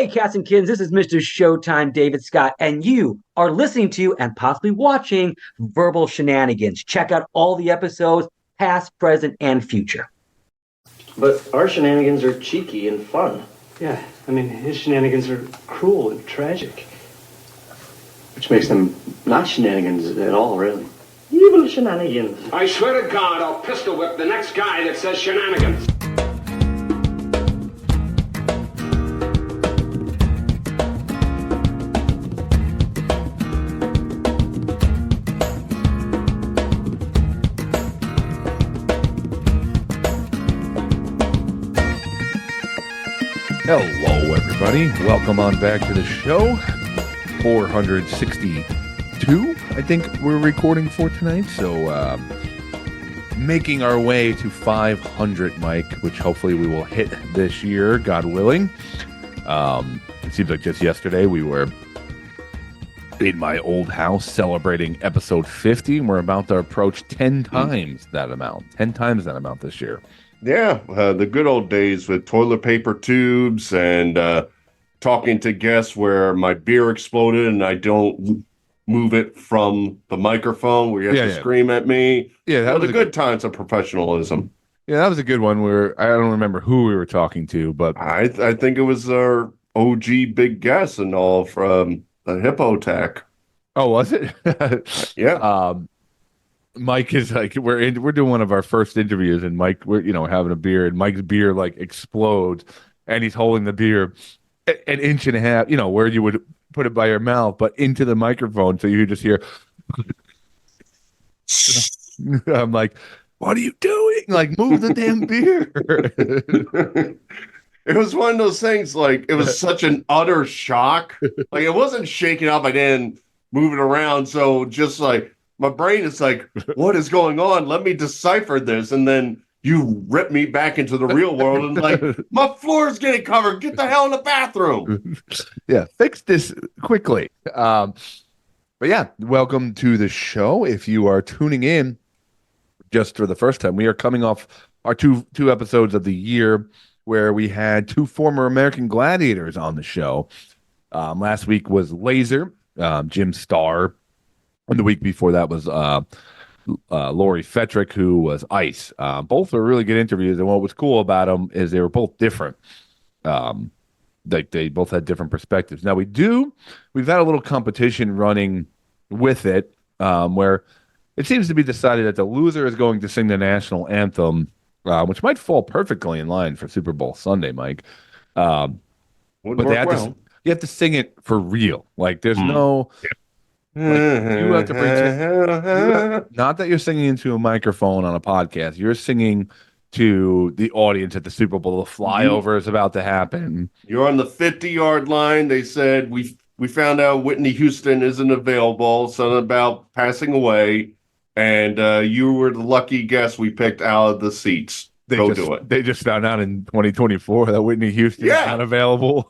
cats and kittens, this is Mr. Showtime David Scott, and you are listening to and possibly watching Verbal Shenanigans. Check out all the episodes, past, present, and future. But our shenanigans are cheeky and fun. Yeah, I mean, his shenanigans are cruel and tragic. Which makes them not shenanigans at all, really. Evil shenanigans. I swear to God, I'll pistol whip the next guy that says shenanigans. Hello, everybody. Welcome on back to the show. 462, I think we're recording for tonight. So, making our way to 500, Mike, which hopefully we will hit this year, God willing. It seems like just yesterday we were in my old house celebrating episode 50, and we're about to approach 10 times that amount. 10 times that amount this year. Yeah, the good old days with toilet paper tubes and talking to guests where my beer exploded and I don't move it from the microphone where you have to scream at me. Yeah, that was the good times of professionalism. Yeah, that was a good one where I don't remember who we were talking to, but I think it was our OG big guest and all from the Hippo Tech. Oh, was it? Yeah. Mike is like we're doing one of our first interviews, and Mike, we're having a beer, and Mike's beer like explodes, and he's holding the beer an inch and a half, where you would put it by your mouth, but into the microphone, so you just hear. I'm like, what are you doing? Like, move the damn beer. It was one of those things, like, it was such an utter shock. Like, it wasn't shaking up. I didn't move it around. So just like, my brain is like, what is going on? Let me decipher this. And then you rip me back into the real world and like, my floor is getting covered. Get the hell in the bathroom. Yeah, fix this quickly. But yeah, welcome to the show. If you are tuning in just for the first time, we are coming off our two episodes of the year where we had two former American Gladiators on the show. Last week was Laser, Jim Starr. And the week before that was Lori Fetrick, who was Ice. Both were really good interviews, and what was cool about them is they were both different. They both had different perspectives. Now we've had a little competition running with it, where it seems to be decided that the loser is going to sing the national anthem, which might fall perfectly in line for Super Bowl Sunday, Mike. But you have to sing it for real. Like there's no. Like, you have to pretend, not that you're singing into a microphone on a podcast. You're singing to the audience at the Super Bowl. The flyover is about to happen. You're on the 50-yard line. They said we found out Whitney Houston isn't available. Something about passing away, and you were the lucky guest we picked out of the seats. Do it. They just found out in 2024 that Whitney Houston is not available.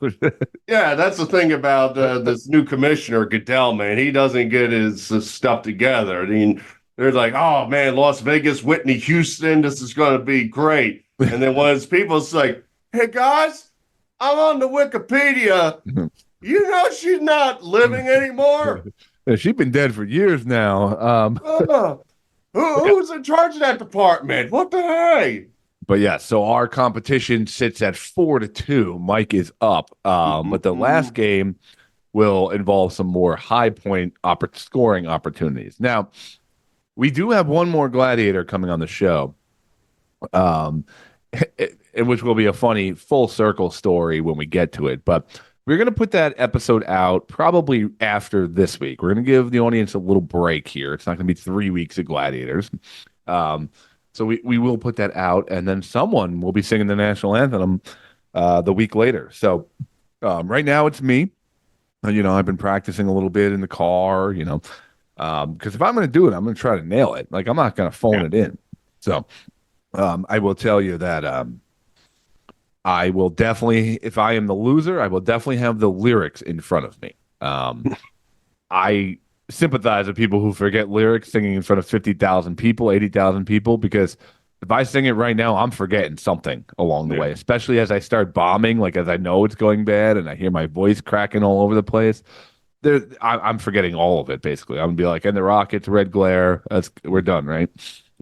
Yeah, that's the thing about this new commissioner, Goodell, man. He doesn't get his stuff together. I mean, they're like, oh, man, Las Vegas, Whitney Houston, this is going to be great. And then one of his people's like, hey, guys, I'm on the Wikipedia. You know she's not living anymore? Yeah, she's been dead for years now. Who's in charge of that department? What the heck? But yeah, so our competition sits at 4-2. Mike is up. But the last game will involve some more high point scoring opportunities. Now, we do have one more gladiator coming on the show, which will be a funny full circle story when we get to it. But we're going to put that episode out probably after this week. We're going to give the audience a little break here. It's not going to be 3 weeks of gladiators. So we will put that out, and then someone will be singing the national anthem the week later. So right now it's me. I've been practicing a little bit in the car, because if I'm going to do it, I'm going to try to nail it. Like, I'm not going to phone it in. So I will tell you that I will definitely, if I am the loser, I will definitely have the lyrics in front of me. I sympathize with people who forget lyrics singing in front of 50,000 people, 80,000 people, because if I sing it right now, I'm forgetting something along the way, especially as I start bombing, like as I know it's going bad and I hear my voice cracking all over the place. I'm forgetting all of it, basically. I'm going to be like, and the Rockets, red glare, we're done, right?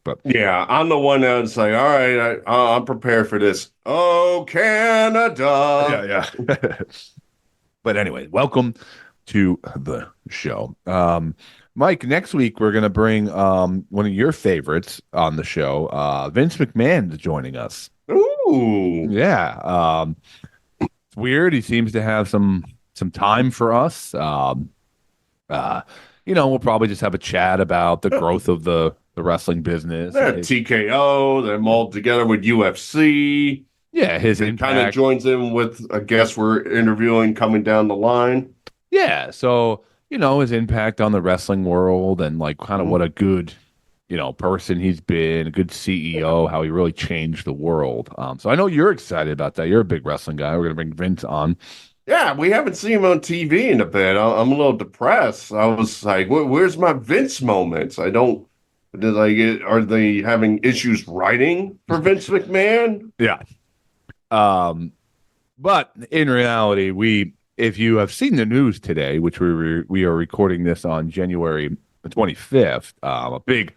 But Yeah, I'm the one that's like, all right, I'm prepared for this. Oh, Canada. yeah. But anyway, welcome to the show. Mike, next week we're going to bring one of your favorites on the show, Vince McMahon, is joining us. Ooh. Yeah. It's weird. He seems to have some time for us. We'll probably just have a chat about the growth of the wrestling business. Yeah, TKO, them all together with UFC. Yeah, his It impact. kind of joins in with a guest we're interviewing coming down the line. Yeah, so his impact on the wrestling world and like kind of what a good, person he's been, a good CEO, how he really changed the world. So I know you're excited about that. You're a big wrestling guy. We're gonna bring Vince on. Yeah, we haven't seen him on TV in a bit. I'm a little depressed. I was like, where's my Vince moments? I don't. Are they having issues writing for Vince McMahon? Yeah. But in reality, if you have seen the news today, which we are recording this on January 25th, a big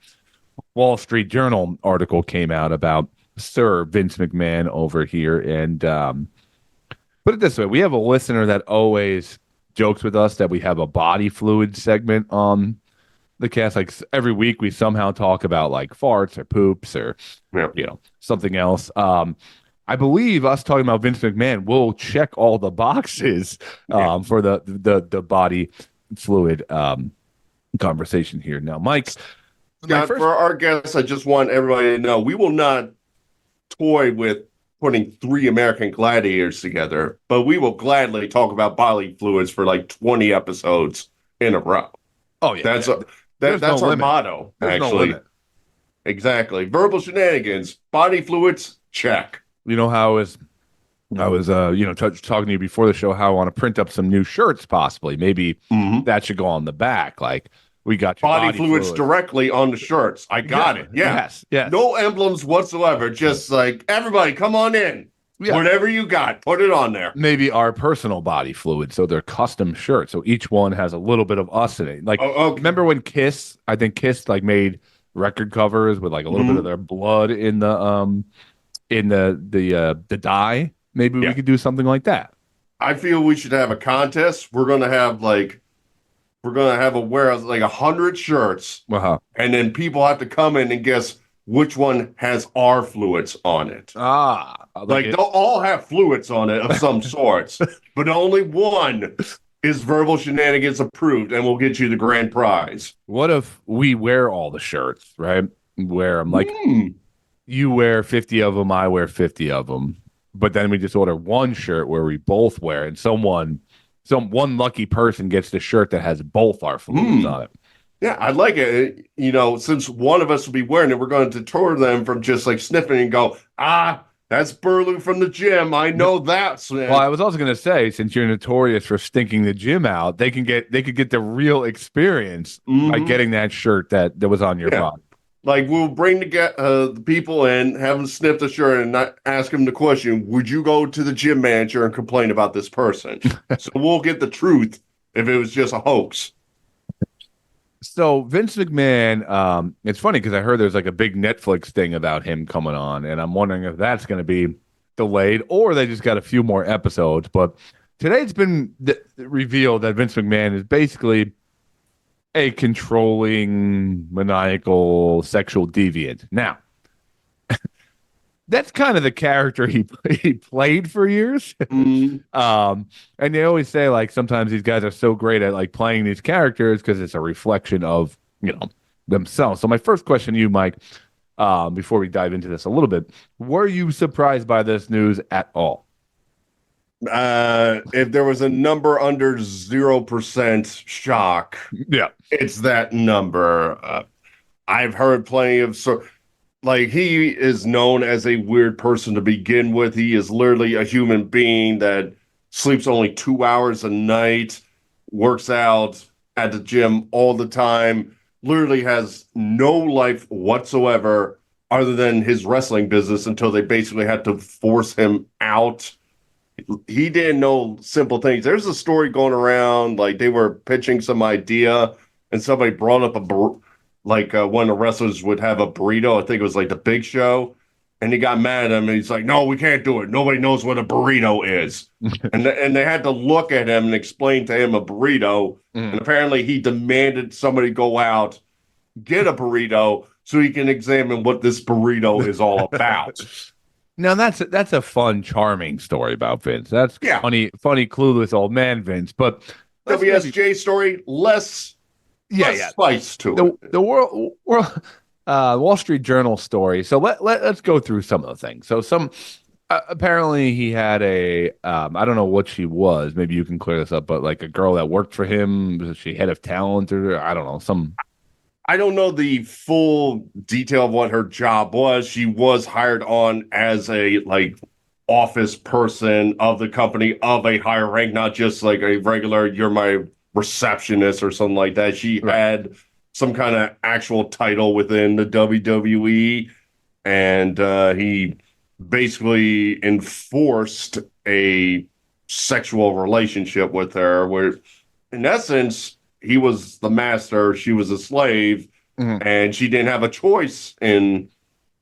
Wall Street Journal article came out about Sir Vince McMahon over here. And put it this way, we have a listener that always jokes with us that we have a body fluid segment on the cast. Like every week we somehow talk about like farts or poops or something else. I believe us talking about Vince McMahon will check all the boxes for the body fluid conversation here. Now, Mike, Scott, for our guests, I just want everybody to know we will not toy with putting 3 American Gladiators together, but we will gladly talk about bodily fluids for like 20 episodes in a row. Oh yeah, that's no our motto. There's actually, no limit. Exactly. Verbal shenanigans, body fluids, check. You know how I was talking to you before the show how I want to print up some new shirts possibly. Maybe that should go on the back. Like we got your body fluids directly on the shirts. I got it. Yeah. Yes. No emblems whatsoever. Just like everybody, come on in. Yeah. Whatever you got, put it on there. Maybe our personal body fluids, so they're custom shirts. So each one has a little bit of us in it. Like, remember when Kiss? I think Kiss like made record covers with like a little bit of their blood in the dye. Maybe we could do something like that. I feel we should have a contest. We're gonna have a warehouse like 100 shirts, and then people have to come in and guess which one has our fluids on it. Like they'll all have fluids on it of some sorts, but only one is verbal shenanigans approved, and we'll get you the grand prize. What if we wear all the shirts, right? Wear them like you wear 50 of them, I wear 50 of them, but then we just order one shirt where we both wear, and some one lucky person gets the shirt that has both our fluids on it. Yeah, I like it. Since one of us will be wearing it, we're going to deter them from just like sniffing and go, that's Burley from the gym. I know that. Well, I was also going to say, since you're notorious for stinking the gym out, they could get the real experience by getting that shirt that was on your body. Like we'll bring the people in, have them sniff the shirt, and not ask them the question: would you go to the gym manager and complain about this person? So we'll get the truth if it was just a hoax. So Vince McMahon, it's funny because I heard there's like a big Netflix thing about him coming on, and I'm wondering if that's going to be delayed or they just got a few more episodes. But today it's been revealed that Vince McMahon is basically a controlling, maniacal, sexual deviant. Now, that's kind of the character he played for years. And they always say like sometimes these guys are so great at like playing these characters because it's a reflection of themselves. So my first question to you, Mike, before we dive into this a little bit, were you surprised by this news at all? If there was a number under 0% shock, it's that number. I've heard plenty of he is known as a weird person to begin with. He is literally a human being that sleeps only 2 hours a night, works out at the gym all the time, literally has no life whatsoever, other than his wrestling business until they basically had to force him out. He didn't know simple things. There's a story going around, like they were pitching some idea and somebody brought up one of the wrestlers would have a burrito. I think it was like the Big Show. And he got mad at him and he's like, no, we can't do it. Nobody knows what a burrito is. and they had to look at him and explain to him a burrito. And apparently he demanded somebody go out, get a burrito so he can examine what this burrito is all about. Now that's a fun, charming story about Vince. That's funny, clueless old man Vince. But WSJ story, less spice to it. The world Wall Street Journal story. So let's go through some of the things. So apparently he had a I don't know what she was. Maybe you can clear this up. But like a girl that worked for him, was she head of talent or I don't know some. I don't know the full detail of what her job was. She was hired on as a office person of the company of a higher rank, not just like a regular, you're my receptionist or something like that. She had some kind of actual title within the WWE, and he basically enforced a sexual relationship with her where, in essence, he was the master, she was a slave, and she didn't have a choice in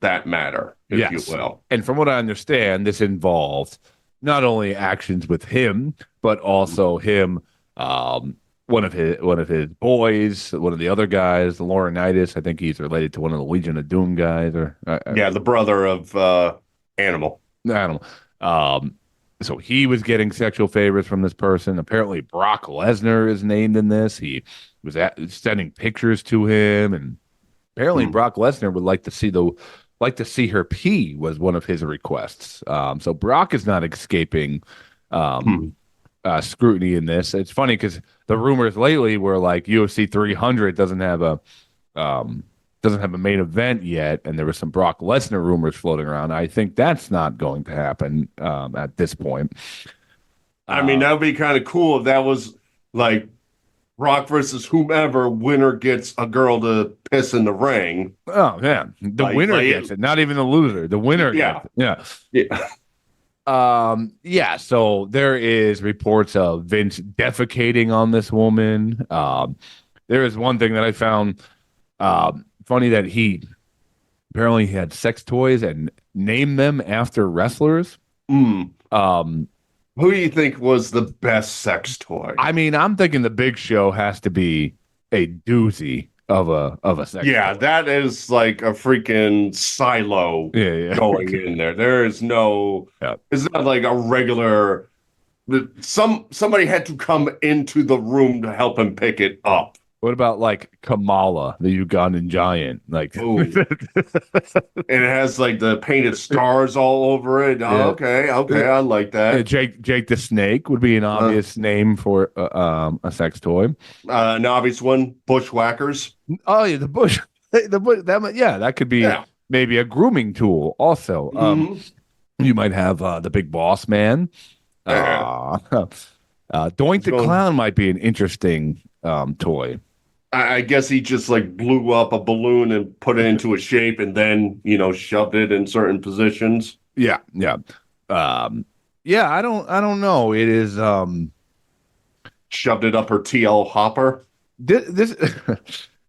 that matter, if you will. And from what I understand, this involved not only actions with him, but also him, one of his boys, one of the other guys, Laurinaitis. I think he's related to one of the Legion of Doom guys, the brother of Animal. So he was getting sexual favors from this person. Apparently, Brock Lesnar is named in this. He was sending pictures to him, and apparently, Brock Lesnar would like to see her pee was one of his requests. So Brock is not escaping scrutiny in this. It's funny because the rumors lately were like UFC 300 doesn't have a main event yet, and there were some Brock Lesnar rumors floating around. I think that's not going to happen at this point. I mean, that would be kind of cool if that was like Brock versus whomever, winner gets a girl to piss in the ring. Oh, yeah. The winner gets it, not even the loser. The winner gets it. Yeah. So there is reports of Vince defecating on this woman. There is one thing that I found funny that he apparently had sex toys and named them after wrestlers. Who do you think was the best sex toy? I mean, I'm thinking the Big Show has to be a doozy of a sex toy. That is like a freaking silo going in there. There is no it's not like a regular somebody had to come into the room to help him pick it up. What about like Kamala, the Ugandan giant? Like, and it has like the painted stars all over it. Oh, okay, I like that. Jake the Snake would be an obvious name for a sex toy. An obvious one, Bushwhackers. Oh yeah, the bush. That could be maybe a grooming tool. Also, you might have the Big Boss Man. Doink the Clown might be an interesting toy. I guess he just like blew up a balloon and put it into a shape and then, shoved it in certain positions. Yeah. I don't know. It is shoved it up her TL hopper. This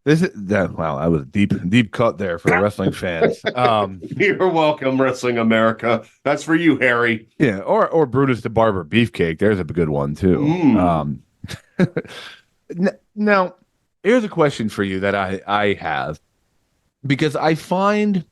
is that. Wow, that was deep cut there for wrestling fans. You're welcome, Wrestling America. That's for you, Harry. Yeah, or Brutus the Barber Beefcake. There's a good one too. Now, here's a question for you that I have, because I find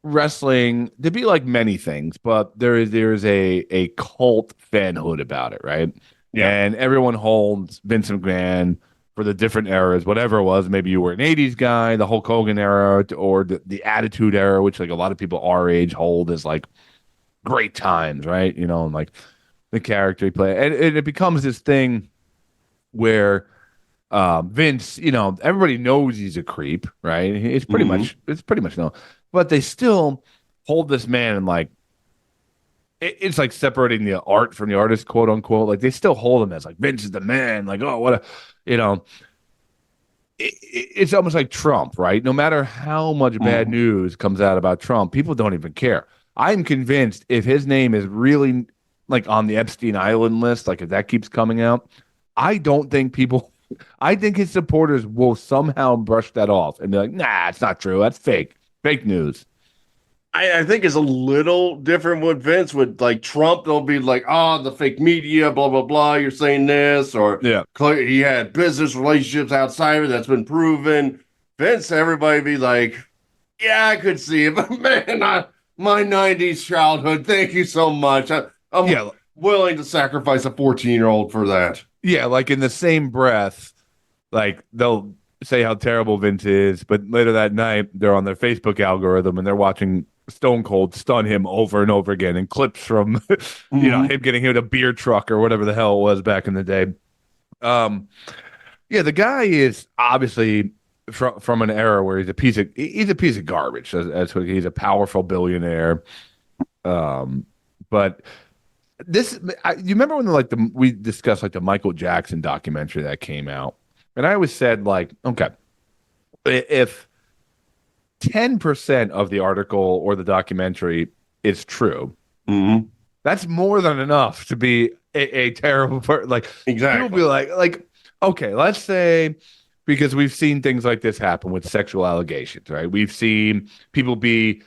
wrestling to be like many things, but there's a cult fanhood about it, right? Yeah, and everyone holds Vince McMahon for the different eras, whatever it was. Maybe you were an 80s guy, the Hulk Hogan era, or the Attitude Era, which like a lot of people our age hold as like great times, right? And like the character he played. And it becomes this thing where Vince, everybody knows he's a creep, right? It's pretty much known. But they still hold this man and like it's like separating the art from the artist, quote unquote. Like they still hold him as like Vince is the man, like, oh, what a it's almost like Trump, right? No matter how much bad news comes out about Trump, people don't even care. I'm convinced if his name is really like on the Epstein Island list, like if that keeps coming out, I don't think I think his supporters will somehow brush that off and be like, nah, it's not true. That's fake news. I think it's a little different with Vince. With like Trump, they'll be like, the fake media, blah, blah, blah. You're saying this. Or he had business relationships outside of it that's been proven. Vince, everybody be like, yeah, I could see it. But man, my 90s childhood, thank you so much. I'm willing to sacrifice a 14-year-old for that. Yeah, like in the same breath, like they'll say how terrible Vince is, but later that night, they're on their Facebook algorithm and they're watching Stone Cold stun him over and over again, and clips from him getting hit a beer truck or whatever the hell it was back in the day. The guy is obviously from an era where he's a piece of garbage. That's what he's a powerful billionaire. But this, you remember when we discussed like the Michael Jackson documentary that came out, and I always said like, okay, if 10% of the article or the documentary is true, that's more than enough to be a terrible person. Like, exactly. People be like, okay, let's say, because we've seen things like this happen with sexual allegations, right? We've seen people be,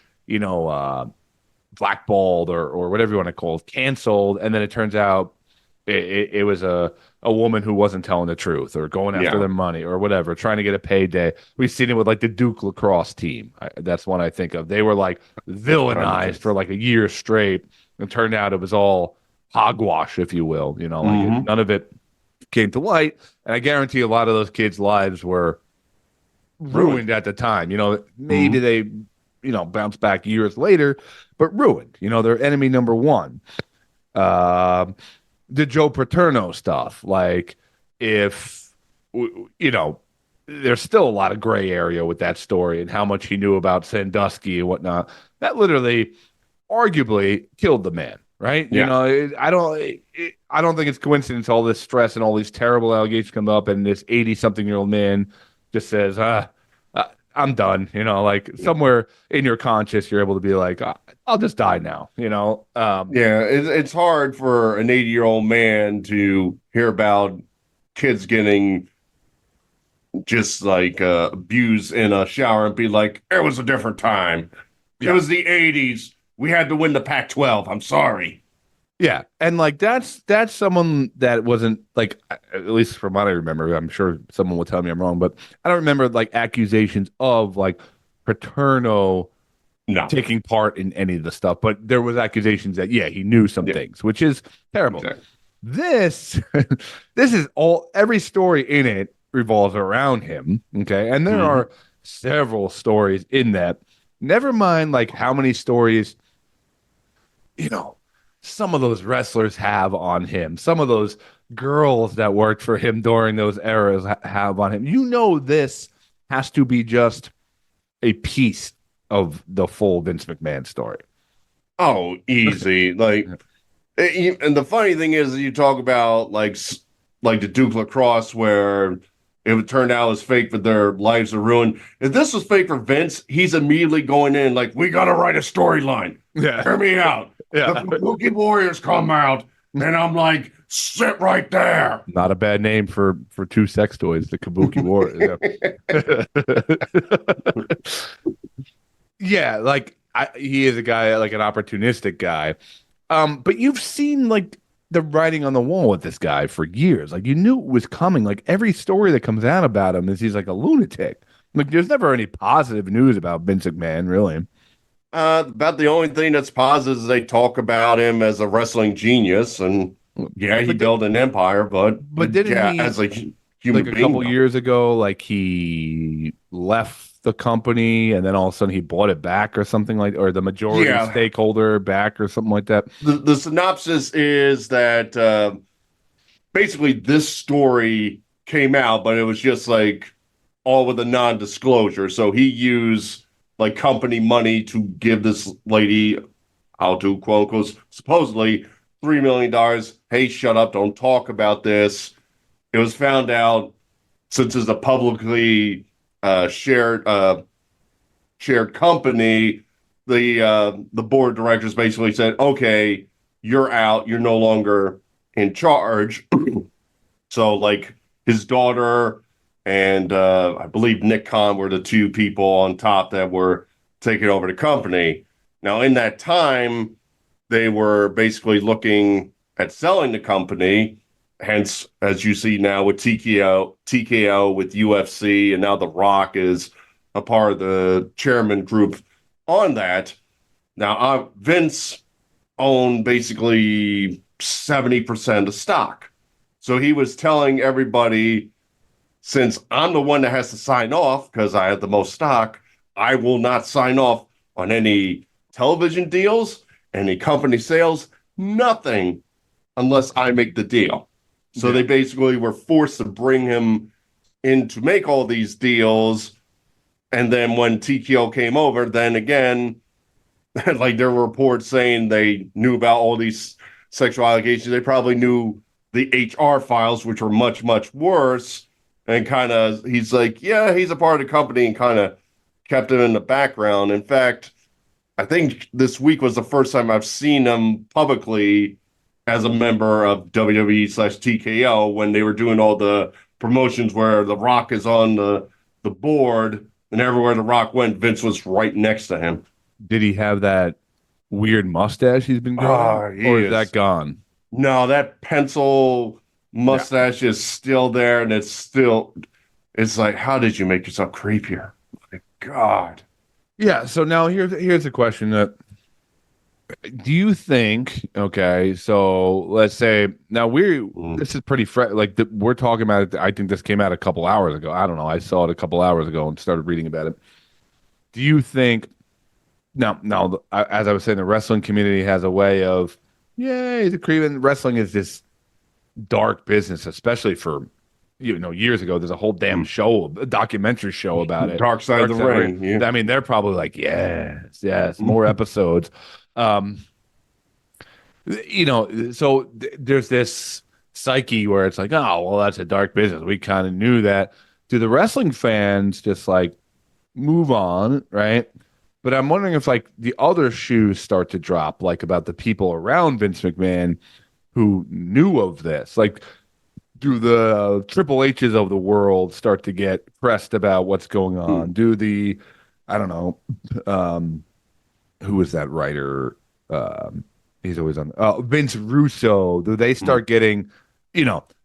blackballed or whatever you want to call it, canceled, and then it turns out it was a woman who wasn't telling the truth or going after their money or whatever, trying to get a payday. We've seen it with like the Duke lacrosse team. That's one I think of. They were like villainized for like a year straight, and turned out it was all hogwash, if you will. None of it came to light. And I guarantee a lot of those kids' lives were ruined at the time. Maybe they, bounce back years later, but ruined. They're enemy number one. The Joe Paterno stuff, like if there's still a lot of gray area with that story and how much he knew about Sandusky and whatnot. That literally, arguably, killed the man, right? Yeah. I don't think it's coincidence all this stress and all these terrible allegations come up, and this 80-something-year-old man just says, I'm done. Somewhere in your conscious, you're able to be like, I'll just die now. It's hard for an 80-year-old man to hear about kids getting just like abused in a shower and be like, it was a different time. It was the 80s. We had to win the Pac-12. I'm sorry. Yeah, and like that's someone that wasn't like, at least from what I remember. I'm sure someone will tell me I'm wrong, but I don't remember like accusations of like Paterno taking part in any of the stuff. But there was accusations that he knew some things, which is terrible. Exactly. This is every story in it revolves around him. Okay, and there are several stories in that. Never mind like how many stories, some of those wrestlers have on him. Some of those girls that worked for him during those eras have on him. This has to be just a piece of the full Vince McMahon story. Oh, easy. And the funny thing is, you talk about like the Duke lacrosse where it would turn out as fake, but their lives are ruined. If this was fake for Vince, he's immediately going in like, we got to write a storyline. Yeah. Hear me out. Yeah. The Kabuki Warriors come out, and I'm like, sit right there. Not a bad name for two sex toys, the Kabuki Warriors. Yeah, like he is a guy, like an opportunistic guy. But you've seen like the writing on the wall with this guy for years. Like you knew it was coming. Like every story that comes out about him is he's like a lunatic. Like there's never any positive news about Vince McMahon, really. About the only thing that's positive is they talk about him as a wrestling genius, and he built an empire, but didn't he, as a human like being, a couple years ago, like he left the company and then all of a sudden he bought it back or something like, or the majority stakeholder back or something like that. The synopsis is that basically this story came out, but it was just like all with a non-disclosure. So he used like company money to give this lady, how to quote unquote, supposedly $3 million. Hey, shut up. Don't talk about this. It was found out since it's a publicly shared company, the board of directors basically said, okay, you're out. You're no longer in charge. So like his daughter and I believe Nick Khan were the two people on top that were taking over the company. Now, in that time, they were basically looking at selling the company. Hence, as you see now with TKO with UFC, and now The Rock is a part of the chairman group on that. Now, Vince owned basically 70% of stock. So he was telling everybody, since I'm the one that has to sign off because I have the most stock, I will not sign off on any television deals, any company sales, nothing unless I make the deal. So they basically were forced to bring him in to make all these deals. And then when TKO came over, then again, like there were reports saying they knew about all these sexual allegations. They probably knew the HR files, which were much, much worse. And kind of, he's like, yeah, he's a part of the company, and kind of kept it in the background. In fact, I think this week was the first time I've seen him publicly as a member of WWE/TKO when they were doing all the promotions where The Rock is on the board, and everywhere The Rock went, Vince was right next to him. Did he have that weird mustache he's been growing? Or is that gone? No, that pencil mustache is still there, and it's like, how did you make yourself creepier? My God. Yeah, so now here's a question that do you think, okay, so let's say now this is pretty fresh, like we're talking about it. I think this came out a couple hours ago. I don't know. I saw it a couple hours ago and started reading about it. Do you think now, as I was saying, the wrestling community has a way of, yeah, he's a creep, and wrestling is this dark business, especially for years ago. There's a whole damn show, a documentary show about it. Dark Side of the Ring. Yeah. I mean, they're probably like, yes, more episodes. So there's this psyche where it's like, oh, well, that's a dark business. We kind of knew that. Do the wrestling fans just like move on, right? But I'm wondering if like the other shoes start to drop, like about the people around Vince McMahon who knew of this. Like, do the Triple H's of the world start to get pressed about what's going on? Do the, I don't know, who is that writer? He's always on. Vince Russo. Do they start getting,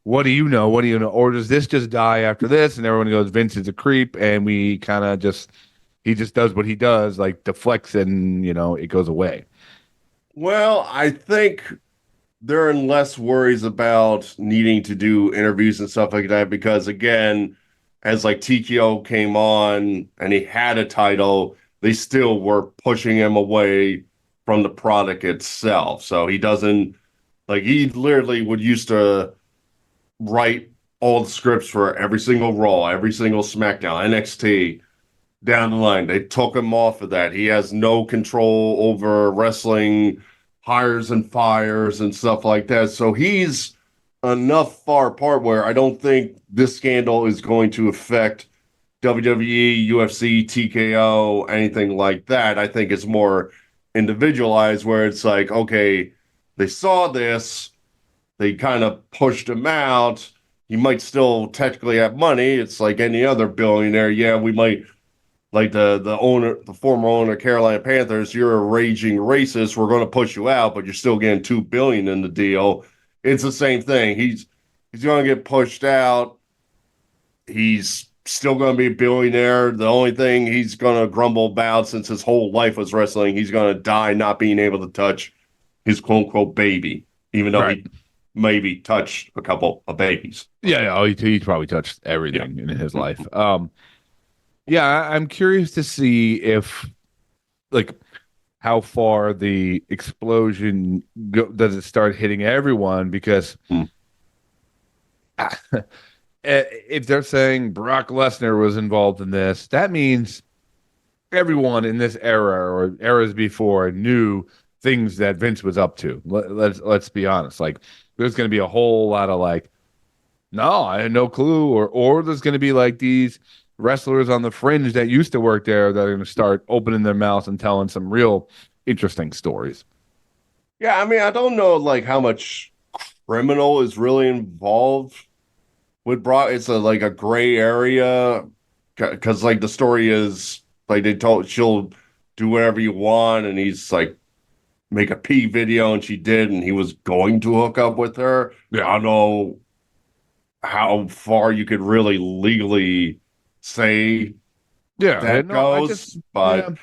what do you know? What do you know? Or does this just die after this, and everyone goes, Vince is a creep, and we kind of he just does what he does, like deflects, and it goes away. Well, I think they're in less worries about needing to do interviews and stuff like that because, again, as like TKO came on and he had a title, they still were pushing him away from the product itself. So he doesn't, like, he literally would used to write all the scripts for every single Raw, every single SmackDown, NXT, down the line. They took him off of that. He has no control over wrestling hires and fires and stuff like that. So he's enough far apart where I don't think this scandal is going to affect WWE, UFC, TKO, anything like that. I think it's more individualized where it's like, okay, they saw this, they kind of pushed him out. He might still technically have money. It's like any other billionaire. Yeah, we might, like the owner, the former owner of Carolina Panthers, you're a raging racist. We're going to push you out, but you're still getting $2 billion in the deal. It's the same thing. He's going to get pushed out. He's still going to be a billionaire. The only thing he's going to grumble about, since his whole life was wrestling, he's going to die not being able to touch his quote unquote baby, even though he maybe touched a couple of babies. Yeah, he probably touched everything in his life. Yeah, I'm curious to see if, like, how far the explosion does it start hitting everyone? Because if they're saying Brock Lesnar was involved in this, that means everyone in this era or eras before knew things that Vince was up to. Let's be honest. Like, there's going to be a whole lot of like, No, I had no clue. Or there's going to be like these wrestlers on the fringe that used to work there that are going to start opening their mouths and telling some real interesting stories. Yeah, I mean, I don't know like how much criminal is really involved with Brock. It's like a gray area because like the story is like they told she'll do whatever you want, and he's like make a pee video, and she did, and he was going to hook up with her. Yeah. I don't know how far you could really legally say that goes, but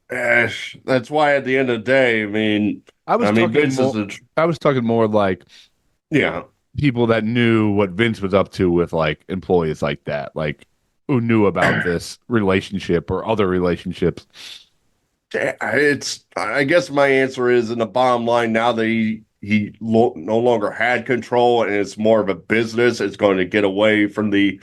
that's why at the end of the day, I mean, Vince is I was talking more like yeah, people that knew what Vince was up to with like employees like that, like who knew about this relationship or other relationships. I guess my answer is in the bottom line now that he no longer had control and it's more of a business. It's going to get away from the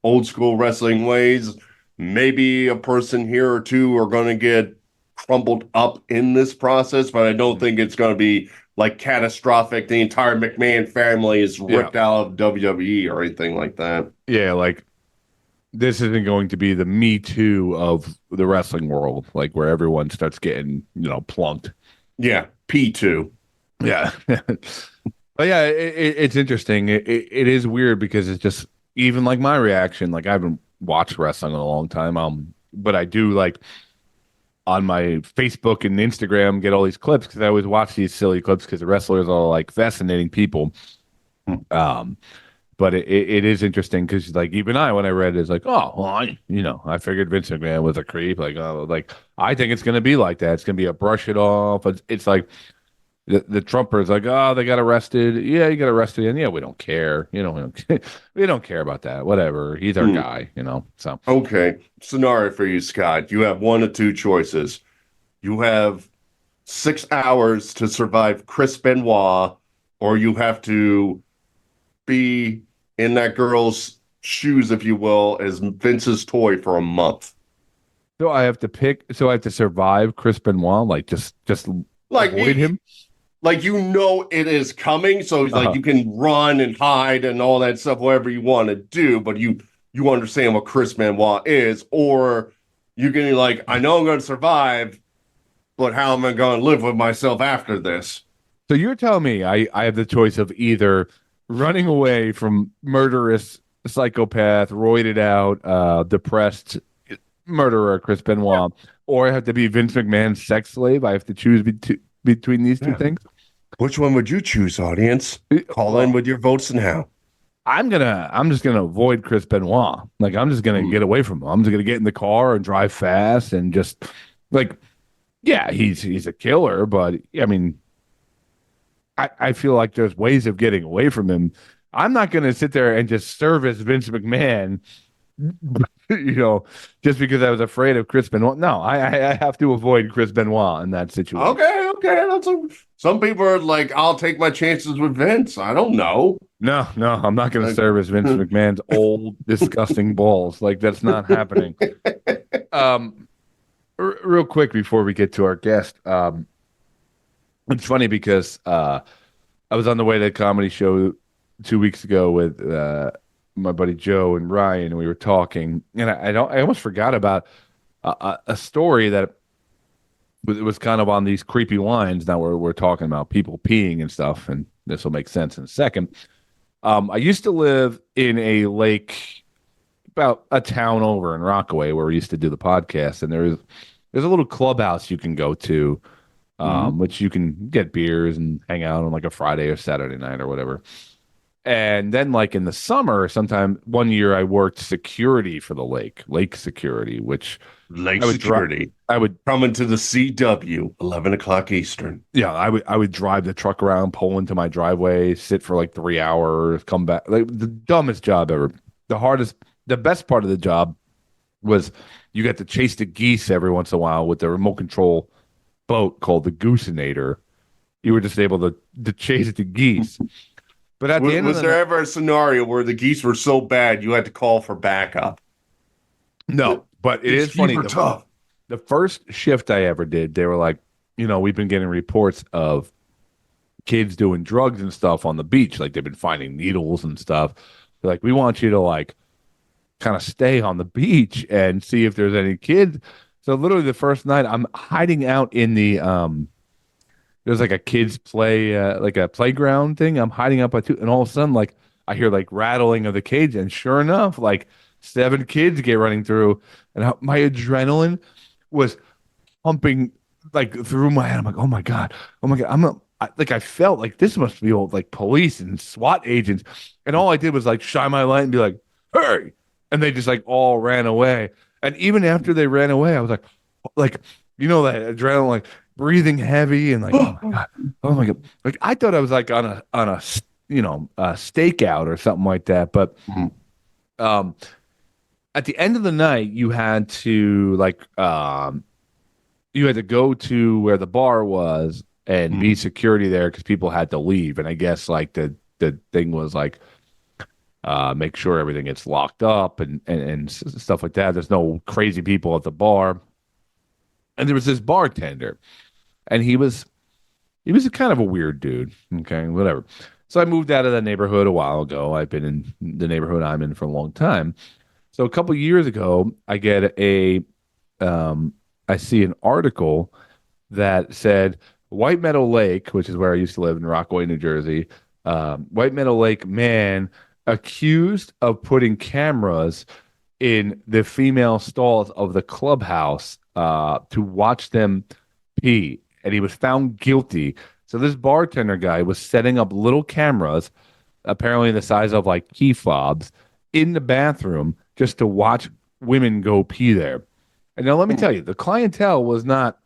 old school wrestling ways. Maybe a person here or two are going to get crumbled up in this process, but I don't think it's going to be like catastrophic. The entire McMahon family is ripped out of WWE or anything like that. Yeah, like this isn't going to be the Me Too of the wrestling world, like where everyone starts getting, plunked. Yeah, P2. Yeah. But yeah, it's interesting. It is weird because it's just, even like my reaction, like I haven't watched wrestling in a long time, but I do like on my Facebook and Instagram get all these clips because I always watch these silly clips because the wrestlers are like fascinating people. But it is interesting because, like, even when I read it, it's like, oh, well, I figured Vince McMahon was a creep. Like, I think it's going to be like that. It's going to be a brush it off. It's like the Trumpers, like, oh, they got arrested. Yeah, you got arrested. And yeah, we don't care. We don't care about that. Whatever. He's our guy, so. Okay. Scenario for you, Scott. You have one of two choices. You have 6 hours to survive Chris Benoit, or you have to be in that girl's shoes, if you will, as Vince's toy for a month. So I have to pick. So I have to survive Chris Benoit, like just like avoid him. Like it is coming, so like you can run and hide and all that stuff, whatever you want to do, but you understand what Chris Benoit is, or you can like, I know I'm going to survive, but how am I going to live with myself after this? So you're telling me I have the choice of either running away from murderous psychopath, roided out, depressed murderer Chris Benoit, or I have to be Vince McMahon's sex slave. I have to choose between these two things. Which one would you choose, audience? Call in with your votes now. I'm just gonna avoid Chris Benoit. Like, I'm just gonna get away from him. I'm just gonna get in the car and drive fast and just like, yeah, he's a killer, but I mean, I feel like there's ways of getting away from him. I'm not going to sit there and just service Vince McMahon, just because I was afraid of Chris Benoit. No, I have to avoid Chris Benoit in that situation. Okay. Some people are like, I'll take my chances with Vince. I don't know. No, I'm not going to service Vince McMahon's old, disgusting balls. Like, that's not happening. Real quick before we get to our guest, it's funny because I was on the way to a comedy show 2 weeks ago with my buddy Joe and Ryan, and we were talking, and I almost forgot about a story that was kind of on these creepy lines. Now we're talking about people peeing and stuff, and this will make sense in a second. I used to live in a lake about a town over in Rockaway where we used to do the podcast, and there's a little clubhouse you can go to. Which you can get beers and hang out on like a Friday or Saturday night or whatever. And then like in the summer, sometime one year I worked security for the lake security, which I would come into the CW 11 o'clock Eastern. Yeah. I would drive the truck around, pull into my driveway, sit for like 3 hours, come back. Like the dumbest job ever. The best part of the job was you got to chase the geese every once in a while with the remote control boat called the Goosenator. You were just able to chase the geese. But at the end, was there ever a scenario where the geese were so bad you had to call for backup? No, but it is funny. Tough. The first shift I ever did, they were like, we've been getting reports of kids doing drugs and stuff on the beach, like they've been finding needles and stuff. They're like, we want you to like kind of stay on the beach and see if there's any kids. So literally the first night I'm hiding out in the there's like a kids play like a playground thing. I'm hiding up and all of a sudden like I hear like rattling of the cage, and sure enough, like 7 kids get running through, and my adrenaline was pumping like through my head. I'm like, oh my god, I felt like this must be old like police and SWAT agents, and all I did was like shine my light and be like, hey, and they just like all ran away. And even after they ran away, I was like you know that adrenaline, like breathing heavy and like oh my god, like I thought I was like on a a stakeout or something like that. But at the end of the night, you had to go to where the bar was and be security there because people had to leave. And I guess like the thing was like make sure everything gets locked up and stuff like that. There's no crazy people at the bar. And there was this bartender, and he was a kind of a weird dude. Okay, whatever. So I moved out of that neighborhood a while ago. I've been in the neighborhood I'm in for a long time. So a couple of years ago, I get I see an article that said White Meadow Lake, which is where I used to live in Rockaway, New Jersey. White Meadow Lake man accused of putting cameras in the female stalls of the clubhouse to watch them pee, and he was found guilty. So this bartender guy was setting up little cameras, apparently the size of like key fobs, in the bathroom just to watch women go pee there. And now let me tell you, the clientele was not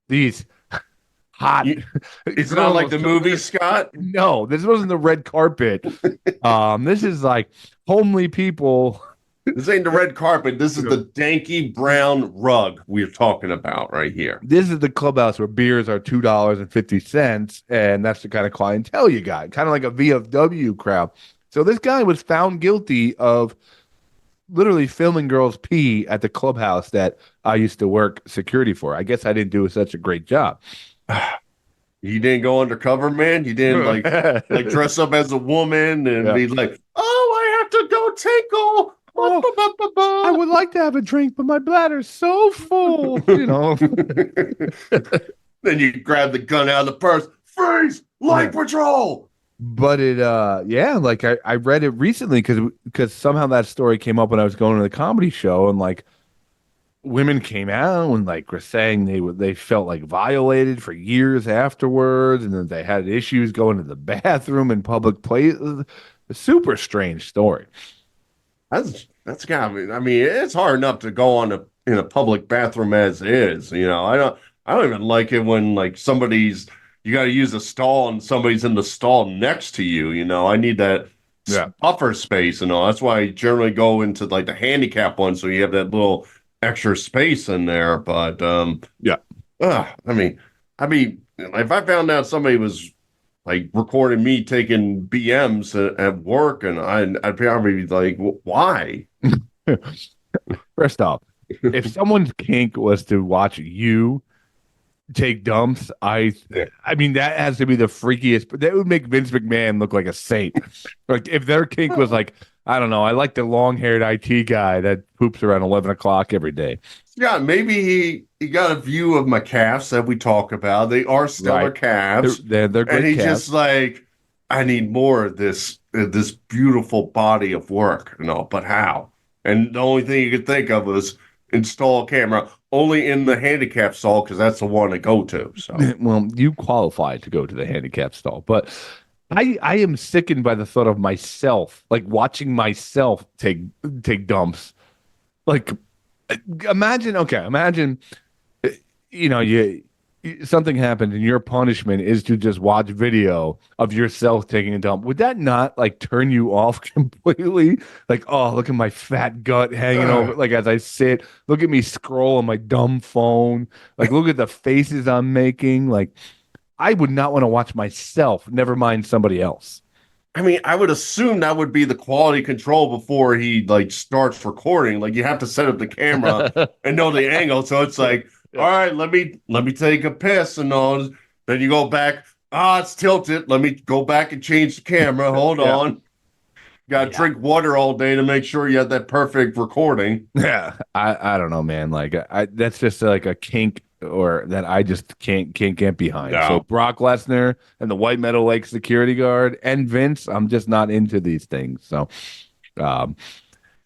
these hot. It's not like the movie, Scott. No, this wasn't the red carpet. This is like homely people. This ain't the red carpet. This is the danky brown rug we're talking about right here. This is the clubhouse where beers are $2.50, and that's the kind of clientele you got, kind of like a VFW crowd. So this guy was found guilty of literally filming girls pee at the clubhouse that I used to work security for. I guess I didn't do such a great job. You didn't go undercover, man? You didn't like dress up as a woman and be like, oh, I have to go tinkle. Oh, I would like to have a drink, but my bladder's so full, you know. Then you grab the gun out of the purse. Freeze! Light patrol! But it, like I read it recently because somehow that story came up when I was going to the comedy show, and like women came out and like were saying they felt like violated for years afterwards, and that they had issues going to the bathroom in public places. A super strange story. That's got me. I mean, it's hard enough to go in a public bathroom as is. You know, I don't even like it when like you got to use a stall and somebody's in the stall next to you. You know, I need that buffer space and all. That's why I generally go into like the handicap one, so you have that little extra space in there. But I mean, if I found out somebody was like recording me taking BMs at work, and I'd probably be like, why? First off, if someone's kink was to watch you take dumps, I mean that has to be the freakiest. But that would make Vince McMahon look like a saint. Like if their kink was like, I don't know, I like the long-haired IT guy that poops around 11 o'clock every day. Yeah, maybe he got a view of my calves that we talk about. They are stellar calves. They're great and he's calves. just like, I need more of this beautiful body of work, but how? And the only thing you could think of was install a camera only in the handicap stall because that's the one to go to. So, well, you qualify to go to the handicap stall, but I am sickened by the thought of myself, like watching myself take dumps. Like, imagine, something happened and your punishment is to just watch video of yourself taking a dump. Would that not like turn you off completely? Like, oh, look at my fat gut hanging over, like as I sit, look at me scroll on my dumb phone, like look at the faces I'm making. Like, I would not want to watch myself, never mind somebody else. I mean, I would assume that would be the quality control before he like starts recording. Like you have to set up the camera and know the angle. So it's like, all right, let me take a piss and all. Then you go back. It's tilted. Let me go back and change the camera. Hold on. Got to drink water all day to make sure you have that perfect recording. Yeah, I don't know, man. Like I that's just like a kink or that I just can't get behind. No. So Brock Lesnar and the White Meadow Lake security guard and Vince, I'm just not into these things. So Now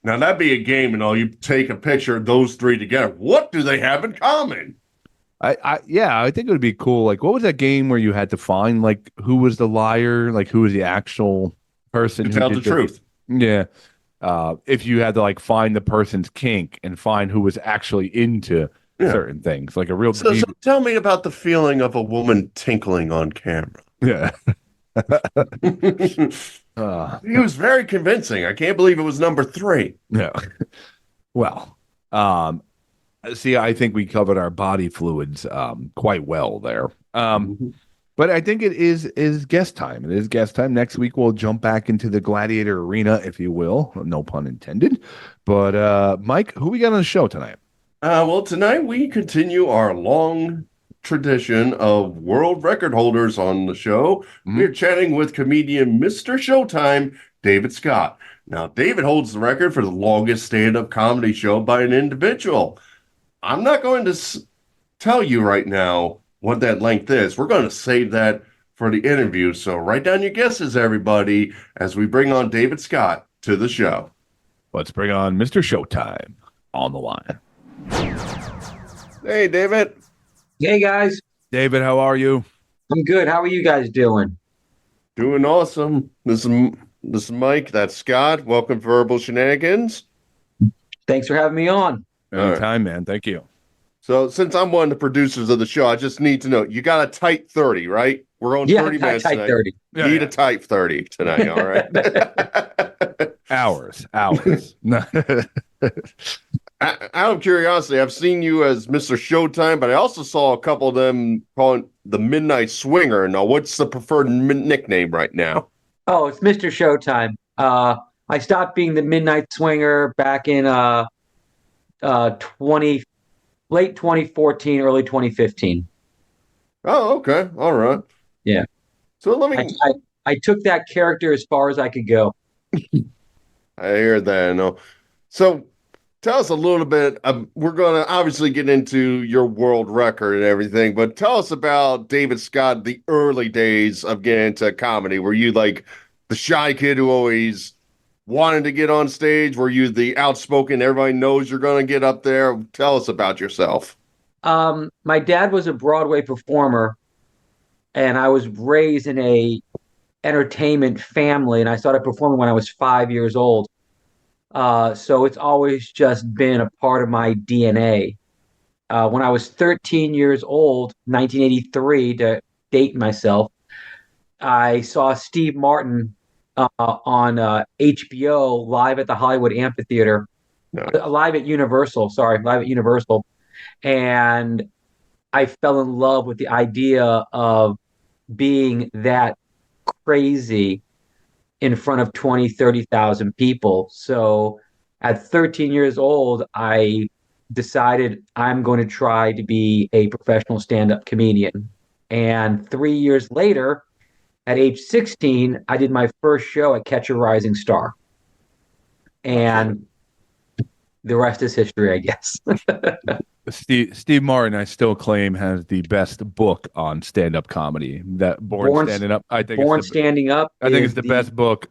that'd be a game and all. You take a picture of those three together. What do they have in common? I think it would be cool. Like, what was that game where you had to find like who was the liar, like who was the actual person To who tell did the truth. Yeah. If you had to like find the person's kink and find who was actually into certain things, like a real So tell me about the feeling of a woman tinkling on camera. yeah. He was very convincing. I can't believe it was number 3. Yeah. Well, see, I think we covered our body fluids quite well there. But I think it is guest time. It is guest time. Next week we'll jump back into the gladiator arena, if you will. No pun intended. But Mike, who we got on the show tonight? Well, tonight we continue our long tradition of world record holders on the show. We're chatting with comedian Mr. Showtime, David Scott. Now, David holds the record for the longest stand-up comedy show by an individual. I'm not going to tell you right now what that length is. We're going to save that for the interview. So write down your guesses, everybody, as we bring on David Scott to the show. Let's bring on Mr. Showtime on the line. Hey, David. Hey guys, David, how are you? I'm good. How are you guys doing? Doing awesome. This is Mike. That's Scott. Welcome to Verbal Shenanigans. Thanks for having me on. Anytime, man. Thank you. So since I'm one of the producers of the show, I just need to know, you got a tight 30, right? We're on 30 minutes tight tonight. 30. Need a tight 30 tonight, all right? Hours. Out of curiosity, I've seen you as Mr. Showtime, but I also saw a couple of them calling the Midnight Swinger. Now, what's the preferred nickname right now? Oh, it's Mr. Showtime. I stopped being the Midnight Swinger back in late 2014, early 2015. Oh, okay. All right. Yeah. So let me... I took that character as far as I could go. I hear that. No. So tell us a little bit. We're going to obviously get into your world record and everything, but tell us about David Scott, the early days of getting into comedy. Were you like the shy kid who always wanted to get on stage? Were you the outspoken, everybody knows you're going to get up there? Tell us about yourself. My dad was a Broadway performer, and I was raised in a entertainment family, and I started performing when I was 5 years old. So it's always just been a part of my DNA. When I was 13 years old, 1983, to date myself, I saw Steve Martin on HBO live at the Hollywood Amphitheater, live at Universal, and I fell in love with the idea of being that crazy in front of 20, 30,000 people. So at 13 years old, I decided I'm going to try to be a professional stand-up comedian. And 3 years later, at age 16, I did my first show at Catch a Rising Star. And the rest is history, I guess. Steve Martin, I still claim, has the best book on stand-up comedy. That Born Standing Up. I think Standing Up. I think it's the best book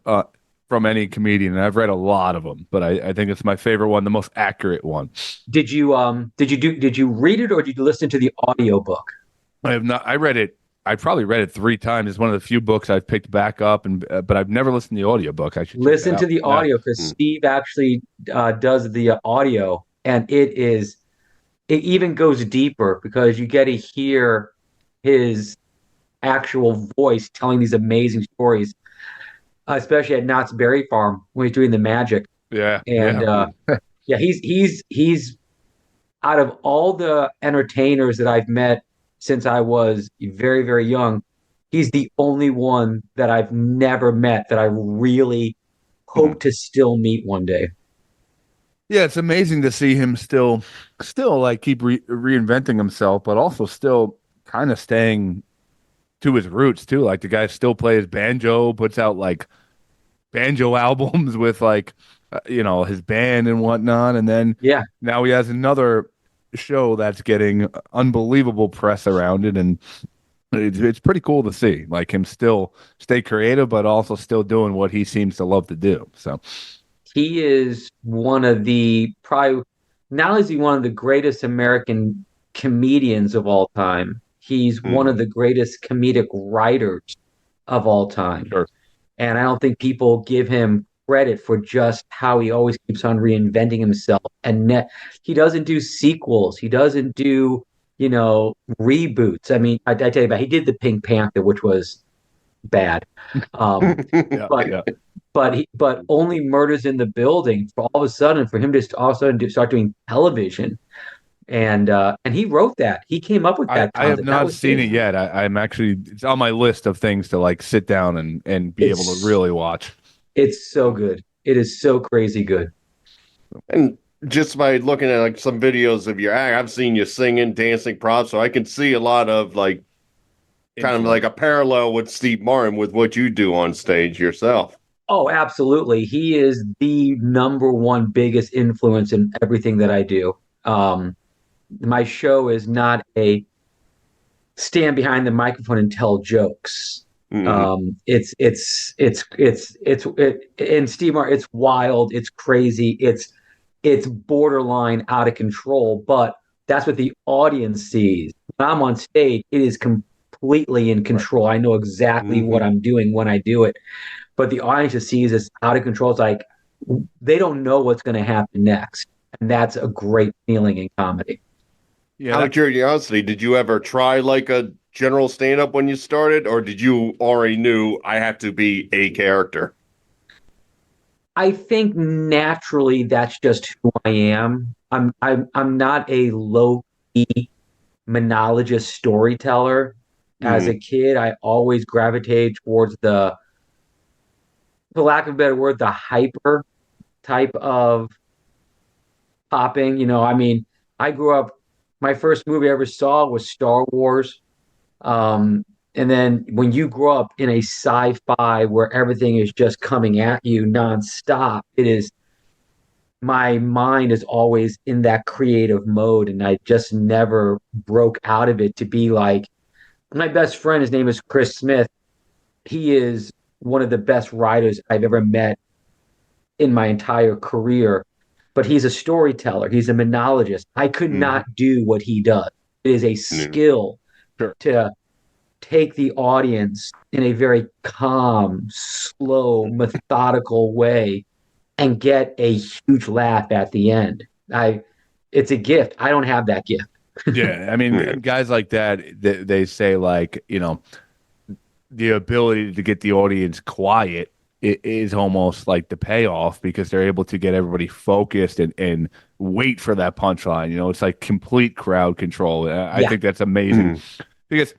from any comedian, and I've read a lot of them, but I think it's my favorite one, the most accurate one. Did you read it, or did you listen to the audiobook? I have not. I read it. I probably read it 3 times. It's one of the few books I've picked back up, but I've never listened to the audiobook. I should listen to the audio, because Steve actually does the audio, and it even goes deeper because you get to hear his actual voice telling these amazing stories, especially at Knott's Berry Farm when he's doing the magic. Yeah. And he's out of all the entertainers that I've met since I was very, very young, he's the only one that I've never met that I really hope to still meet one day. Yeah, it's amazing to see him still like keep reinventing himself, but also still kind of staying to his roots too. Like the guy still plays banjo, puts out like banjo albums with like his band and whatnot, and then Yeah. now he has another show that's getting unbelievable press around it, and it's pretty cool to see like him still stay creative, but also still doing what he seems to love to do. So He is one of the probably not only is he one of the greatest American comedians of all time, he's one of Mhm. the greatest comedic writers of all time. sure. And I don't think people give him credit for just how he always keeps on reinventing himself. He doesn't do sequels. He doesn't do, reboots. I mean, I tell you about, he did the Pink Panther, which was bad. Um, Yeah, but yeah. but only Murders in the Building for all of a sudden for him to all of a sudden start doing television, and he wrote that. He came up with that I have concept. That not was seen his. it yet. I'm actually it's on my list of things to like sit down and be able to It's really watch. it's so good. It is so crazy good. And just by looking at like some videos of your act, I've seen you singing, dancing, props, so I can see a lot of like kind of like Influence. a parallel with Steve Martin with what you do on stage yourself. Oh, absolutely. He is the number one biggest influence in everything that I do. My show is not a stand behind the microphone and tell jokes. Hmm. And Steve Martin, it's wild, it's crazy, it's borderline out of control, but that's what the audience sees. When I'm on stage, it is completely in Right. control. I know exactly what Hmm. I'm doing when I do it, but the audience just sees it's out of control. It's like they don't know what's going to happen next, and that's a great feeling in comedy. Yeah, Out of that curiosity, did you ever try like a general stand-up when you started, or did you already knew I have to be a character? I think naturally that's just who I am. I'm not a low key monologist storyteller. As a Hmm. kid, I always gravitated towards for lack of a better word, the hyper type of popping. I mean, I grew up. My first movie I ever saw was Star Wars. And then when you grow up in a sci-fi where everything is just coming at you nonstop, my mind is always in that creative mode, and I just never broke out of it to be like my best friend. His name is Chris Smith. He is one of the best writers I've ever met in my entire career, but he's a storyteller. He's a monologist. I could Hmm. not do what he does. It is a No. skill sure. to take the audience in a very calm, slow, methodical way and get a huge laugh at the end. I It's a gift. I don't have that gift. Yeah, I mean, Yeah. guys like that, they say like, the ability to get the audience quiet is almost like the payoff because they're able to get everybody focused and wait for that punchline. It's like complete crowd control. I Yeah. think that's amazing Hmm. because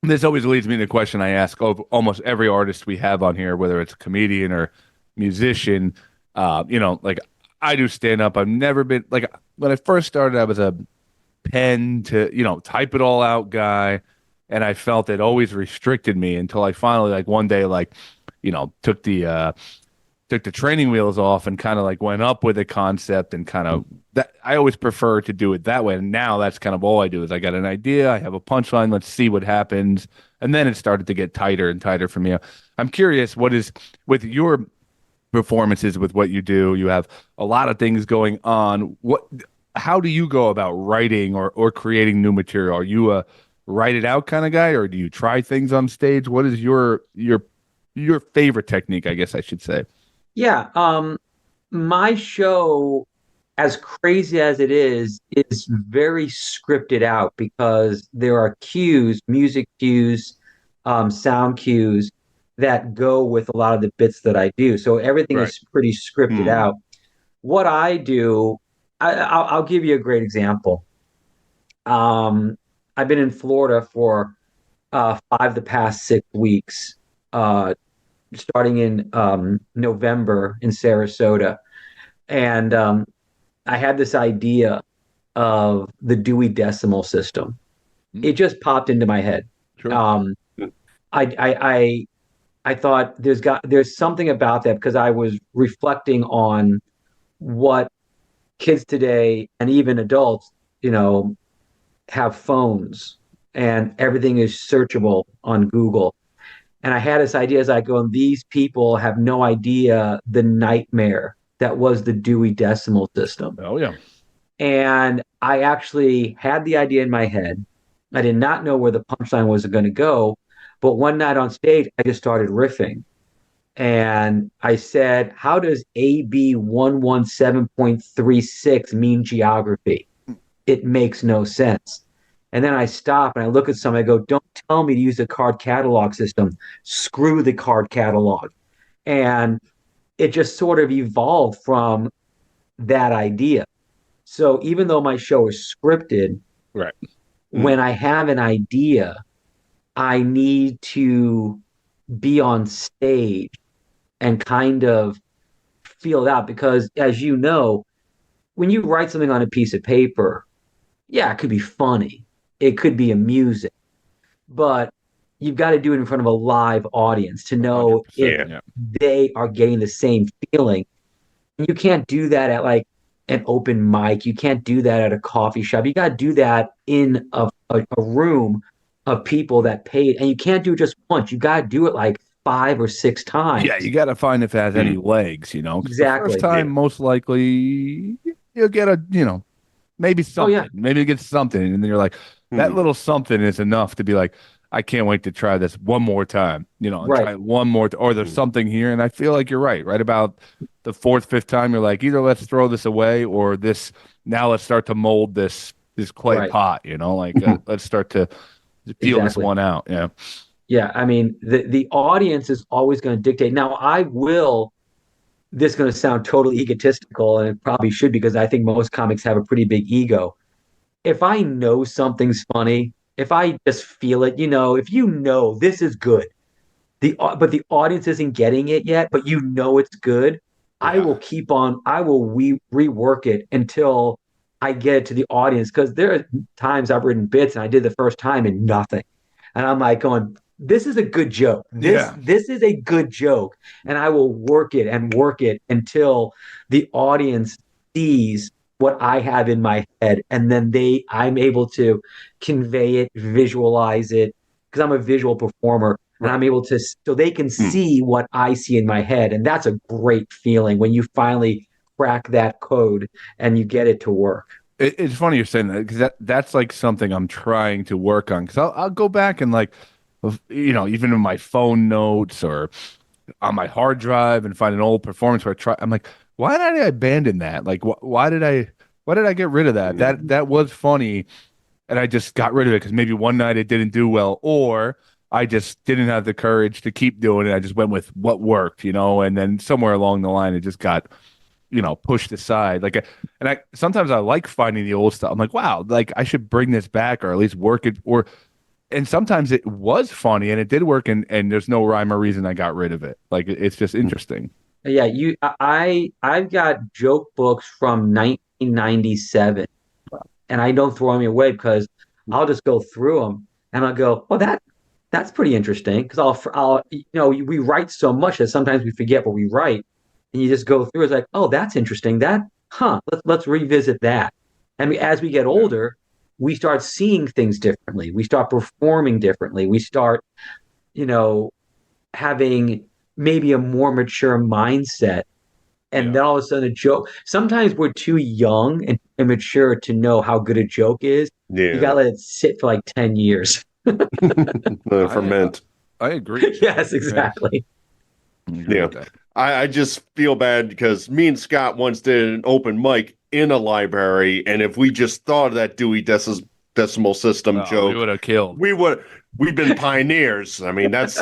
this always leads me to the question I ask of almost every artist we have on here, whether it's a comedian or musician. Like I do stand up. I've never been like when I first started, I was a pen to, type it all out guy. And I felt it always restricted me until I finally like one day, like, took the training wheels off and kind of like went up with a concept and kind of that I always prefer to do it that way. And now that's kind of all I do is I got an idea, I have a punchline, let's see what happens. And then it started to get tighter and tighter for me. I'm curious, what is with your performances with what you do? You have a lot of things going on. How do you go about writing or creating new material? Are you a write it out kind of guy, or do you try things on stage? What is your favorite technique, I guess I should say? Yeah. My show, as crazy as it is very scripted out because there are cues, music cues, sound cues that go with a lot of the bits that I do. So everything Right. is pretty scripted Hmm. out. What I do, I'll give you a great example. I've been in Florida for five the past 6 weeks, starting in November in Sarasota. And I had this idea of the Dewey Decimal System. Hmm. It just popped into my head. Sure. Um, I I thought there's something about that because I was reflecting on what kids today and even adults, you know, have phones and everything is searchable on Google. And I had this idea as I go, and these people have no idea the nightmare that was the Dewey Decimal System. Oh yeah. And I actually had the idea in my head. I did not know where the punchline was going to go. But one night on stage, I just started riffing. And I said, how does AB 117.36 mean geography? It makes no sense. And then I stop and I look at somebody, I go, don't tell me to use the card catalog system. Screw the card catalog. And it just sort of evolved from that idea. So even though my show is scripted, Right. when I have an idea, I need to be on stage and kind of feel it out because, as you know, when you write something on a piece of paper, yeah, it could be funny, it could be amusing, but you've got to do it in front of a live audience to know if 100%. Yeah. they are getting the same feeling. You can't do that at like an open mic. You can't do that at a coffee shop. You got to do that in a room of people that paid, and you can't do it just once. You got to do it like 5 or 6 times. Yeah, you got to find if it has any legs, you know. 'Cause Exactly. The first time, most likely, you'll get a, you know, maybe something. yeah. Maybe you get something, and then you're like, that little something is enough to be like, I can't wait to try this one more time, you know, and Right. try it one more. Or there's something here, and I feel like you're right. Right about the fourth, fifth time, you're like, either let's throw this away, or this. Now let's start to mold this clay Right. pot, you know, like let's start to feel this Exactly. one out. Yeah. Yeah, I mean, the audience is always going to dictate. Now, this is going to sound totally egotistical, and it probably should because I think most comics have a pretty big ego. If I know something's funny, if I just feel it, if you know this is good, but the audience isn't getting it yet, but you know it's good, I Yeah. will keep on, I will rework it until I get it to the audience. Because there are times I've written bits and I did the first time and nothing. And I'm like going, this is a good joke. This is a good joke. And I will work it and work it until the audience sees what I have in my head. And then I'm able to convey it, visualize it, because I'm a visual performer. And I'm able to, so they can see what I see in my head. And that's a great feeling when you finally crack that code and you get it to work. It's funny you're saying that because that's like something I'm trying to work on. Because I'll go back and like, you know, even in my phone notes or on my hard drive and find an old performance where I'm like, why did I abandon that? Like, why did I get rid of that? That was funny, and I just got rid of it because maybe one night it didn't do well, or I just didn't have the courage to keep doing it. I just went with what worked, you know, and then somewhere along the line it just got, you know, pushed aside. Like, and I sometimes I like finding the old stuff. I'm like, wow, like I should bring this back or at least work it. And sometimes it was funny and it did work, and there's no rhyme or reason I got rid of it. Like it's just interesting. Yeah, I've got joke books from 1997, and I don't throw them away because I'll just go through them and I'll go, well, that's pretty interesting because I'll we write so much that sometimes we forget what we write, and you just go through. It's like, oh, that's interesting. Let's revisit that. And as we get older, we start seeing things differently. We start performing differently. We start, having maybe a more mature mindset. And then all of a sudden a joke. Sometimes we're too young and immature to know how good a joke is. Yeah. You gotta let it sit for like 10 years. Ferment. I agree. Yes, exactly. Yeah. I just feel bad because me and Scott once did an open mic in a library, and if we just thought of that Dewey Decimal System joke, we would have killed. We've been pioneers. I mean, that's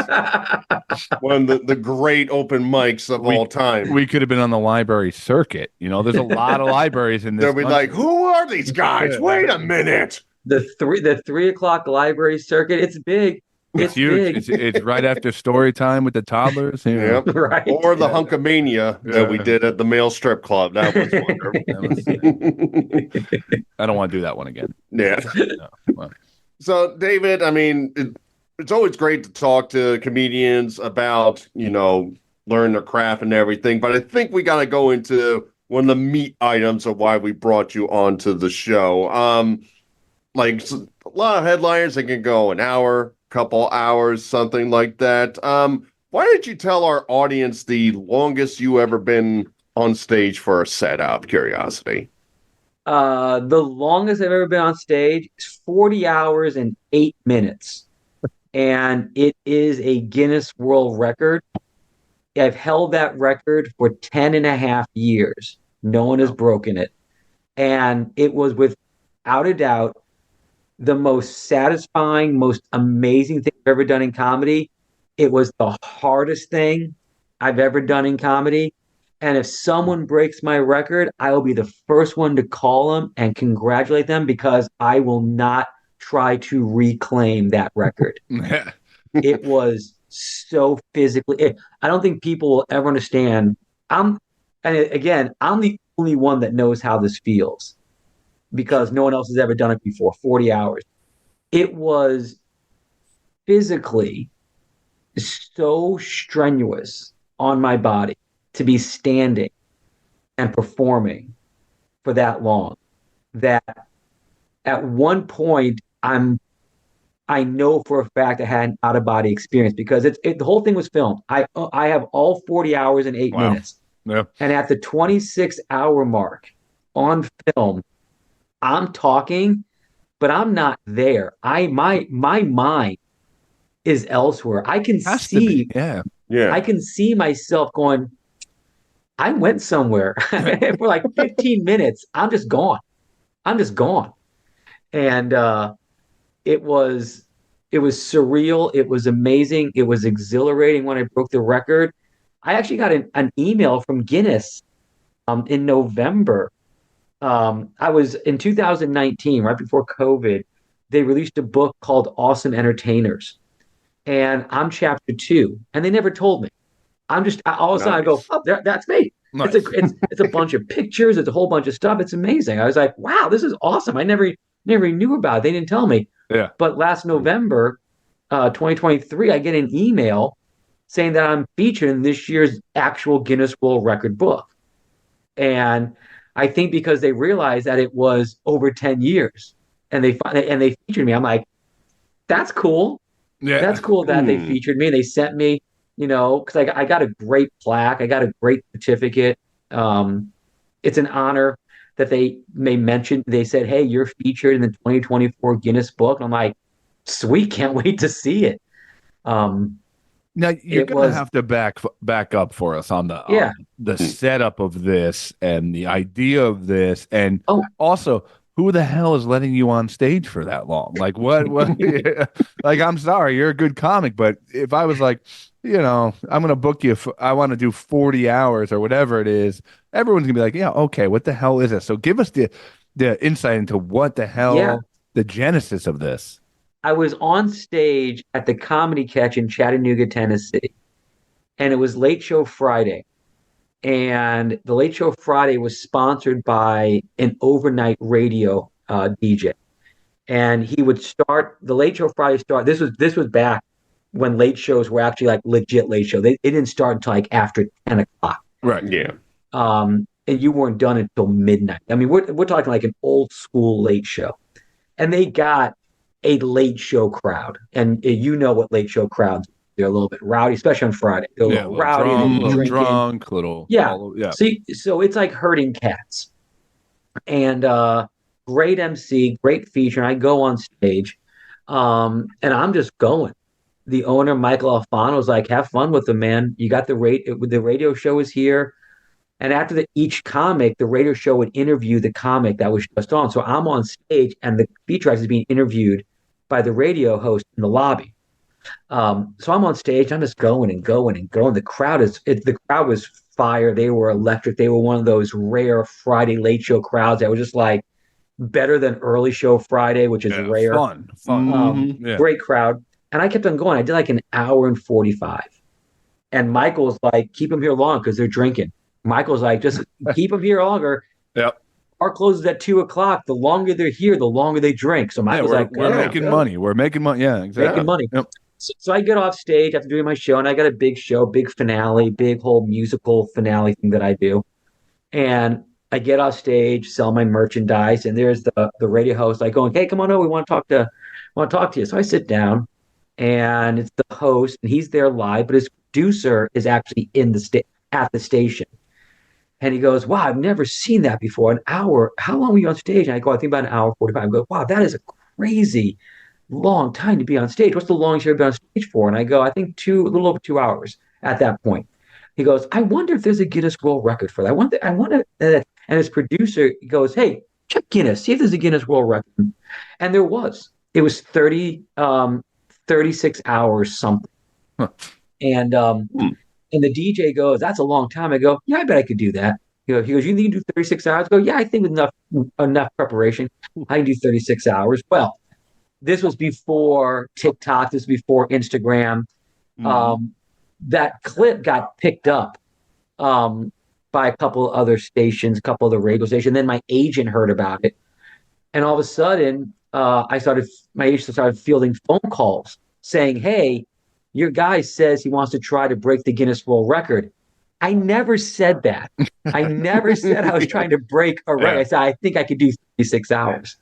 one of the great open mics of all time. We could have been on the library circuit. You know, there's a lot of libraries in this. They'll be like, who are these guys? Wait a minute. The 3 o'clock library circuit, it's big. It's huge. Big. It's right after story time with the toddlers. You know. Yep. Right. Or the Hunkamania that we did at the male strip club. That was wonderful. I don't want to do that one again. Yeah. No. Well, So, David, I mean, it's always great to talk to comedians about, learn their craft and everything. But I think we got to go into one of the meat items of why we brought you onto the show. A lot of headliners, they can go an hour, couple hours, something like that. Why don't you tell our audience the longest you ever been on stage for a set, out of curiosity? The longest I've ever been on stage is 40 hours and 8 minutes. And it is a Guinness World Record. I've held that record for 10 and a half years. No one has broken it. And it was without a doubt the most satisfying, most amazing thing I've ever done in comedy. It was the hardest thing I've ever done in comedy. And if someone breaks my record, I will be the first one to call them and congratulate them because I will not try to reclaim that record. It was so physically. I don't think people will ever understand. And again, I'm the only one that knows how this feels because no one else has ever done it before. 40 hours. It was physically so strenuous on my body to be standing and performing for that long that at one point I know for a fact I had an out of body experience because the whole thing was filmed. I have all 40 hours and 8 minutes. Yeah. And at the 26-hour mark on film, I'm talking, but I'm not there. My mind is elsewhere. I can see I can see myself going, I went somewhere for like 15 minutes. I'm just gone. And it was surreal. It was amazing. It was exhilarating when I broke the record. I actually got an email from Guinness in November. I was in 2019, right before COVID. They released a book called Awesome Entertainers, and I'm chapter 2, and they never told me. All of a sudden I go, oh, that's me. Nice. It's a bunch of pictures. It's a whole bunch of stuff. It's amazing. I was like, wow, this is awesome. I never knew about it. They didn't tell me. Yeah. But last November, 2023, I get an email saying that I'm featured in this year's actual Guinness World Record book. And I think because they realized that it was over 10 years and they featured me, I'm like, that's cool. Yeah. That's cool that they featured me. And they sent me, because I got a great plaque. I got a great certificate. It's an honor that they mention. They said, hey, you're featured in the 2024 Guinness book. And I'm like, sweet, can't wait to see it. Now you're going to have to back up for us on the setup of this and the idea of this, and also who the hell is letting you on stage for that long? Like what? Like, I'm sorry, you're a good comic, but if I was like, I'm going to book you, I want to do 40 hours or whatever it is, everyone's gonna be like, yeah, okay, what the hell is this? So give us the insight into what the hell the genesis of this. I was on stage at the Comedy Catch in Chattanooga, Tennessee, and it was Late Show Friday. And the Late Show Friday was sponsored by an overnight radio DJ. And he would start the Late Show Friday this was back when late shows were actually like legit late show. They didn't start until like after 10 o'clock. Right. Yeah. And you weren't done until midnight. I mean, we're talking like an old school late show. And they got a late show crowd. And you know what late show crowds, they're a little bit rowdy, especially on Friday. They're a little rowdy, a little drunk, little So it's like herding cats. And great MC, great feature. And I go on stage, and I'm just going. The owner, Michael Alfano, was like, have fun with them, man. You got the radio show is here. And after each comic, the radio show would interview the comic that was just on. So I'm on stage, and the feature is being interviewed by the radio host in the lobby. So I'm on stage. I'm just going and going and going. The crowd was fire. They were electric. They were one of those rare Friday late show crowds that were just like better than early show Friday, which is rare. Fun. Great crowd. And I kept on going. I did like an hour and 45. And Michael's like, keep them here long because they're drinking. Michael's like, just keep them here longer. Yep. Our closes at 2:00. The longer they're here, the longer they drink. So Michael's like, we're making money. We're making money. Yeah, exactly. Making money. Yep. So I get off stage after doing my show, and I got a big show, big finale, big whole musical finale thing that I do. And I get off stage, sell my merchandise, and there's the radio host like going, "Hey, come on over, we want to talk to you." So I sit down, and it's the host, and he's there live, but his producer is actually in the at the station. And he goes, "Wow, I've never seen that before. An hour. How long were you on stage?" And I go, "I think about an hour 45." I go, "Wow, that is a crazy long time to be on stage. What's the longest you've ever been on stage for?" And I go, "I think a little over 2 hours at that point." He goes, "I wonder if there's a Guinness World Record for that. I wonder." And his producer goes, "Hey, check Guinness, see if there's a Guinness World Record." And there was. It was 36 hours something. Huh. And and the DJ goes, "That's a long time." I go, "Yeah, I bet I could do that." He goes, "You think you can do 36 hours?" I go, "Yeah, I think with enough preparation, I can do 36 hours." Well, this was before TikTok. This was before Instagram. That clip got picked up by a couple other stations, a couple other radio stations. Then my agent heard about it, and all of a sudden, my agent started fielding phone calls saying, "Hey, your guy says he wants to try to break the Guinness World Record." I never said that. I never said I was trying to break a record. I said, "I think I could do 36 hours."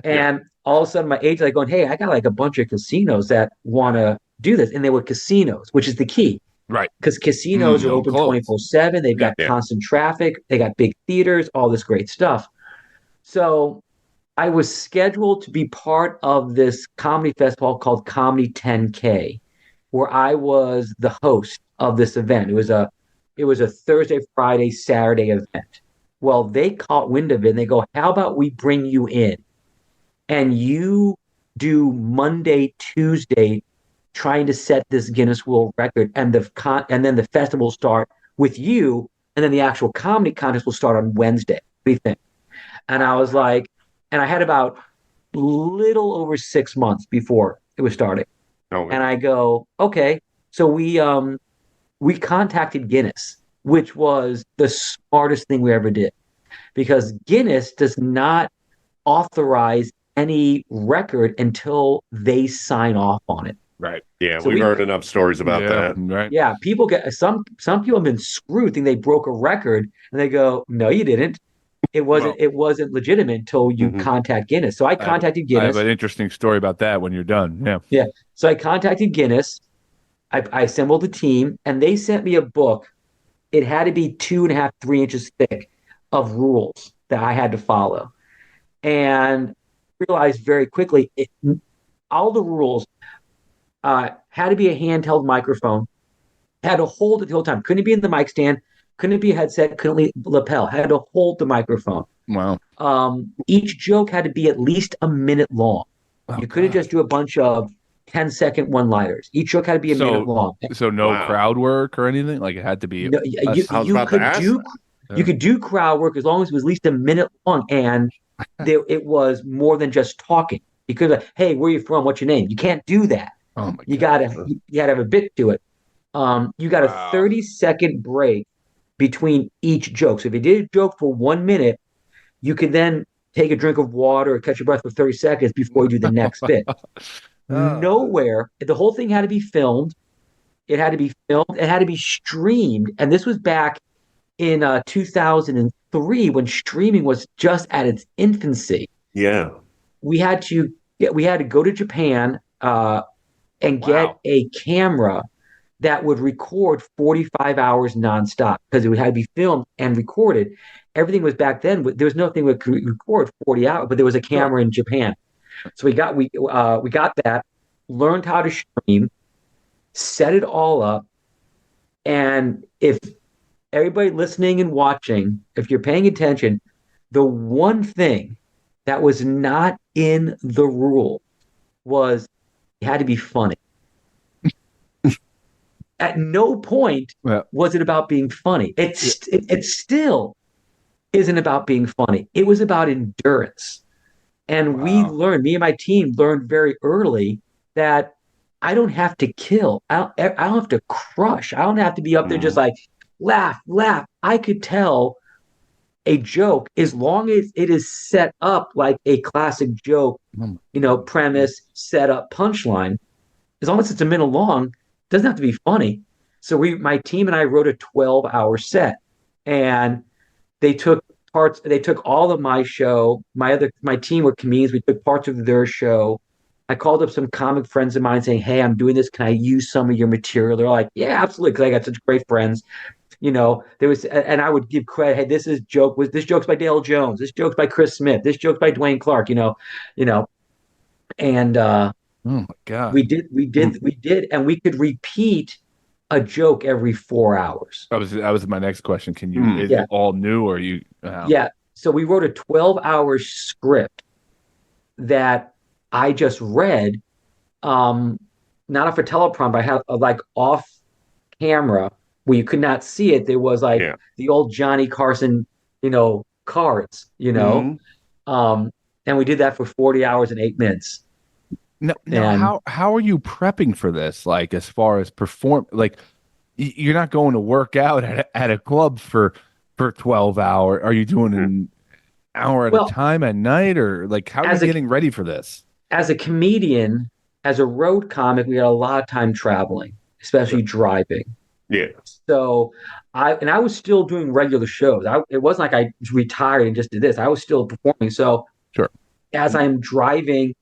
And all of a sudden my agent's like going, "Hey, I got like a bunch of casinos that want to do this." And they were casinos, which is the key. Right. Because casinos are open 24/7. They've got constant traffic. They got big theaters, all this great stuff. So I was scheduled to be part of this comedy festival called Comedy 10K, where I was the host of this event. It was a Thursday, Friday, Saturday event. Well, they caught wind of it and they go, "How about we bring you in and you do Monday, Tuesday, trying to set this Guinness World Record, and then the festival will start with you, and then the actual comedy contest will start on Wednesday. What do you think?" And I was like, and I had about little over 6 months before it was starting. And I go, "Okay." So we contacted Guinness, which was the smartest thing we ever did, because Guinness does not authorize any record until they sign off on it. Right. Yeah, so we've heard enough stories about that. Right. Yeah, people get some people have been screwed, think they broke a record, and they go, "No, you didn't. It wasn't legitimate until you contact Guinness." So I contacted Guinness. I have an interesting story about that when you're done. Yeah. Yeah. So I contacted Guinness. I assembled a team, and they sent me a book. It had to be 2.5, 3 inches thick of rules that I had to follow. And realized very quickly, all the rules had to be a handheld microphone, had to hold it the whole time. Couldn't be in the mic stand, couldn't be a headset, couldn't lapel, had to hold the microphone. Wow. Each joke had to be at least a minute long. You couldn't just do a bunch of 10-second one-liners. Each joke had to be a minute long. So no crowd work or anything? Like it had to be you could do crowd work as long as it was at least a minute long, and it was more than just talking. You could, "Hey, where are you from? What's your name?" You can't do that. Oh my you gotta have a bit to it. You got a 30-second break between each joke. So if you did a joke for 1 minute, you could then take a drink of water or catch your breath for 30 seconds before you do the next bit. Nowhere, the whole thing had to be filmed. It had to be filmed. It had to be streamed. And this was back in 2003 when streaming was just at its infancy. Yeah. We had to go to Japan and get a camera that would record 45 hours nonstop, because it had to be filmed and recorded. Everything was back then. There was nothing that could record 40 hours, but there was a camera in Japan. So we got that, learned how to stream, set it all up. And if everybody listening and watching, if you're paying attention, the one thing that was not in the rule was it had to be funny. At no point was it about being funny. It still isn't about being funny. It was about endurance. And we learned, me and my team learned very early that I don't have to kill. I don't have to crush. I don't have to be up there just like, laugh. I could tell a joke as long as it is set up like a classic joke, premise, setup, punchline. as long as it's a minute long, it doesn't have to be funny. So my team and I wrote a 12-hour set, and they took parts. They took all of my show. My team were comedians. We took parts of their show. I called up some comic friends of mine saying, "Hey, I'm doing this. Can I use some of your material?" They're like, "Yeah, absolutely," because I got such great friends. There was, and I would give credit. Hey, this joke's by Dale Jones. This joke's by Chris Smith. This joke's by Dwayne Clark. You know, and Oh my god. we did, and we could repeat a joke every 4 hours. That was my next question. Can you? Is Yeah. it all new, or you? Yeah. So we wrote a 12-hour script that I just read, not off a teleprompter. I had like off camera where you could not see it. There was like Yeah. the old Johnny Carson, cards, Mhm. and we did that for 40 hours and 8 minutes. No, And how are you prepping for this? Like, as far as perform, like you're not going to work out at a club for 12 hours. Are you doing an hour at a well, time at night, or like how are you as a getting ready for this? as a comedian, as a road comic, we had a lot of time traveling, especially driving. Yeah. So I was still doing regular shows. It wasn't like I retired and just did this. I was still performing. So Sure. as I'm driving,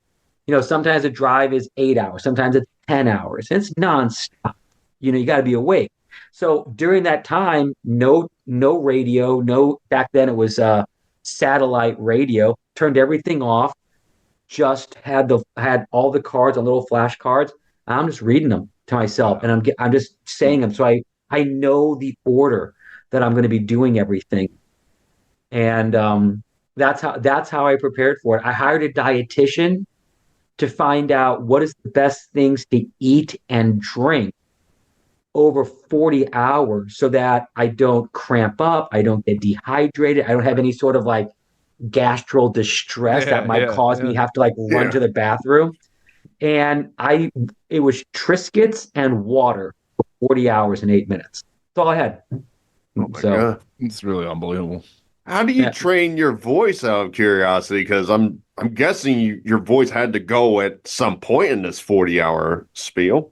sometimes the drive is 8 hours, sometimes it's 10 hours. It's nonstop. You got to be awake. So during that time, no radio, back then it was satellite radio, turned everything off, just had all the cards on little flashcards. I'm just reading them to myself, and I'm just saying them. So I know the order that I'm going to be doing everything, and that's how I prepared for it. I hired a dietitian to find out what is the best things to eat and drink over 40 hours so that I don't cramp up, I don't get dehydrated, I don't have any sort of like gastral distress that might cause me to have to like run Yeah. to the bathroom. And it was Triscuits and water for 40 hours and 8 minutes. That's all I had. Oh my So God. It's really unbelievable. How do you Yeah. train your voice out of curiosity? Because I'm guessing your voice had to go at some point in this 40-hour spiel.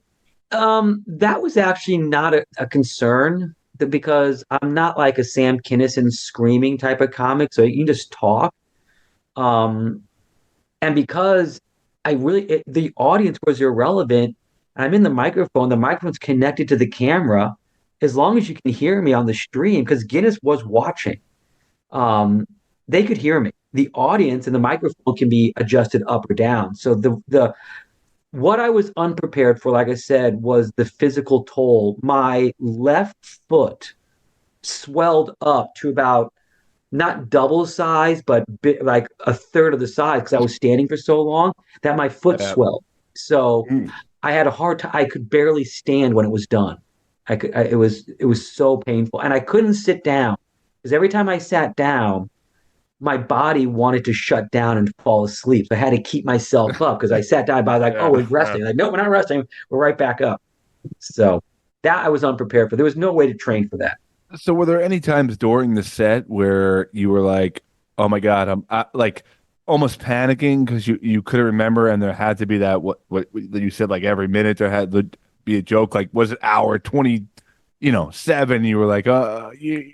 that was actually not a concern because I'm not like a Sam Kinison screaming type of comic, so you can just talk. Um, and because the audience was irrelevant, I'm in the microphone's connected to the camera. As long as you can hear me on the stream, because Guinness was watching, they could hear me. The audience and the microphone can be adjusted up or down. So the what I was unprepared for, like I said, was the physical toll. My left foot swelled up to about not double size, but like a third of the size because I was standing for so long that my foot swelled. So Mm. I had a hard time. I could barely stand when it was done. It was so painful, and I couldn't sit down because every time I sat down, my body wanted to shut down and fall asleep. So I had to keep myself up because I sat down. By like, oh, we're resting. Like, no, we're not resting. We're right back up. So that I was unprepared for. There was no way to train for that. So, were there any times during the set where you were like, "Oh my God," like almost panicking because you couldn't remember, and there had to be that what you said, like every minute there had to be a joke. Like, was it hour 27? You were like, oh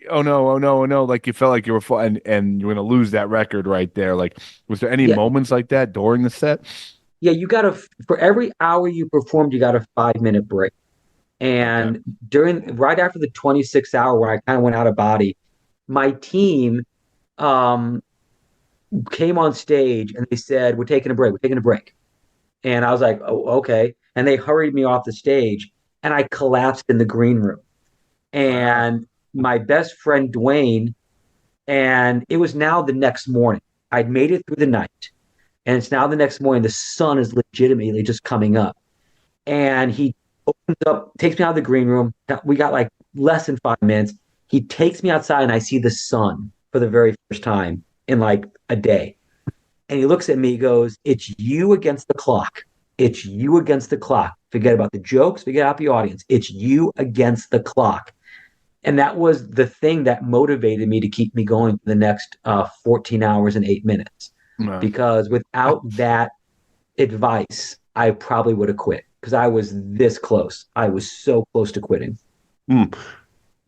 no, oh no, oh no!" Like you felt like you were and you were going to lose that record right there. Like, was there any Yeah, moments like that during the set? yeah. For every hour you performed, you got a 5 minute break. Okay. And right after the 26th hour, where I kind of went out of body, my team um, came on stage and they said, "We're taking a break. We're taking a break." And I was like, "Oh, okay." And they hurried me off the stage, and I collapsed in the green room. Wow. And my best friend Dwayne, and it was now the next morning. I'd made it through the night, and it's now the next morning. The sun is legitimately just coming up, and he opens up, takes me out of the green room. We got like less than 5 minutes. He takes me outside, and I see the sun for the very first time in like a day. And he looks at me, he goes, "It's you against the clock. It's you against the clock. Forget about the jokes, forget about the audience. It's you against the clock." And that was the thing that motivated me to keep me going for the next 14 hours and 8 minutes. No. Because without that advice, I probably would have quit. because I was this close. I was so close to quitting.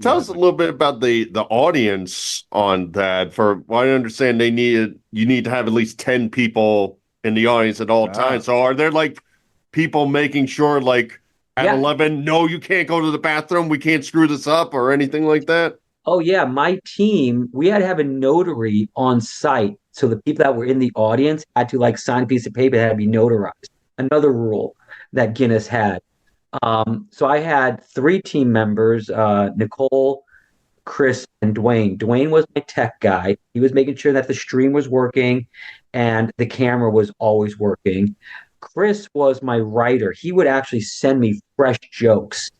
Tell us a little bit about the audience on that. For what I understand, you need to have at least 10 people in the audience at all times. So are there like people making sure like at 11, no, you can't go to the bathroom, we can't screw this up or anything like that? Oh yeah, my team, we had to have a notary on site. So the people that were in the audience had to like sign a piece of paper that had to be notarized. Another rule that Guinness had. So I had three team members, Nicole, Chris, and Dwayne. Dwayne was my tech guy. He was making sure that the stream was working and the camera was always working. Chris was my writer. He would actually send me fresh jokes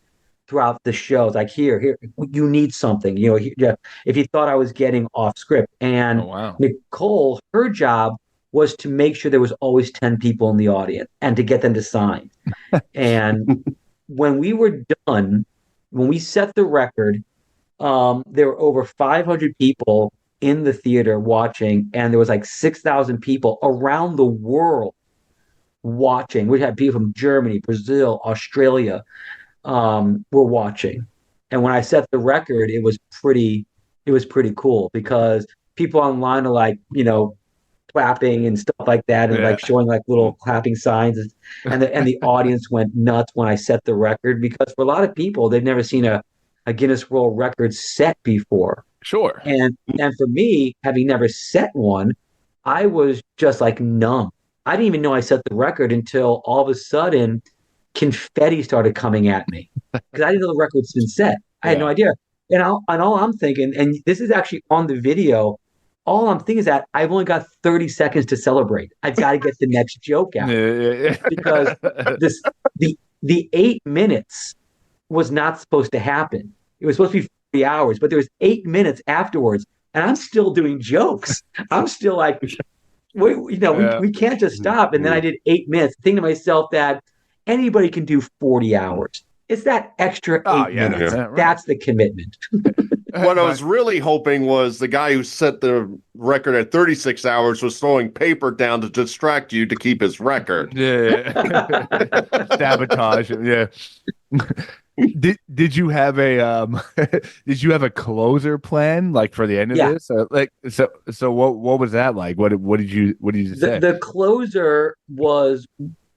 throughout the shows. Like, here, you need something. If he thought I was getting off script. And Nicole, her job was to make sure there was always 10 people in the audience and to get them to sign. And when we were done, when we set the record, there were over 500 people in the theater watching, and there was like 6,000 people around the world watching. We had people from Germany, Brazil, Australia, were watching. And when I set the record, it was pretty cool because people online are like, clapping and stuff like that, and like showing like little clapping signs, and the audience went nuts when I set the record because for a lot of people they've never seen a Guinness World Record set before. Sure. And for me, having never set one, I was just like numb. I didn't even know I set the record until all of a sudden confetti started coming at me because I didn't know the record's been set. I had no idea. And all I'm thinking, and this is actually on the video, all I'm thinking is that I've only got 30 seconds to celebrate. I've got to get the next joke out because the 8 minutes was not supposed to happen. It was supposed to be 3 hours, but there was 8 minutes afterwards, and I'm still doing jokes. I'm still like, we can't just stop. And then I did 8 minutes, thinking to myself that anybody can do 40 hours. It's that extra 8 minutes. Right. That's the commitment. What I was really hoping was the guy who set the record at 36 hours was throwing paper down to distract you to keep his record. Sabotage. Yeah. Did you have a did you have a closer plan like for the end of this? So what was that like? What did you say? The closer was,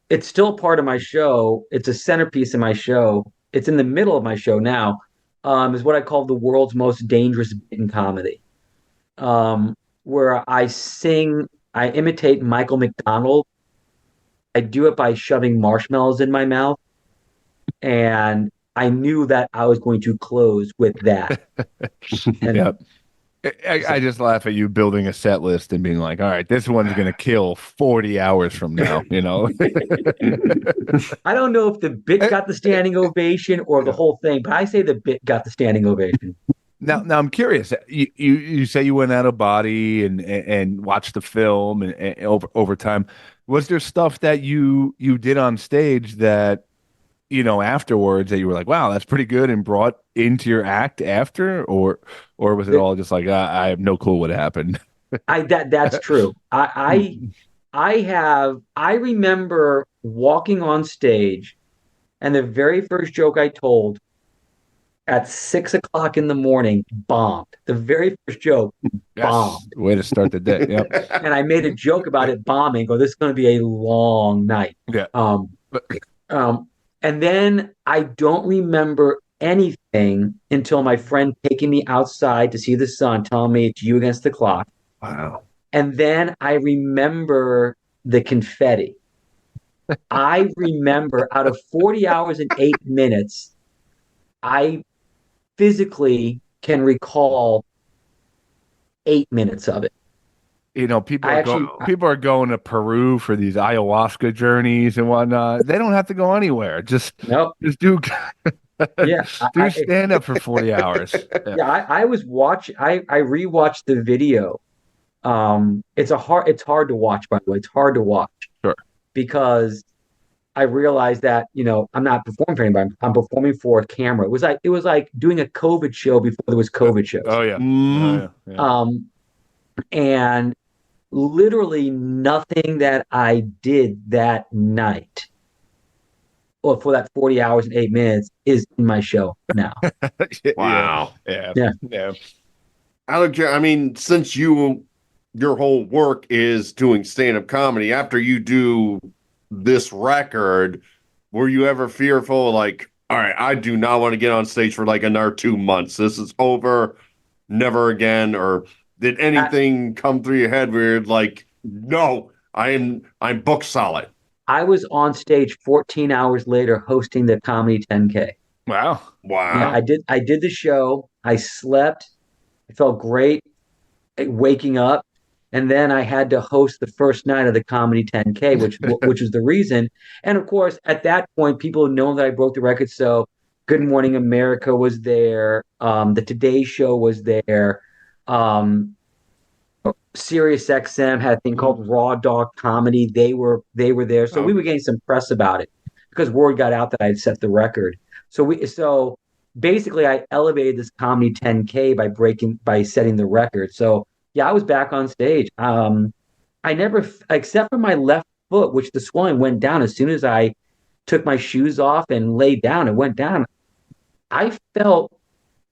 it's still part of my show. It's a centerpiece in my show. It's in the middle of my show now. Is what I call the world's most dangerous bit in comedy, where I imitate Michael McDonald. I do it by shoving marshmallows in my mouth, and I knew that I was going to close with that. I just laugh at you building a set list and being like, all right, this one's going to kill 40 hours from now, I don't know if the bit got the standing ovation or the whole thing, but I say the bit got the standing ovation. Now I'm curious. You say you went out of body and watched the film and over time. Was there stuff that you did on stage that afterwards that you were like, wow, that's pretty good and brought into your act after, or was it all just like, I have no clue what happened? That's true. I remember walking on stage and the very first joke I told at 6 o'clock in the morning bombed. The very first joke bombed. Way to start the day. Yep. And I made a joke about it bombing. This is going to be a long night. Yeah. And then I don't remember anything until my friend taking me outside to see the sun, telling me it's you against the clock. Wow. And then I remember the confetti. I remember out of 40 hours and 8 minutes, I physically can recall 8 minutes of it. People are going to Peru for these ayahuasca journeys and whatnot. They don't have to go anywhere. Just do stand up for 40 hours. I was watching. I rewatched the video. It's hard to watch, by the way. It's hard to watch. Sure. Because I realized that I'm not performing for anybody. I'm performing for a camera. It was like doing a COVID show before there was COVID shows. Oh yeah. And literally nothing that I did that night well, for that 40 hours and 8 minutes is in my show now. Wow. Yeah. Yeah. Yeah. I mean, since your whole work is doing stand-up comedy, after you do this record, were you ever fearful, like, all right, I do not want to get on stage for like another 2 months. This is over, never again? Or did anything come through your head where you're like, no, I'm book solid? I was on stage 14 hours later hosting the comedy 10K. Wow. Yeah, Wow. I did the show. I slept. I felt great waking up, and then I had to host the first night of the comedy 10K, which was the reason. And of course, at that point, people had known that I broke the record. So Good Morning America was there. The Today Show was there. Um, Sirius XM had a thing called Raw Dog Comedy. They were there, so we were getting some press about it because word got out that I had set the record. So basically I elevated this comedy 10K by setting the record. So yeah, I was back on stage. I never, except for my left foot, which the swelling went down as soon as I took my shoes off and laid down. It went down. I felt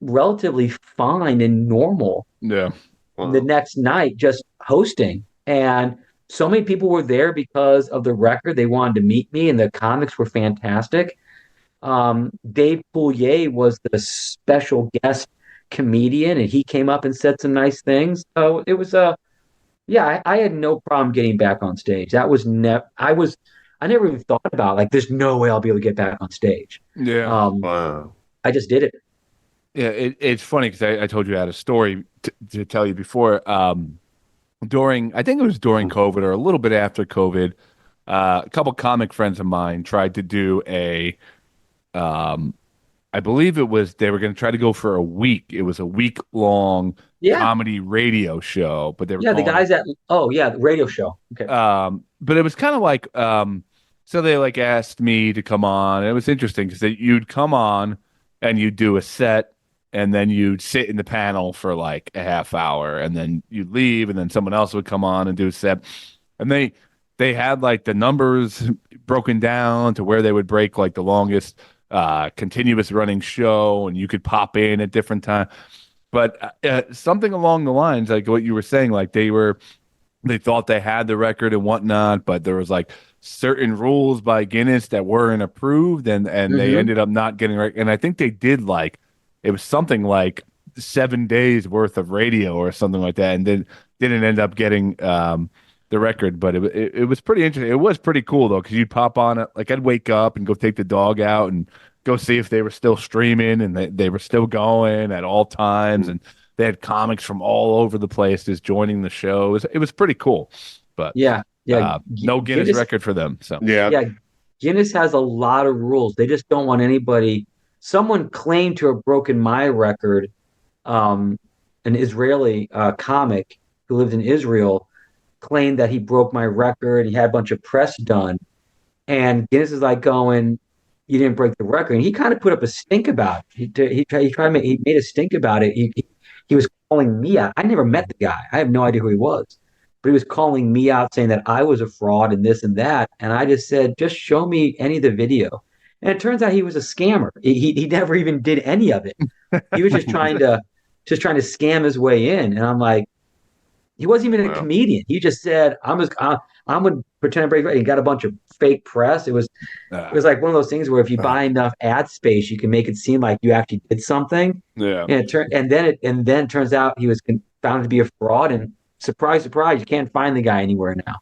relatively fine and normal Yeah. the next night just hosting. And so many people were there because of the record. They wanted to meet me, and the comics were fantastic. Dave Coulier was the special guest comedian, and he came up and said some nice things. So it was yeah, I had no problem getting back on stage. That was I never even thought about like there's no way I'll be able to get back on stage. Yeah. Wow. I just did it. Yeah, it's funny because I told you I had a story to tell you before. I think it was during COVID or a little bit after COVID, a couple comic friends of mine tried to do I believe they were going to try to go for a week. It was a week-long Yeah. comedy radio show, but they were Yeah, the calling guys the radio show. Okay. but it was kind of like, so they like asked me to come on. And it was interesting because you'd come on and you'd do a set, and then you'd sit in the panel for like a half hour, and then you'd leave, and then someone else would come on and do a set. And they had like the numbers broken down to where they would break like the longest continuous running show, and you could pop in at different times. But something along the lines, like what you were saying, like they thought they had the record and whatnot, but there was like certain rules by Guinness that weren't approved, and they ended up not getting right. And I think they did like, it was something like 7 days worth of radio or something like that, and then didn't end up getting the record. But it was pretty interesting. It was pretty cool though, because you'd pop on it. Like I'd wake up and go take the dog out and go see if they were still streaming, and they were still going at all times, and they had comics from all over the place just joining the show. It was pretty cool. But Yeah. no Guinness record for them. So Yeah, Guinness has a lot of rules. They just don't want anybody. Someone claimed to have broken my record, an Israeli comic who lived in Israel claimed that he broke my record. He had a bunch of press done. And Guinness is like going, you didn't break the record. And he kind of put up a stink about it. He made a stink about it. He was calling me out. I never met the guy. I have no idea who he was. But he was calling me out saying that I was a fraud and this and that. And I just said, just show me any of the video. And it turns out he was a scammer. He never even did any of it. He was just trying to scam his way in. And I'm like, he wasn't even a comedian. He just said, I'm going to pretend to break it. He got a bunch of fake press. It was like one of those things where if you buy enough ad space, you can make it seem like you actually did something. Yeah. And then it turns out he was found to be a fraud. And surprise, surprise, you can't find the guy anywhere now.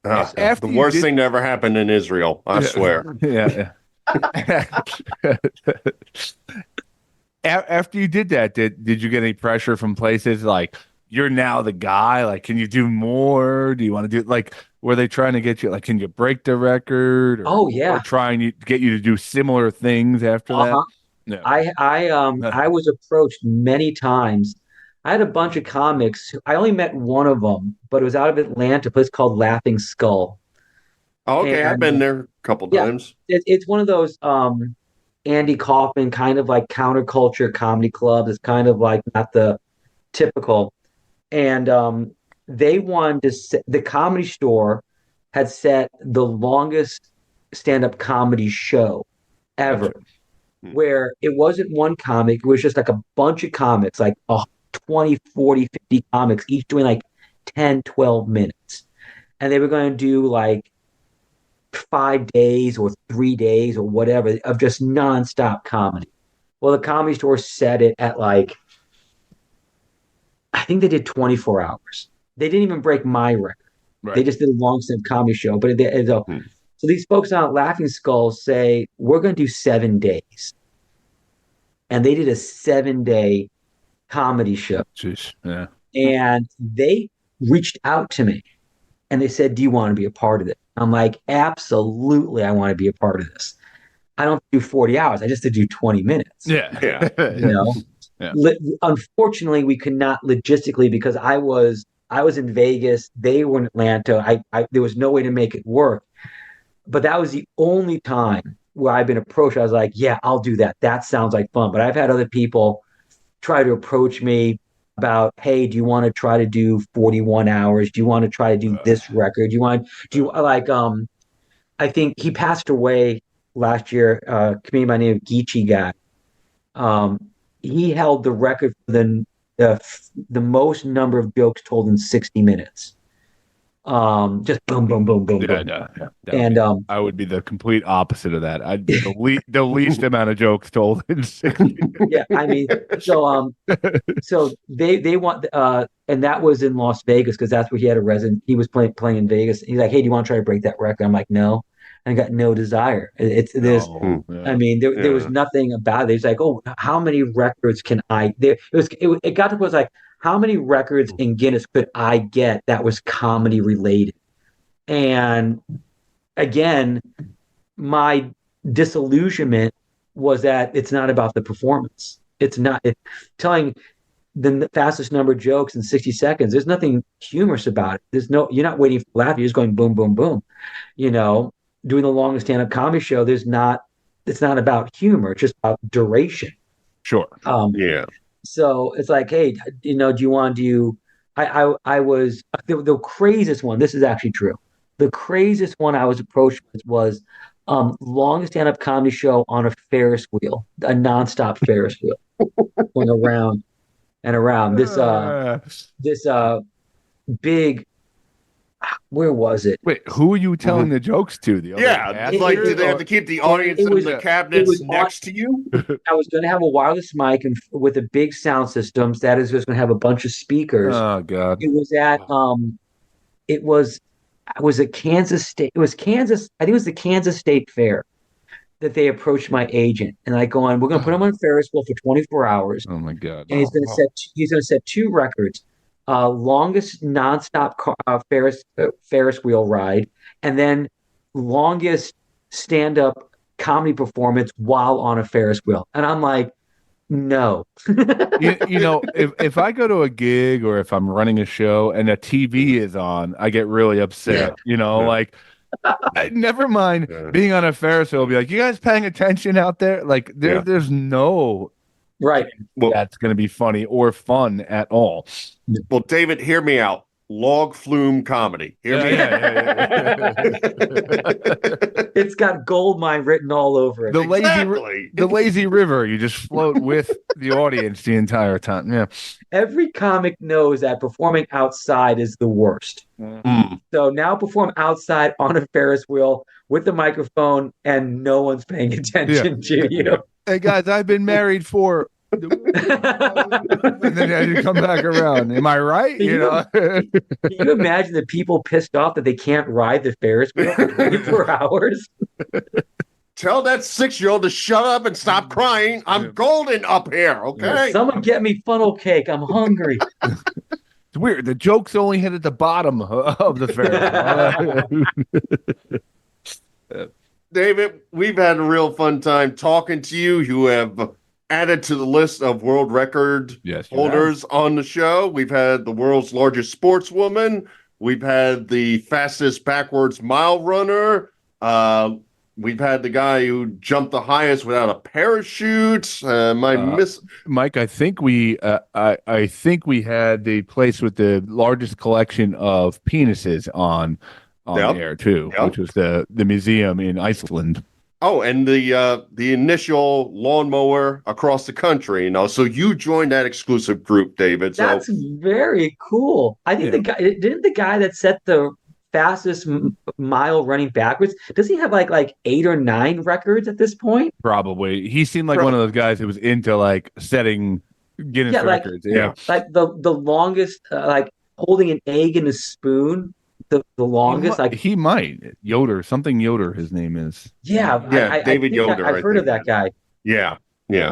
The worst thing that ever happened in Israel, I swear. Yeah. After you did that, did you get any pressure from places like, you're now the guy? Like, can you do more? Do you want to do, like, were they trying to get you, like, can you break the record? Or trying to get you to do similar things after that? No. I was approached many times. I had a bunch of comics. I only met one of them, but it was out of Atlanta, a place called Laughing Skull. Oh, okay, I've been there a couple times. It's one of those Andy Kaufman kind of like counterculture comedy clubs. It's kind of like not the typical. And they wanted to the Comedy Store had set the longest stand-up comedy show ever, Gotcha. where it wasn't one comic. It was just like a bunch of comics, like 20, 40, 50 comics, each doing like 10, 12 minutes. And they were going to do like 5 days or 3 days or whatever of just nonstop comedy. Well, the Comedy Store set it at like, I think they did 24 hours. They didn't even break my record. They Right. just did a long stand comedy show. But so these folks out at Laughing Skull say, we're going to do 7 days. And they did a 7 day comedy show. Jeez. Yeah. And they reached out to me and they said, do you want to be a part of it? I'm like, absolutely, I want to be a part of this. I don't do 40 hours. I just do 20 minutes. Yeah. Yeah. You know, Yeah. Unfortunately, we could not logistically because I was in Vegas. They were in Atlanta. There was no way to make it work. But that was the only time where I've been approached. I was like, yeah, I'll do that. That sounds like fun. But I've had other people try to approach me about, hey, do you want to try to do 41 hours? Do you want to try to do this record? Do you like, I think he passed away last year, comedian by the name of Geechee guy. He held the record for the most number of jokes told in 60 minutes. Just boom, boom, boom, boom, Yeah, boom. no, yeah. And I would be the complete opposite of that. I'd be the least amount of jokes told in 60. yeah, I mean, so they want, and that was in Las Vegas because that's where he had a resident. He was playing in Vegas. He's like, hey, do you want to try to break that record? I'm like, no, I got no desire. It's this. No, yeah. I mean, there was nothing about it. It's like, oh, how many records can I? It got to was like, how many records in Guinness could I get that was comedy related? And again, my disillusionment was that it's not about the performance. It's not telling the fastest number of jokes in 60 seconds. There's nothing humorous about it. You're not waiting for laugh. You're just going boom, boom, boom. You know, doing the longest stand-up comedy show. It's not about humor. It's just about duration. Sure. Yeah. So it's like, hey, do you want to do? I was the craziest one. This is actually true. The craziest one I was approached with was longest stand-up comedy show on a Ferris wheel, a nonstop Ferris wheel, going around and around. This big. Where was it? Wait, who are you telling the jokes to? The other Yeah. cast Like, here? do they have to keep the audience it in was- the it cabinets was next to you? I was going to have a wireless mic and with a big sound system. That is just going to have a bunch of speakers. Oh God. It was at it was at Kansas State. It was Kansas. I think it was the Kansas State Fair that they approached my agent and like going, we're going to put him on a Ferris wheel for 24 hours. Oh my God. And he's going to set two records. Longest nonstop Ferris wheel ride, and then longest stand-up comedy performance while on a Ferris wheel. And I'm like, no. you know, if I go to a gig or if I'm running a show and a TV is on, I get really upset. You know, like never mind being on a Ferris wheel. Be like, you guys paying attention out there? Like there's no Right. that's going to be funny or fun at all. Well, David, hear me out. Log flume comedy. Hear me out. It's got gold mine written all over it. The lazy river. You just float with the audience the entire time. Yeah. Every comic knows that performing outside is the worst. So now perform outside on a Ferris wheel with the microphone and no one's paying attention to you. Hey guys, I've been married for and then you come back around. Am I right? Can you imagine the people pissed off that they can't ride the Ferris wheel for 24 hours? Tell that 6-year-old to shut up and stop crying. I'm golden up here, okay? Someone get me funnel cake. I'm hungry. It's weird. The jokes only hit at the bottom of the Ferris. David, we've had a real fun time talking to you. You have added to the list of world record holders on the show. We've had the world's largest sportswoman. We've had the fastest backwards mile runner. We've had the guy who jumped the highest without a parachute. Mike, I think we had the place with the largest collection of penises on the air too, which was the museum in Iceland. Oh, and the initial lawnmower across the country, so you joined that exclusive group, David. So That's very cool. I think Yeah. the guy didn't the guy that set the fastest mile running backwards. Does he have like 8 or 9 records at this point? Probably. He seemed like one of those guys who was into like setting Guinness Yeah, like records. yeah. like the longest like holding an egg in a spoon. The longest like He might. Yoder, something Yoder, his name is. yeah. I David think Yoder, I've I heard of think. that guy. Yeah.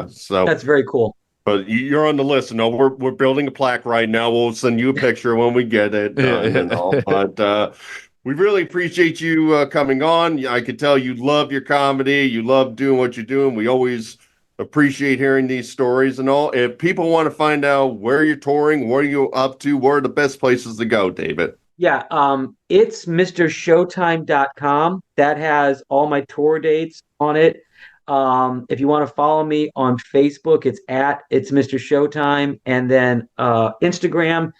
So, That's very cool. but you're on the list. No, we're building a plaque right now. We'll send you a picture when we get it done and all. But we really appreciate you coming on. I could tell you love your comedy. You love doing what you're doing. We always appreciate hearing these stories and all. If people want to find out where you're touring, what are you up to, where are the best places to go, David? Yeah, it's MrShowtime.com. That has all my tour dates on it. If you want to follow me on Facebook, it's Mr. Showtime, and then Instagram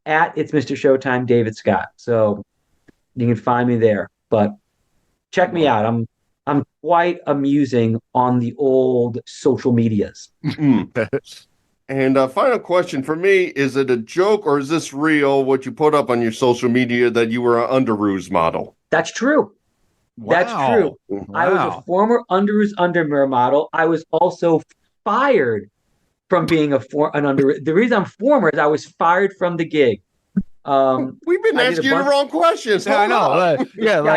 it's Mr. Showtime David Scott. So you can find me there. But check me out. I'm quite amusing on the old social medias. And final question for me, is it a joke or is this real, what you put up on your social media that you were an Underoos model? That's true. That's true. I was a former Underoos Underwear model. I was also fired from being an under. The reason I'm former is I was fired from the gig. We've been asking you the wrong questions. Yeah, I know.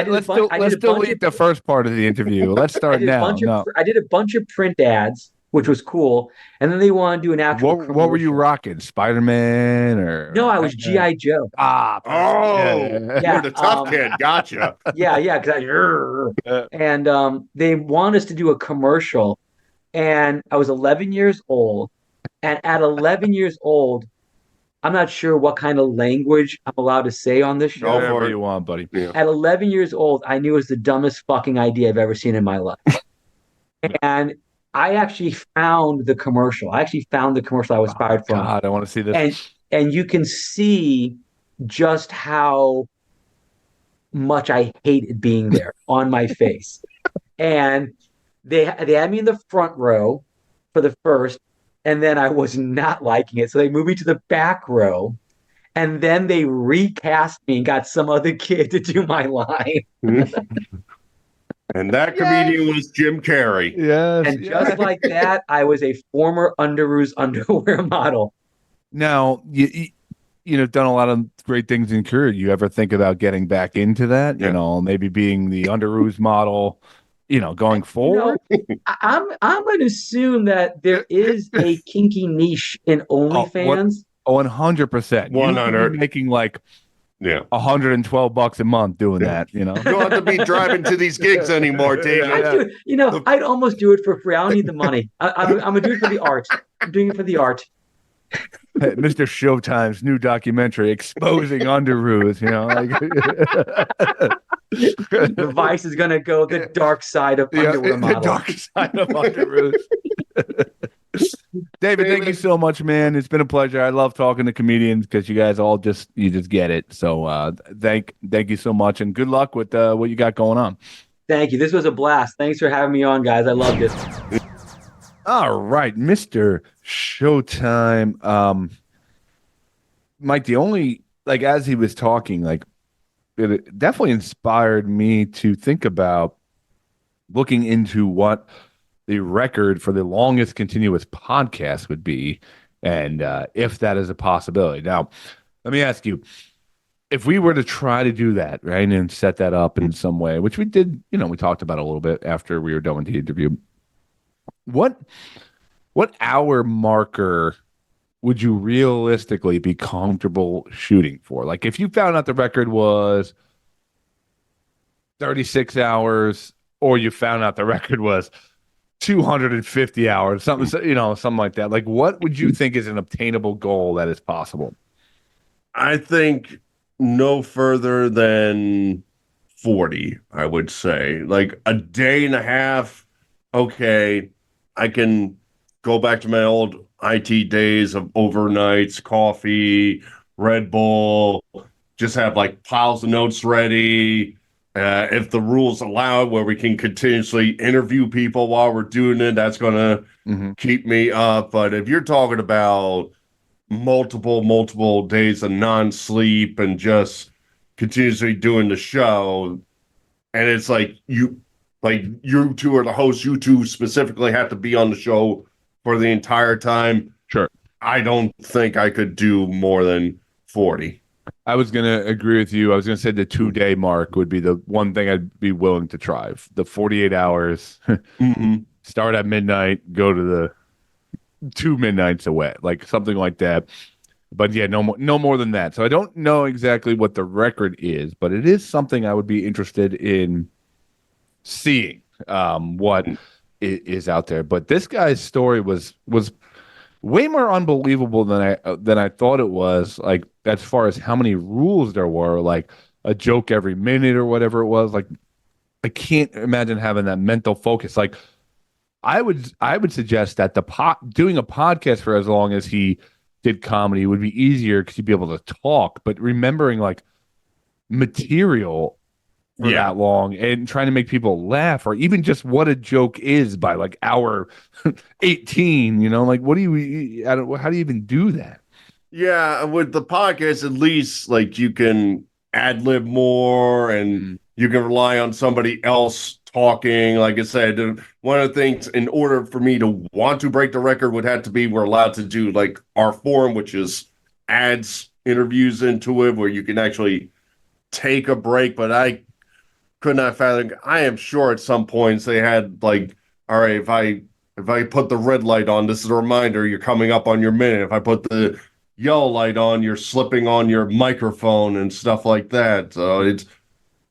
Let's delete the first part of the interview. Let's start now. I did a bunch of print ads, which was cool, and then they want to do an actual. What were you rocking? Spider-Man or? No, I was G.I. Joe. Oh, you're the tough kid. Gotcha. Yeah. And they want us to do a commercial, and I was 11 years old, and at 11 years old, I'm not sure what kind of language I'm allowed to say on this show. Whatever you want, buddy. Yeah. At 11 years old, I knew it was the dumbest fucking idea I've ever seen in my life. And I actually found the commercial. I was fired from. God, I want to see this. And you can see just how much I hated being there on my face. And they had me in the front row for the first, and then I was not liking it. So they moved me to the back row, and then they recast me and got some other kid to do my line. And that comedian was Jim Carrey. Yes. And just like that, I was a former Underoos underwear model. Now, you've done a lot of great things in career. You ever think about getting back into that? Yeah. Maybe being the Underoos model, going forward? I'm going to assume that there is a kinky niche in OnlyFans. 100%. 100. Making like $112 a month doing that, You don't have to be driving to these gigs anymore, David. I'd almost do it for free. I don't need the money. I'm going to do it for the art. I'm doing it for the art. Mr. Showtime's new documentary exposing Underoos, The Vice is going to go the dark side of underwear model. The dark side of Underoos. David, thank you so much, man. It's been a pleasure. I love talking to comedians because you guys all just get it. So thank you so much, and good luck with what you got going on. Thank you. This was a blast. Thanks for having me on, guys. I loved it. All right, Mr. Showtime. Mike, the only as he was talking, it definitely inspired me to think about looking into what the record for the longest continuous podcast would be, and if that is a possibility. Now, let me ask you, if we were to try to do that, right, and set that up in some way, which we did, we talked about a little bit after we were done with the interview, what hour marker would you realistically be comfortable shooting for? If you found out the record was 36 hours, or you found out the record was 250 hours, something like that. What would you think is an obtainable goal that is possible? I think no further than 40, I would say. A day and a half, okay, I can go back to my old IT days of overnights, coffee, Red Bull, just have piles of notes ready, If the rules allow it, where we can continuously interview people while we're doing it, that's going to keep me up. But if you're talking about multiple days of non-sleep and just continuously doing the show, and it's like you two are the hosts, you two specifically have to be on the show for the entire time. Sure. I don't think I could do more than 40. I was going to agree with you. I was going to say the 2-day mark would be the one thing I'd be willing to try. The 48 hours, start at midnight, go to the 2 midnights away, like something like that. But yeah, no more than that. So I don't know exactly what the record is, but it is something I would be interested in seeing what is out there. But this guy's story was way more unbelievable than I thought it was. Like, as far as how many rules there were, like a joke every minute or whatever it was. Like, I can't imagine having that mental focus. Like, I would suggest that doing a podcast for as long as he did comedy would be easier because you'd be able to talk. But remembering like material for that long and trying to make people laugh, or even just what a joke is by like hour 18, like how do you even do that? Yeah, with the podcast, at least like you can ad lib more and you can rely on somebody else talking. Like I said, one of the things, in order for me to want to break the record, would have to be we're allowed to do like our forum, which is adds interviews into it where you can actually take a break. But I could not fathom. I am sure at some points they had like, all right, if I put the red light on, this is a reminder you're coming up on your minute. If I put the yellow light on, you're slipping on your microphone and stuff like that. So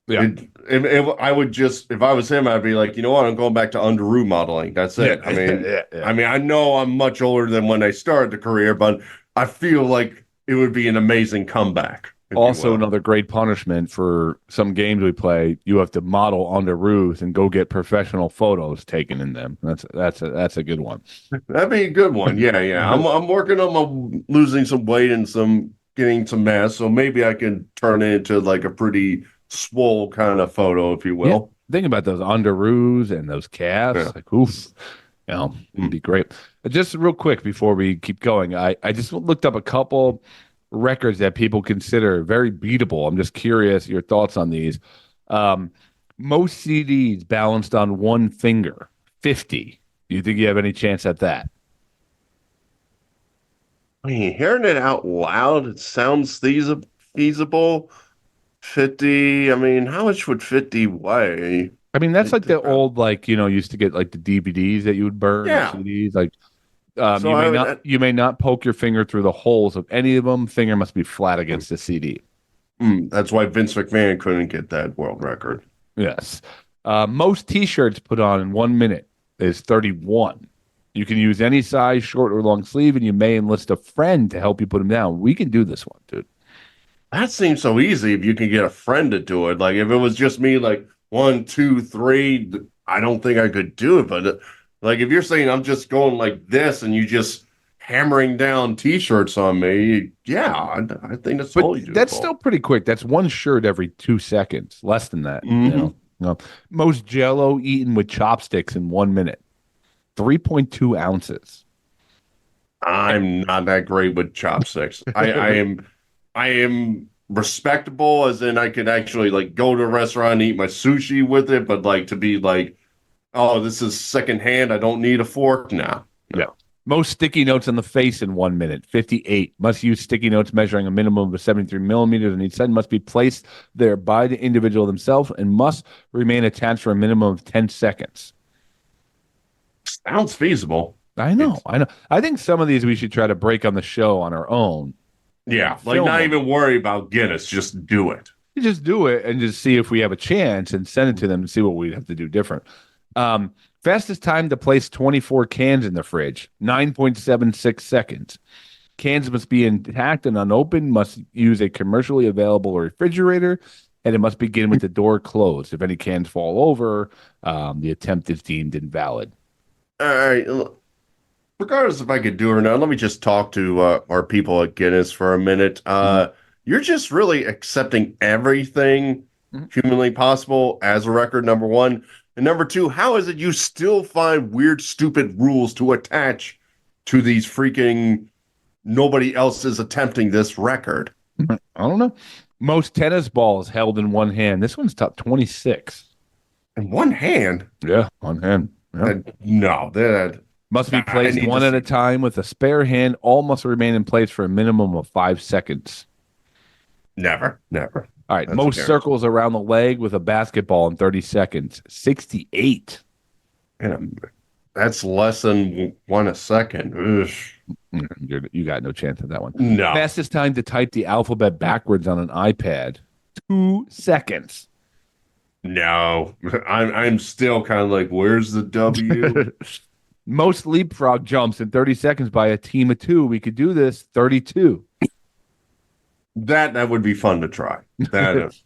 I would just, if I was him, I'd be like, you know what, I'm going back to Underoos modeling. That's it. I mean, I know I'm much older than when I started the career, but I feel like it would be an amazing comeback. Also, another great punishment for some games we play, you have to model Underoos and go get professional photos taken in them. That's a good one. That'd be a good one. Yeah. I'm working on losing some weight and getting some mass, so maybe I can turn it into like a pretty swole kind of photo, if you will. Yeah. Think about those Underoos and those calves. Like, oof. It'd be great. Just real quick before we keep going, I just looked up a couple records that people consider very beatable. I'm just curious your thoughts on these. Most CDs balanced on one finger, 50. Do you think you have any chance at that? I mean, hearing it out loud, it sounds feasible. 50. I mean, how much would 50 weigh? I mean, that's like the old, like, used to get like the DVDs that you would burn, CDs. Like, you may not poke your finger through the holes of any of them. Finger must be flat against the CD. That's why Vince McMahon couldn't get that world record. Yes. Most T-shirts put on in 1 minute is 31. You can use any size, short or long sleeve, and you may enlist a friend to help you put them down. We can do this one, dude. That seems so easy if you can get a friend to do it. Like, if it was just me, like 1, 2, 3, I don't think I could do it. But like, if you're saying I'm just going like this and you just hammering down T-shirts on me, I think that's totally doable. That's still pretty quick. That's one shirt every 2 seconds, less than that. Most Jell-O eaten with chopsticks in 1 minute, 3.2 ounces. I'm not that great with chopsticks. I am respectable, as in I could actually like go to a restaurant and eat my sushi with it, but like to be like, oh, this is secondhand, I don't need a fork now. No. Most sticky notes on the face in 1 minute, 58. Must use sticky notes measuring a minimum of 73 millimeters on each side, must be placed there by the individual themselves, and must remain attached for a minimum of 10 seconds. Sounds feasible. I know. I think some of these we should try to break on the show on our own. Yeah, like not even worry about Guinness, just do it. You just do it and just see if we have a chance and send it to them and see what we'd have to do different. Fastest time to place 24 cans in the fridge, 9.76 seconds. Cans must be intact and unopened, must use a commercially available refrigerator, and it must begin with the door closed. If any cans fall over, the attempt is deemed invalid. All right. Regardless if I could do it or not, let me just talk to our people at Guinness for a minute. You're just really accepting everything humanly possible as a record, number one? And number two, how is it you still find weird, stupid rules to attach to these freaking nobody else is attempting this record? I don't know. Most tennis balls held in one hand. This one's top 26. In one hand? Yeah, one hand. Yeah. No, that Must be placed one at a time with a spare hand. All must remain in place for a minimum of 5 seconds. never. All right. That's Most scary. circles around the leg with a basketball in 30 seconds. 68. Yeah, that's less than one a second. Ugh. You got no chance at that one. No. Fastest time to type the alphabet backwards on an iPad. 2 seconds. No. I'm still kind of like, where's the W? Most leapfrog jumps in 30 seconds by a team of 2. We could do this. 32. That would be fun to try. That is.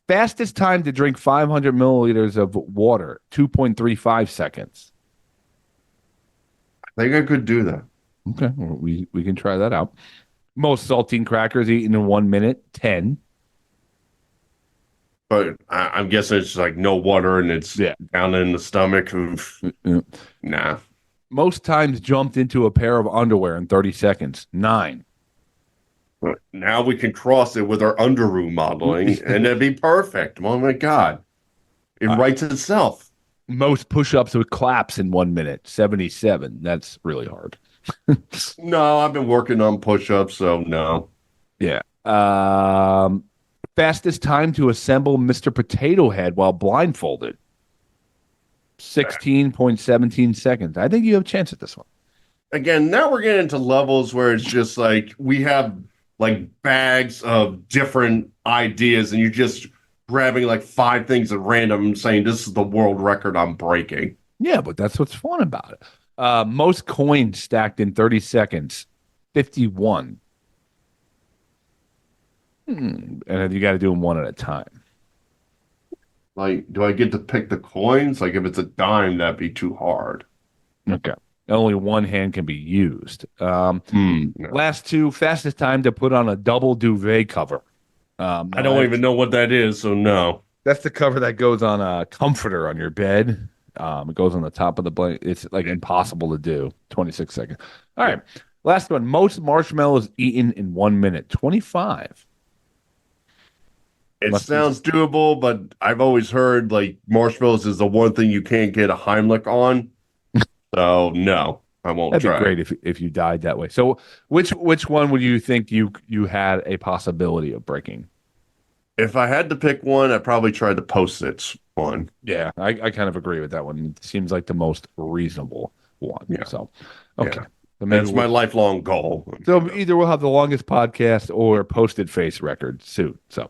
Fastest time to drink 500 milliliters of water. 2.35 seconds. I think I could do that. Okay, well, we can try that out. Most saltine crackers eaten in 1 minute. 10. But I'm guessing it's like no water and it's Yeah. down in the stomach. Oof. Yeah. Nah. Most times jumped into a pair of underwear in 30 seconds. 9. But now we can cross it with our underoos modeling and it'd be perfect. Oh my God. It writes itself. Most push-ups with claps in 1 minute. 77. That's really hard. No, I've been working on push-ups, so no. Yeah. Fastest time to assemble Mr. Potato Head while blindfolded. 16.17 seconds. I think you have a chance at this one. Again, now we're getting into levels where it's just like we have like bags of different ideas and you're just grabbing like 5 things at random and saying this is the world record I'm breaking. Yeah, but that's what's fun about it. Most coins stacked in 30 seconds. 51. And you got to do them one at a time. Like, do I get to pick the coins? Like, if it's a dime, that'd be too hard. Okay. Only one hand can be used. No. Last two, fastest time to put on a double duvet cover. I don't even know what that is, so no. That's the cover that goes on a comforter on your bed. It goes on the top of the blanket. It's like impossible to do. 26 seconds. All right. Last one. Most marshmallows eaten in 1 minute. 25. It Must be- sounds doable, but I've always heard like marshmallows is the one thing you can't get a Heimlich on. So no, I won't That'd try. be great if you died that way. So which one would you think you had a possibility of breaking? If I had to pick one, I'd probably try the Post-its one. Yeah, I kind of agree with that one. It seems like the most reasonable one. Yeah. So, okay. Yeah. So maybe That's my lifelong goal. so either we'll have the longest podcast or posted face record soon. So,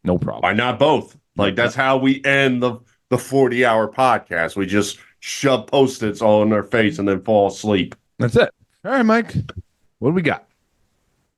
no problem. Why not both? Like that's how we end the 40-hour podcast. We just shove Post-its all in their face and then fall asleep. That's it. All right, Mike. What do we got?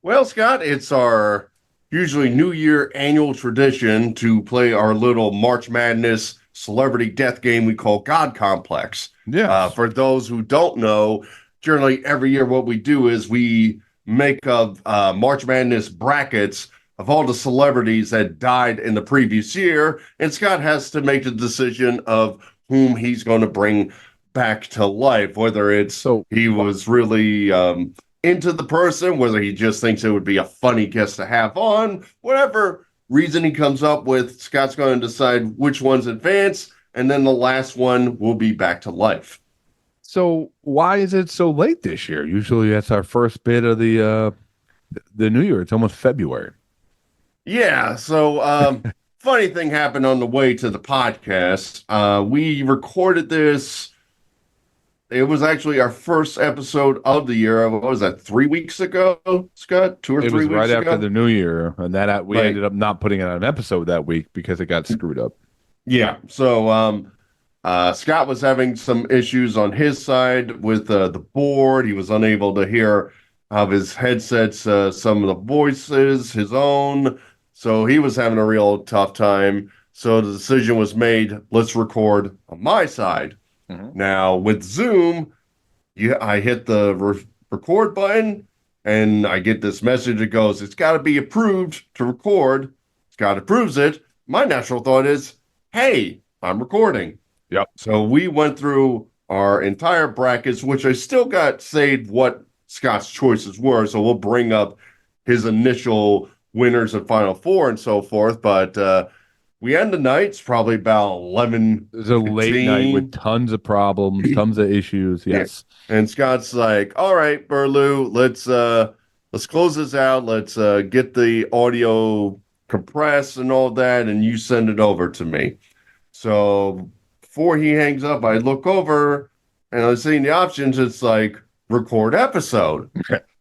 Well, Scott, it's our usually New Year annual tradition to play our little March Madness celebrity death game we call God Complex. Yeah. For those who don't know, generally every year what we do is we make up March Madness brackets of all the celebrities that died in the previous year, and Scott has to make the decision of whom he's going to bring back to life, whether it's he was really into the person, whether he just thinks it would be a funny guest to have on, whatever reason he comes up with, Scott's going to decide which ones advance, and then the last one will be back to life. So why is it so late this year? Usually that's our first bit of the New Year. It's almost February. Yeah, so funny thing happened on the way to the podcast. We recorded this. It was actually our first episode of the year. What was that, 3 weeks ago, Scott? 2 or 3 weeks ago? It was right after the New Year, and that we Right. ended up not putting it on an episode that week because it got screwed up. Yeah, so Scott was having some issues on his side with the board. He was unable to hear of his headsets, some of the voices, his own. So he was having a real tough time. So the decision was made, let's record on my side. Mm-hmm. Now, with Zoom, I hit the record button, and I get this message that goes, it's got to be approved to record. Scott approves it. my natural thought is, hey, I'm recording. Yep. So we went through our entire brackets, which I still got saved what Scott's choices were. So we'll bring up his initial winners and final four and so forth. But we end the night. It's probably about 11. It was a late night with tons of problems, tons of issues. Yes. Yeah. And Scott's like, all right, Burlew, let's close this out. Let's get the audio compressed and all that, and you send it over to me. So before he hangs up, I look over and I'm seeing the options. It's like record episode.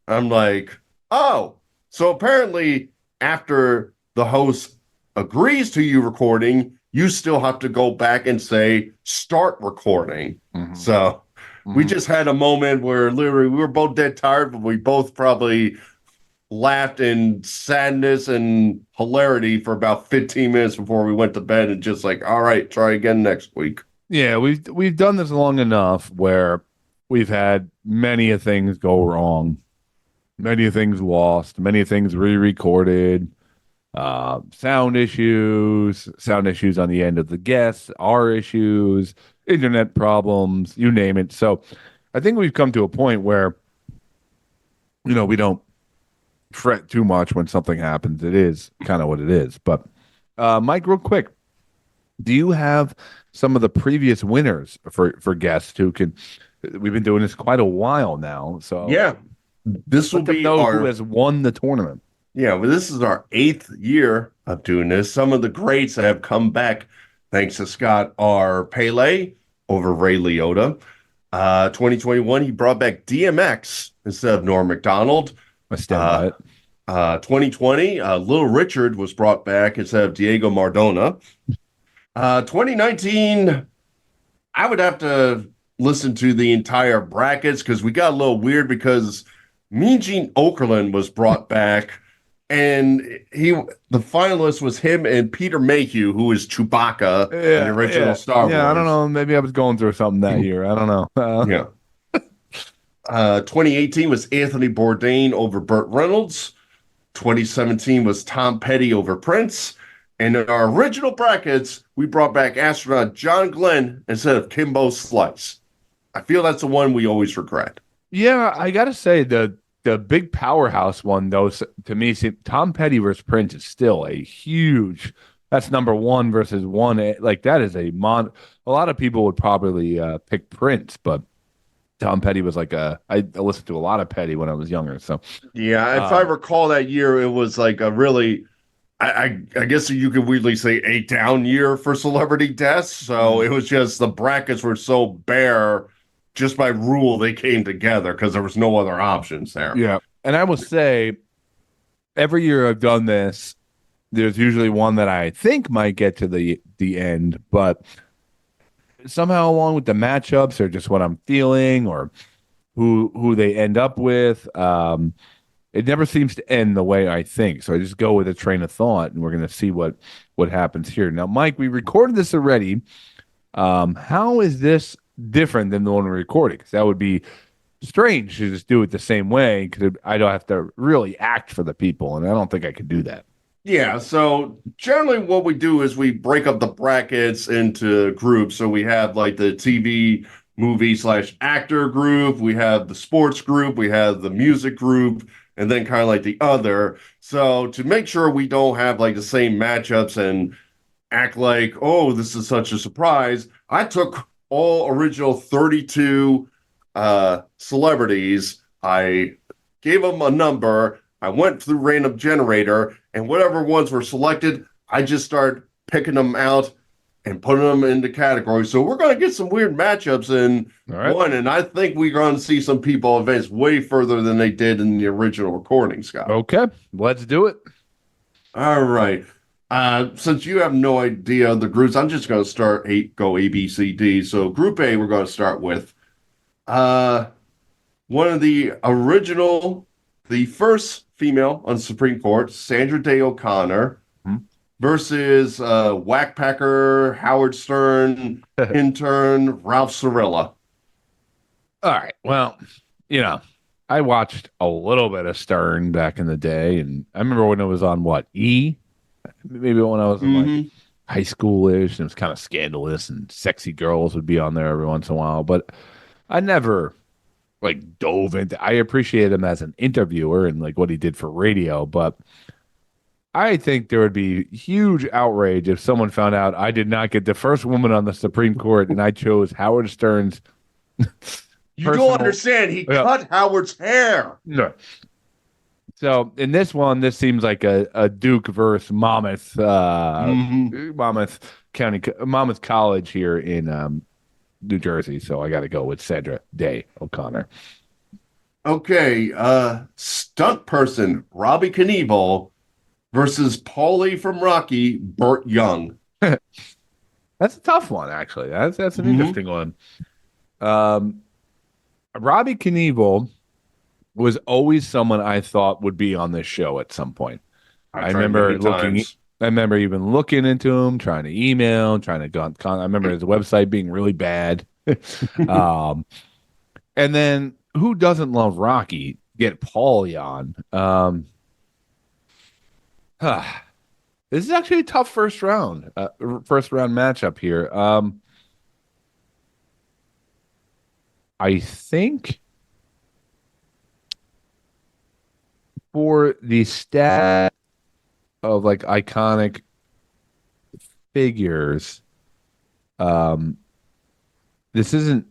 I'm like, oh, so apparently after the host agrees to you recording, you still have to go back and say start recording. So we just had a moment where literally we were both dead tired, but we both probably laughed in sadness and hilarity for about 15 minutes before we went to bed, and just like, all right, try again next week. Yeah, we've done this long enough where we've had many of things go wrong, many of things lost, many of things re-recorded, sound issues on the end of the guests, our issues, internet problems, you name it. So I think we've come to a point where, we don't fret too much when something happens. It is kind of what it is. But Mike, real quick, do you have some of the previous winners for guests who can? We've been doing this quite a while now, so yeah, this will be who has won the tournament. Yeah, well, this is our 8th year of doing this. Some of the greats that have come back, thanks to Scott, are Pele over Ray Liotta. 2021, he brought back DMX instead of Norm Macdonald. I stand by it. 2020, Little Richard was brought back instead of Diego Maradona. 2019, I would have to listen to the entire brackets because we got a little weird because Mean Gene Okerlund was brought back, and the finalist was him and Peter Mayhew, who is Chewbacca in the original Star Wars. Yeah, I don't know. Maybe I was going through something that year. I don't know. Yeah. 2018 was Anthony Bourdain over Burt Reynolds. 2017 was Tom Petty over Prince. And in our original brackets, we brought back astronaut John Glenn instead of Kimbo Slice. I feel that's the one we always regret. Yeah, I got to say the big powerhouse one, though, to me, Tom Petty versus Prince is still a huge. That's number one versus one. Like, that is a lot of people would probably pick Prince, but Tom Petty was like I listened to a lot of Petty when I was younger. So yeah, if I recall that year, it was like a really, I guess you could weirdly say a down year for celebrity deaths. So it was just the brackets were so bare, just by rule they came together because there was no other options there. Yeah, and I will say, every year I've done this, there's usually one that I think might get to the end, but somehow along with the matchups or just what I'm feeling or who they end up with, it never seems to end the way I think. So I just go with a train of thought, and we're going to see what happens here. Now, Mike, we recorded this already. How is this different than the one we're recording? Because that would be strange to just do it the same way, because I don't have to really act for the people, and I don't think I could do that. Yeah, so generally what we do is we break up the brackets into groups. So we have like the TV, movie / actor group, we have the sports group, we have the music group, and then kind of like the other. So to make sure we don't have like the same matchups and act like, oh, this is such a surprise, I took all original 32 celebrities. I gave them a number. I went through random generator, and whatever ones were selected, I just started picking them out and putting them into categories. So we're going to get some weird matchups in one, and I think we're going to see some people advance way further than they did in the original recording, Scott. Okay, let's do it. All right. Since you have no idea of the groups, I'm just going to go A, B, C, D. So Group A, we're going to start with one of the original, the first female on the Supreme Court, Sandra Day O'Connor, versus Whackpacker, Howard Stern, intern, Ralph Cirilla. All right. Well, I watched a little bit of Stern back in the day, and I remember when it was on E? maybe when I was in like Mhm. high schoolish, and it was kind of scandalous, and sexy girls would be on there every once in a while. But I never like dove into. I appreciate him as an interviewer and like what he did for radio, but I think there would be huge outrage if someone found out I did not get the first woman on the Supreme Court and I chose Howard Stern's You personal. don't understand. He Yeah. cut Howard's hair. No. So in this one, this seems like a Duke versus Monmouth, Monmouth County, Monmouth College here in New Jersey. So I got to go with Sandra Day O'Connor. Okay, stunt person Robbie Knievel versus Paulie from Rocky, Burt Young. That's a tough one, actually. That's an interesting one. Robbie Knievel was always someone I thought would be on this show at some point. I remember looking. I remember even looking into him, trying to email, trying to go on. I remember his website being really bad. And then who doesn't love Rocky? Get Paulie on. This is actually a tough first round matchup here. I think for the stat of like iconic figures, this isn't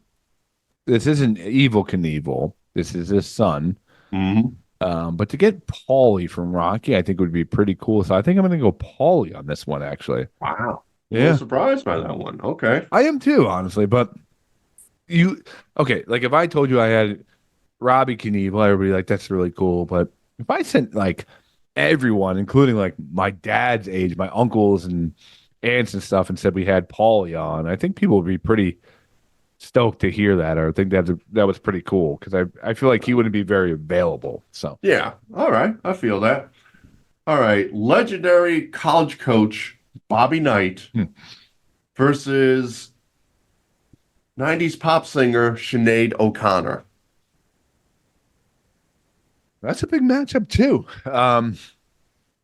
Evil Knievel. This is his son. But to get Paulie from Rocky, I think would be pretty cool. So I think I'm going to go Paulie on this one, actually. Wow. Yeah. A little surprised by that one. Okay. I am too, honestly. But like if I told you I had Robbie Knievel, everybody like, that's really cool. But if I sent like everyone, including like my dad's age, my uncles and aunts and stuff, and said we had Paulie on, I think people would be pretty stoked to hear that, or think that was pretty cool, because I feel like he wouldn't be very available. So Yeah. All right. I feel that. All right. Legendary college coach Bobby Knight versus 90s pop singer Sinead O'Connor. that's a big matchup too.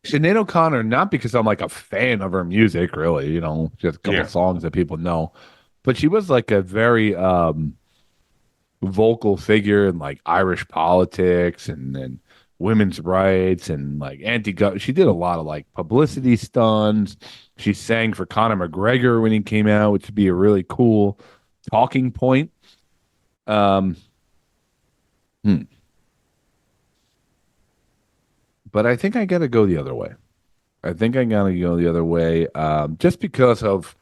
Sinead O'Connor, not because I'm like a fan of her music, really, just a couple songs that people know, but she was like a very vocal figure in like Irish politics and women's rights and like she did a lot of like publicity stunts. She sang for Conor McGregor when he came out, which would be a really cool talking point. But I think I got to go the other way. Just because of,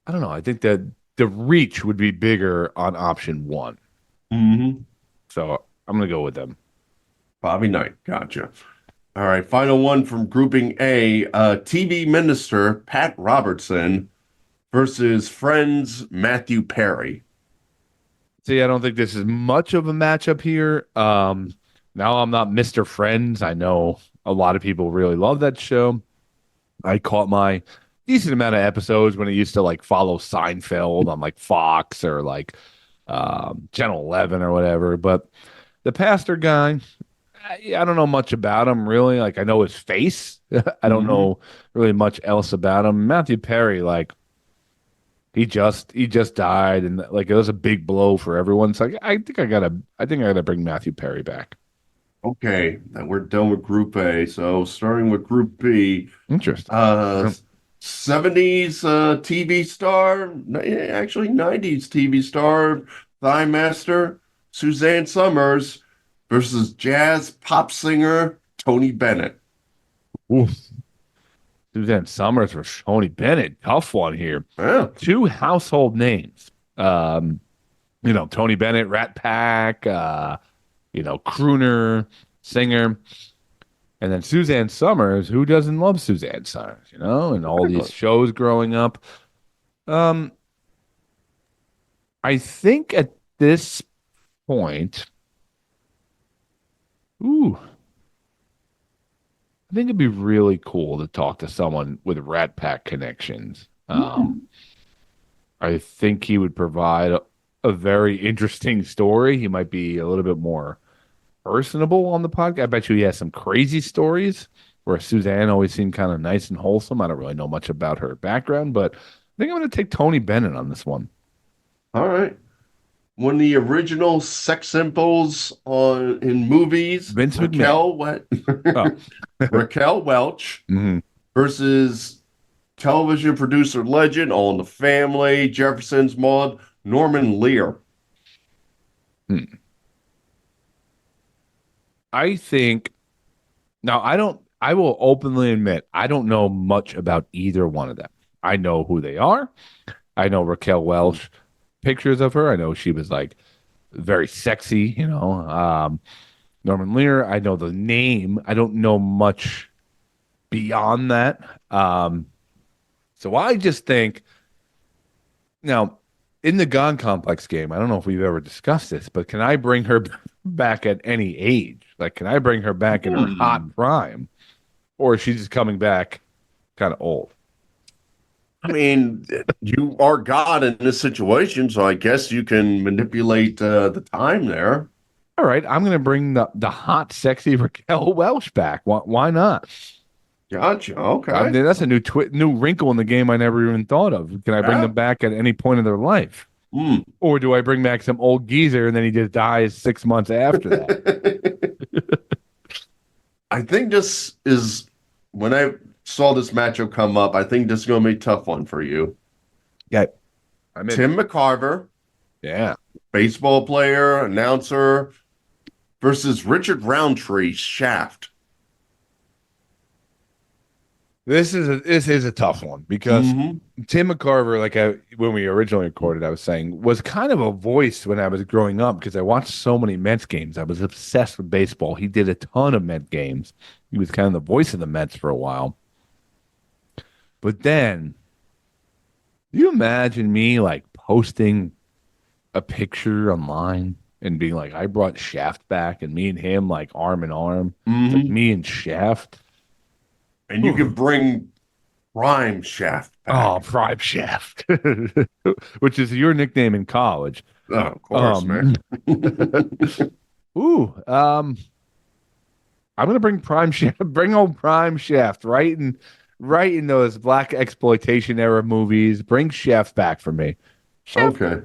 I don't know. I think that the reach would be bigger on option one. So I'm going to go with them. Bobby Knight. Gotcha. All right. Final one from grouping A, TV minister Pat Robertson versus Friends Matthew Perry. See, I don't think this is much of a matchup here. Now I'm not Mr. Friends. I know a lot of people really love that show. I caught my decent amount of episodes when it used to like follow Seinfeld on like Fox or like Channel 11 or whatever. But the pastor guy, I don't know much about him really. Like I know his face. I don't know really much else about him. Matthew Perry, like he just died, and like it was a big blow for everyone. So I think I gotta bring Matthew Perry back. Okay, and we're done with Group A. So starting with Group B. Interesting. 70s TV star, actually 90s TV star, Thigh Master, Suzanne Summers versus jazz pop singer Tony Bennett. Oof. Suzanne Summers versus Tony Bennett. Tough one here. Yeah. Two household names. Tony Bennett, Rat Pack, crooner, singer. And then Suzanne Summers, who doesn't love Suzanne Summers, and all these shows growing up. I think at this point, I think it'd be really cool to talk to someone with Rat Pack connections. I think he would provide a very interesting story. He might be a little bit more personable on the podcast. I bet you he has some crazy stories where Suzanne always seemed kind of nice and wholesome. I don't really know much about her background, but I think I'm going to take Tony Bennett on this one. All right. One of the original sex symbols in movies, Vince McMahon. Raquel Welch versus television producer legend, All in the Family, Jefferson's Maud, Norman Lear. I think now I will openly admit I don't know much about either one of them. I know who they are. I know Raquel Welch, pictures of her. I know she was like very sexy, Norman Lear, I know the name. I don't know much beyond that. So I just think now in the Gone Complex game, I don't know if we've ever discussed this, but can I bring her back at any age? Like, can I bring her back in her hot prime? Or is she just coming back kind of old? I mean, you are God in this situation, so I guess you can manipulate the time there. All right, I'm going to bring the hot, sexy Raquel Welch back. Why not? Gotcha. Okay. I mean, that's a new wrinkle in the game I never even thought of. Can I bring them back at any point in their life? Or do I bring back some old geezer and then he just dies 6 months after that? I think this is, when I saw this matchup come up, I think this is going to be a tough one for you. Yeah. Tim McCarver. Yeah. Baseball player, announcer, versus Richard Roundtree, Shaft. This is a tough one because Tim McCarver, when we originally recorded, I was saying, was kind of a voice when I was growing up because I watched so many Mets games. I was obsessed with baseball. He did a ton of Met games. He was kind of the voice of the Mets for a while. But then, do you imagine me posting a picture online and being like, I brought Shaft back, and me and him arm in arm, me and Shaft? And you can bring Prime Shaft back. Oh, Prime Shaft, which is your nickname in college. Oh, of course, man. I'm gonna bring Prime Shaft, bring old Prime Shaft right in those black exploitation era movies. Bring Shaft back for me. Shaft. Okay.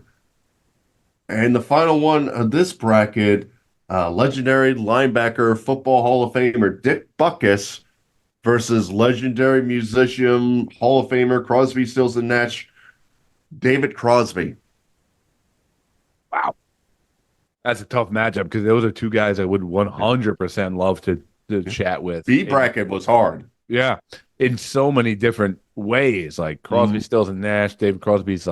And the final one of this bracket, legendary linebacker, Football Hall of Famer Dick Butkus versus legendary musician, Hall of Famer, Crosby, Stills, and Nash, David Crosby. Wow. That's a tough matchup because those are two guys I would 100% love to chat with. B bracket was hard. Yeah. In so many different ways. Like Crosby, Stills, and Nash. David Crosby's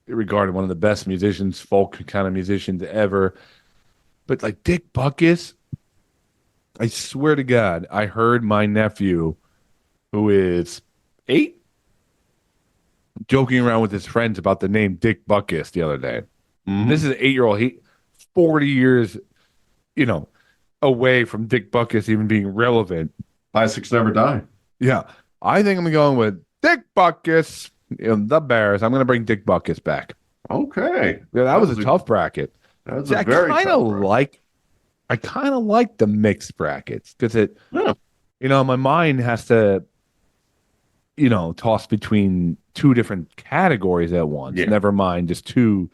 regarded one of the best musicians, folk kind of musicians ever. But Dick Butkus, I swear to God, I heard my nephew, who is 8, joking around with his friends about the name Dick Butkus the other day. This is an 8-year-old. He 40 years, away from Dick Butkus even being relevant. Classics never die. Yeah. I think I'm going with Dick Butkus. The Bears. I'm going to bring Dick Butkus back. Okay. Yeah, that was a tough bracket. That was a very tough bracket. I kind of like the mixed brackets because my mind has to, toss between two different categories at once. Yeah. Never mind just two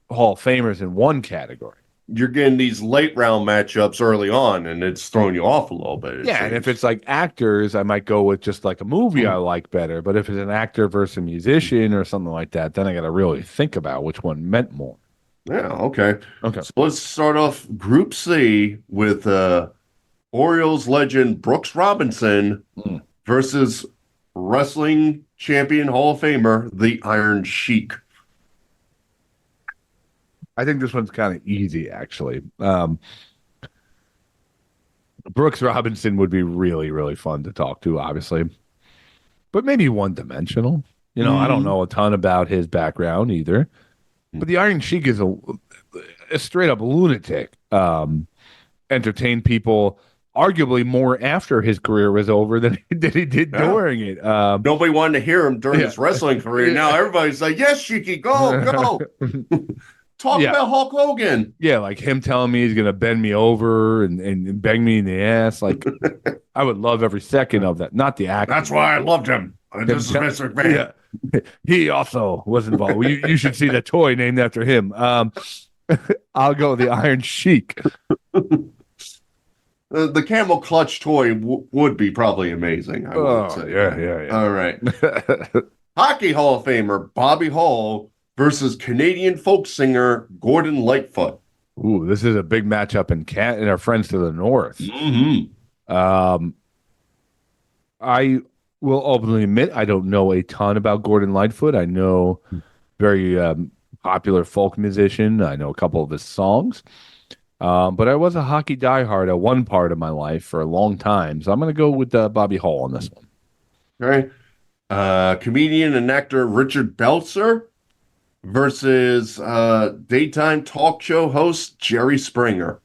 Hall of Famers in one category. You're getting these late round matchups early on, and it's throwing you off a little bit. Yeah, and if it's actors, I might go with just a movie I like better. But if it's an actor versus a musician or something like that, then I got to really think about which one meant more. Yeah, okay. Okay. So let's start off Group C with Orioles legend Brooks Robinson versus wrestling champion Hall of Famer, the Iron Sheik. I think this one's kind of easy, actually. Brooks Robinson would be really, really fun to talk to, obviously. But maybe one-dimensional. I don't know a ton about his background either. But the Iron Sheik is a straight-up lunatic. Entertained people arguably more after his career was over than he did during it. Nobody wanted to hear him during his wrestling career. Now everybody's like, yes, Sheiky, go. Talk about Hulk Hogan. Yeah, like him telling me he's gonna bend me over and bang me in the ass. Like I would love every second of that. Not the acting. That's why I loved him. This is Vince McMahon. Yeah. He also was involved. You should see the toy named after him. I'll go with the Iron Sheik. The camel clutch toy would be probably amazing. I would say. Yeah. All right. Hockey Hall of Famer Bobby Hall versus Canadian folk singer Gordon Lightfoot. Ooh, this is a big matchup in our friends to the north. Mm-hmm. I will openly admit I don't know a ton about Gordon Lightfoot. I know very popular folk musician. I know a couple of his songs. But I was a hockey diehard at one part of my life for a long time. So I'm going to go with Bobby Hall on this one. All right. Comedian and actor Richard Belzer versus daytime talk show host Jerry Springer.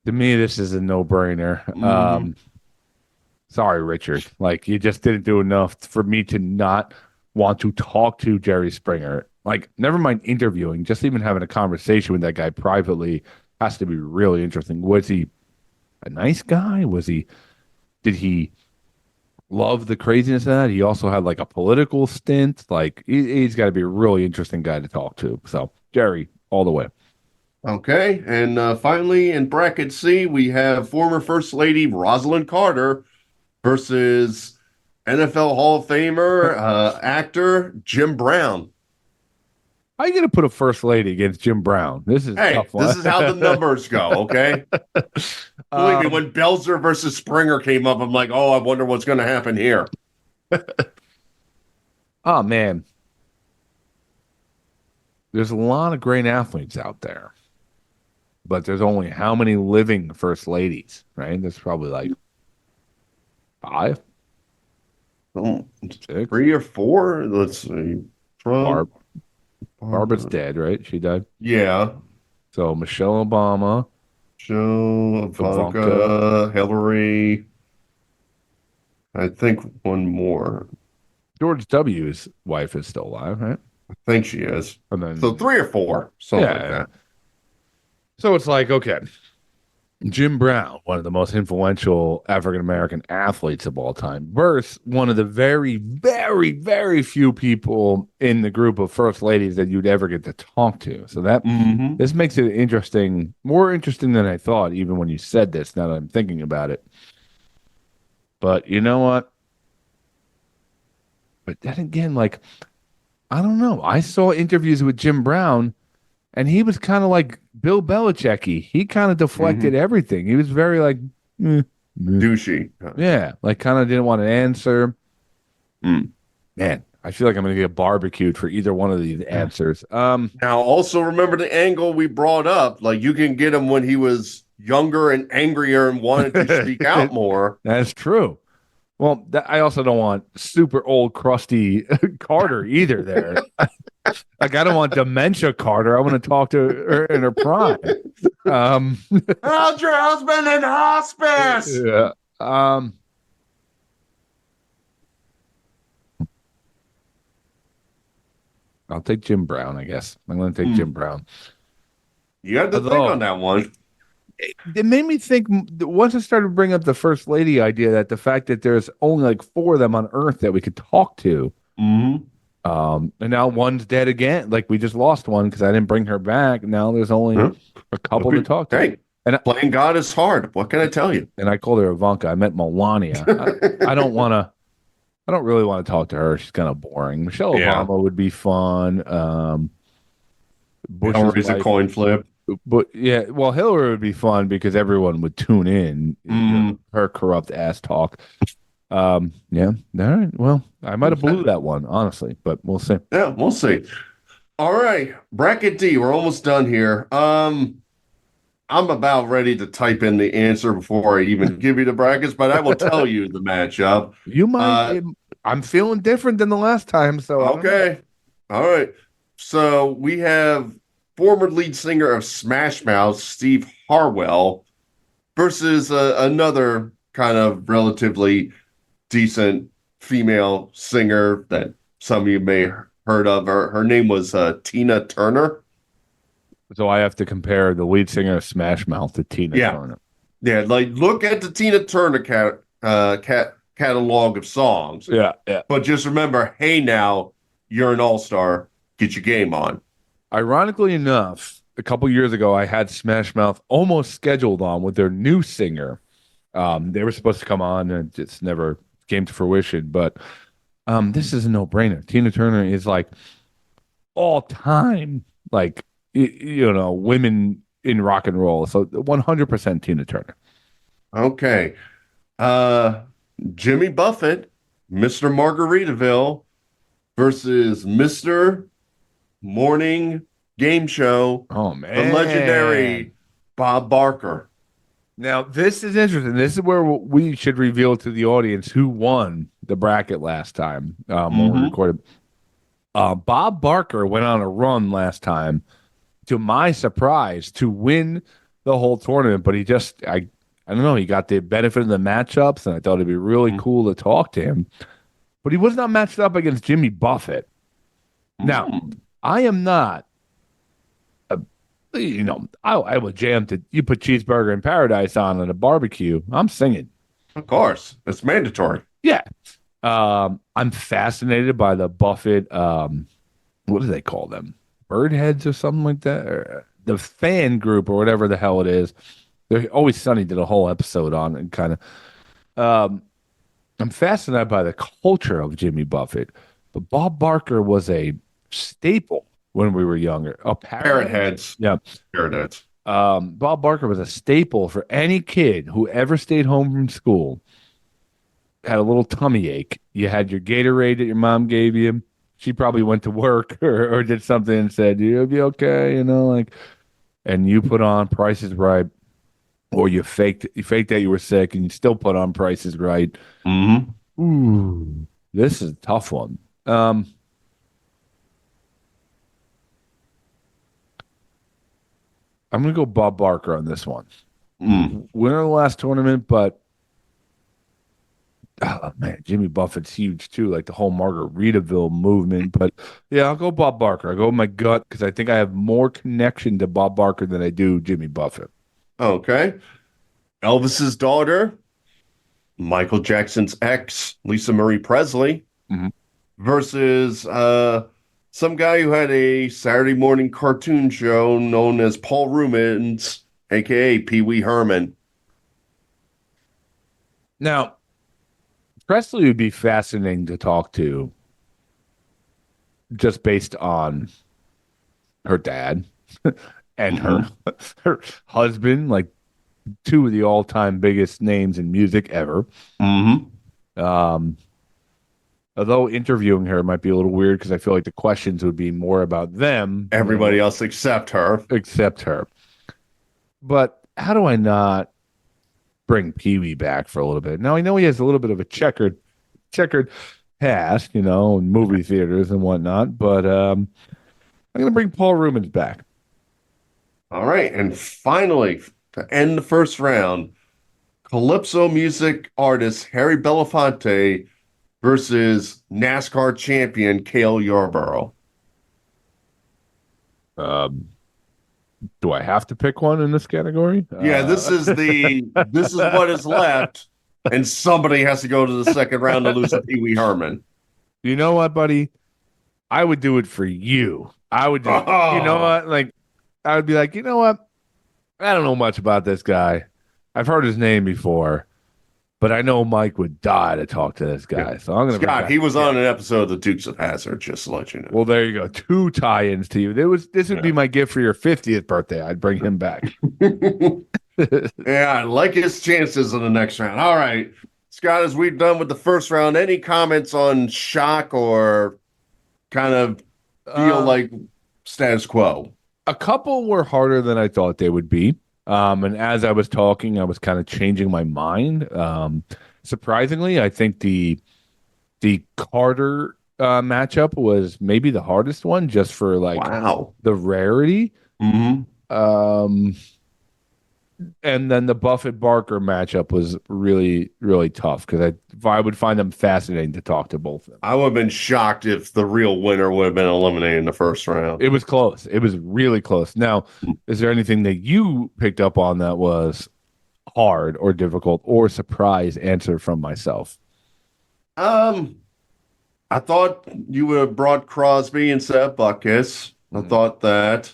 To me, this is a no-brainer. Mm-hmm. Sorry, Richard. Like, you just didn't do enough for me to not want to talk to Jerry Springer. Like, never mind interviewing, just even having a conversation with that guy privately has to be really interesting. Was he a nice guy? Did he love the craziness of that? He also had like a political stint. Like, he's got to be a really interesting guy to talk to. So, Jerry, all the way. Okay. And finally, in bracket C, we have former First Lady Rosalind Carter versus NFL Hall of Famer, actor Jim Brown. How are you going to put a first lady against Jim Brown? This is a tough one. This is how the numbers go, okay? Believe me, when Belzer versus Springer came up, I'm like, oh, I wonder what's going to happen here. Oh, man. There's a lot of great athletes out there. But there's only how many living first ladies, right? There's probably like 5. Oh, 6. 3 or 4. Let's see. Barbara's dead, right? She died. Yeah. So Michelle Obama, Joe, Ivanka, Hillary. I think one more. George W.'s wife is still alive, right? I think she is. And then, So 3 or 4, something like that. So it's like, okay, Jim Brown, one of the most influential African-American athletes of all time, versus one of the very, very, very few people in the group of first ladies that you'd ever get to talk to. So that this makes it interesting, more interesting than I thought, even when you said this, now that I'm thinking about it. But you know what? But then again, like, I don't know. I saw interviews with Jim Brown, and he was kind of like Bill Belichick-y. He kind of deflected everything. He was very like douchey. Yeah, like kind of didn't want to answer. Man, I feel like I'm going to get barbecued for either one of these answers. Now, also remember the angle we brought up. Like, you can get him when he was younger and angrier and wanted to speak out more. That's true. Well, I also don't want super old, crusty Carter either there. Like, I don't want dementia Carter. I want to talk to her in her prime. How's your husband in hospice? Yeah. I'll take Jim Brown, I guess. I'm going to take Jim Brown. You had to think on that one. It made me think, once I started bringing up the first lady idea, that the fact that there's only like 4 of them on Earth that we could talk to. And now one's dead again. Like, we just lost one because I didn't bring her back. Now there's only a couple to talk to. Hey, and playing God is hard. What can I tell you? And I called her Ivanka. I meant Melania. I don't really want to talk to her. She's kind of boring. Michelle Obama would be fun. Hillary's a coin flip. But yeah, well, Hillary would be fun because everyone would tune in. Her corrupt ass talk. Yeah. All right. Well, I might have blew that one, honestly, but we'll see. Yeah, we'll see. All right. Bracket D. We're almost done here. I'm about ready to type in the answer before I even give you the brackets, but I will tell you the matchup. You might. I'm feeling different than the last time, so okay. All right. So we have former lead singer of Smash Mouth, Steve Harwell, versus another kind of relatively decent female singer that some of you may heard of her. Her name was Tina Turner. So I have to compare the lead singer of Smash Mouth to Tina Yeah. Turner. Yeah, like look at the Tina Turner catalog of songs. Yeah, yeah. But just remember, hey, now you're an all-star. Get your game on. Ironically enough, a couple years ago, I had Smash Mouth almost scheduled on with their new singer. They were supposed to come on, and it's never came to fruition. But this is a no-brainer. Tina Turner is like all time, like women in rock and roll. So 100% Tina Turner. Okay. Jimmy Buffett, Mr. Margaritaville versus Mr. Morning Game Show. Oh man, the legendary Bob Barker. Now this is interesting. This is where we should reveal to the audience who won the bracket last time when we recorded. Bob Barker went on a run last time, to my surprise, to win the whole tournament. But I don't know. He got the benefit of the matchups, and I thought it'd be really cool to talk to him. But he was not matched up against Jimmy Buffett. Now, I am not. I will jam to you put Cheeseburger in Paradise on a barbecue. I'm singing. Of course, it's mandatory. Yeah. I'm fascinated by the Buffett. What do they call them? Bird heads or something like that? Or the fan group or whatever the hell it is. They're Always Sunny did a whole episode on it and kind of. I'm fascinated by the culture of Jimmy Buffett, but Bob Barker was a staple when we were younger. Parrot heads. Yeah. Parrot heads. Bob Barker was a staple for any kid who ever stayed home from school, had a little tummy ache. You had your Gatorade that your mom gave you. She probably went to work or did something and said, you'll be okay, and you put on Price is Right, or you faked that you were sick and you still put on Price is Right. Mm-hmm. Ooh, this is a tough one. I'm going to go Bob Barker on this one. Winner of the last tournament, but oh man, Jimmy Buffett's huge too, like the whole Margaritaville movement. But yeah, I'll go Bob Barker. I'll go with my gut because I think I have more connection to Bob Barker than I do Jimmy Buffett. Okay. Elvis's daughter, Michael Jackson's ex, Lisa Marie Presley, versus some guy who had a Saturday morning cartoon show known as Paul Reubens, a.k.a. Pee Wee Herman. Now, Presley would be fascinating to talk to just based on her dad and her husband, like two of the all-time biggest names in music ever. Although interviewing her might be a little weird because I feel like the questions would be more about them. Everybody else except her. But how do I not bring Pee Wee back for a little bit? Now I know he has a little bit of a checkered past, in movie theaters and whatnot. But I'm going to bring Paul Reubens back. All right, and finally, to end the first round, Calypso music artist Harry Belafonte versus NASCAR champion Cale Yarborough. Do I have to pick one in this category? Yeah, this is what is left, and somebody has to go to the second round to lose to Pee Wee Herman. You know what, buddy? I would do it for you. I would do. You know what? Like, I would be like, you know what? I don't know much about this guy. I've heard his name before, but I know Mike would die to talk to this guy. Yeah. So I'm going to. Scott, he was on an episode of The Dukes of Hazzard, just to let you know. Well, there you go. 2 tie-ins to you. This would be my gift for your 50th birthday. I'd bring him back. Yeah, I like his chances in the next round. All right. Scott, as we've done with the first round, any comments on shock or kind of feel like status quo? A couple were harder than I thought they would be. And as I was talking, I was kind of changing my mind. Surprisingly, I think the Carter matchup was maybe the hardest one, just for the rarity. And then the Buffett Barker matchup was really, really tough because I would find them fascinating to talk to both of them. I would have been shocked if the real winner would have been eliminated in the first round. It was close. It was really close. Now, is there anything that you picked up on that was hard or difficult or surprise answer from myself? I thought you would have brought Crosby instead of Buckus. I thought that.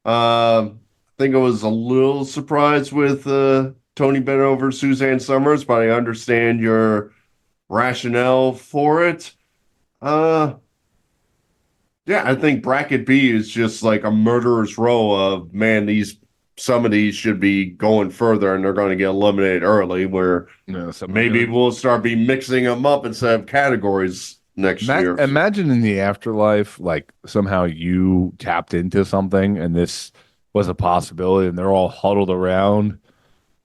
I think I was a little surprised with Tony Bennett over Suzanne Summers, but I understand your rationale for it. Yeah, I think bracket B is just like a murderer's row of, man, some of these should be going further and they're going to get eliminated early, where maybe we'll start be mixing them up instead of categories next year. Imagine in the afterlife, like somehow you tapped into something and this was a possibility and they're all huddled around,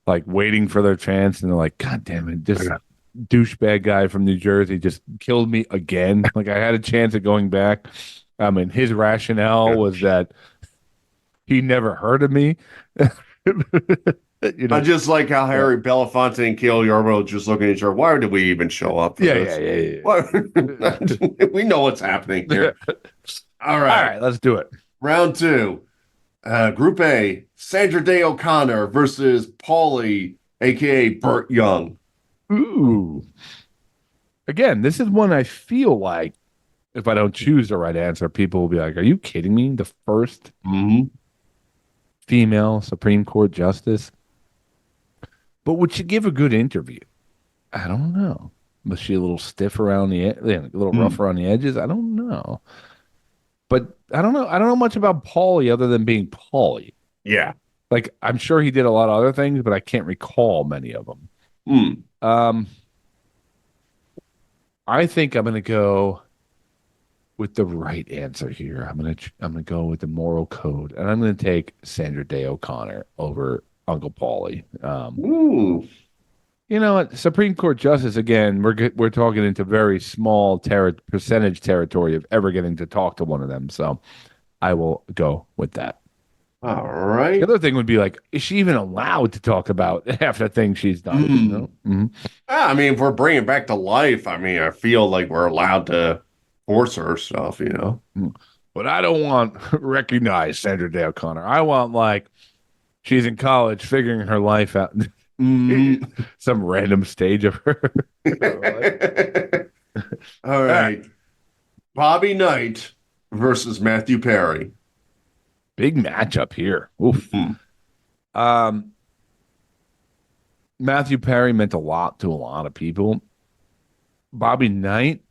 like waiting for their chance. And they're like, God damn it, this douchebag guy from New Jersey just killed me again. Like I had a chance at going back. I mean, his rationale was that he never heard of me. I just like how Harry Belafonte and Kale Yarbrough just looking at each other. Why did we even show up for this? Yeah. We know what's happening here. All right, let's do it. Round 2. Group A, Sandra Day O'Connor versus Paulie, a.k.a. Burt Young. Ooh. Again, this is one I feel like if I don't choose the right answer, people will be like, are you kidding me? The first female Supreme Court justice? But would she give a good interview? I don't know. Was she a little stiff around a little rough around the edges? I don't know. But I don't know. I don't know much about Paulie other than being Paulie. Yeah. Like, I'm sure he did a lot of other things, but I can't recall many of them. I think I'm going to go with the right answer here. I'm going to go with the moral code, and I'm going to take Sandra Day O'Connor over Uncle Paulie. You know what? Supreme Court justice, again, we're talking into very small percentage territory of ever getting to talk to one of them. So I will go with that. All right. The other thing would be like, is she even allowed to talk about half the things she's done? You know? I mean, if we're bringing back to life, I mean, I feel like we're allowed to force her stuff, you know? But I don't want recognized Sandra Day O'Connor. I want like she's in college figuring her life out. Some random stage of her. All right. Bobby Knight versus Matthew Perry. Big matchup here. Oof. Matthew Perry meant a lot to a lot of people. Bobby Knight,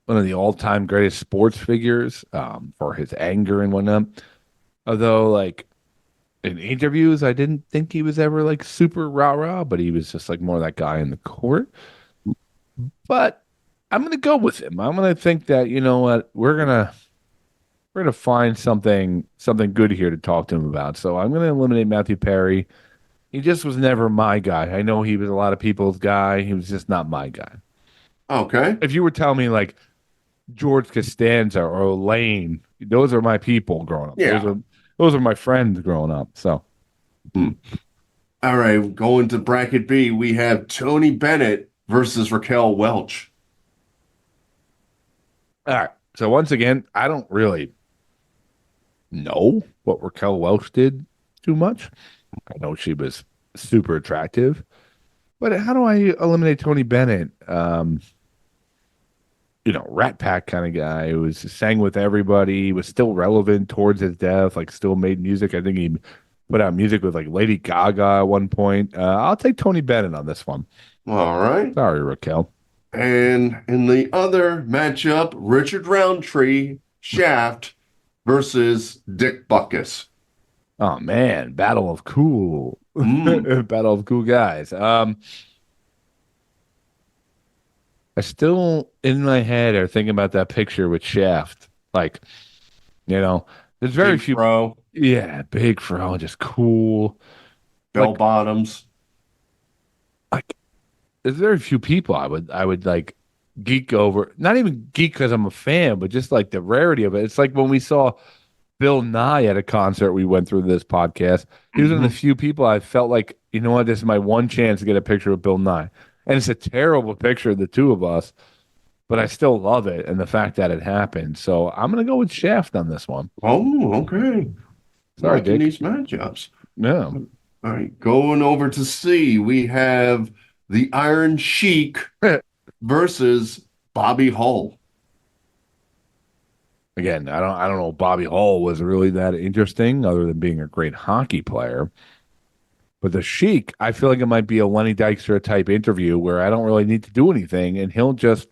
one of the all-time greatest sports figures, for his anger and whatnot. Although, like, in interviews, I didn't think he was ever like super rah-rah, but he was just like more that guy in the court. But I'm gonna go with him. I'm gonna think that, you know what, we're gonna find something good here to talk to him about. So I'm gonna eliminate Matthew Perry. He just was never my guy. I know he was a lot of people's guy. He was just not my guy. Okay. If you were telling me like George Costanza or Elaine, those are my people growing up. Yeah. Those are my friends growing up. So, all right, going to bracket B, we have Tony Bennett versus Raquel Welch. All right. So once again, I don't really know what Raquel Welch did too much. I know she was super attractive, but how do I eliminate Tony Bennett? Rat Pack kind of guy who sang with everybody, was still relevant towards his death, like still made music. I think he put out music with like Lady Gaga at one point. I'll take Tony Bennett on this one. All right. Sorry, Raquel. And in the other matchup, Richard Roundtree, Shaft versus Dick Butkus. Oh man, battle of cool. Battle of cool guys. I still, in my head, are thinking about that picture with Shaft. Like, there's very big few. Fro. Yeah, big fro, just cool. Bell bottoms. Like, there's very few people I would like geek over. Not even geek because I'm a fan, but just like the rarity of it. It's like when we saw Bill Nye at a concert we went through this podcast. He was one of the few people I felt like, you know what, this is my one chance to get a picture with Bill Nye. And it's a terrible picture of the two of us, but I still love it and the fact that it happened. So I'm going to go with Shaft on this one. Oh, okay. Sorry, Liking Dick. these matchups. No. All right, going over to C, we have the Iron Sheik versus Bobby Hull. Again, I don't know. Bobby Hull was really that interesting, other than being a great hockey player. But the Sheik, I feel like it might be a Lenny Dykstra type interview where I don't really need to do anything, and he'll just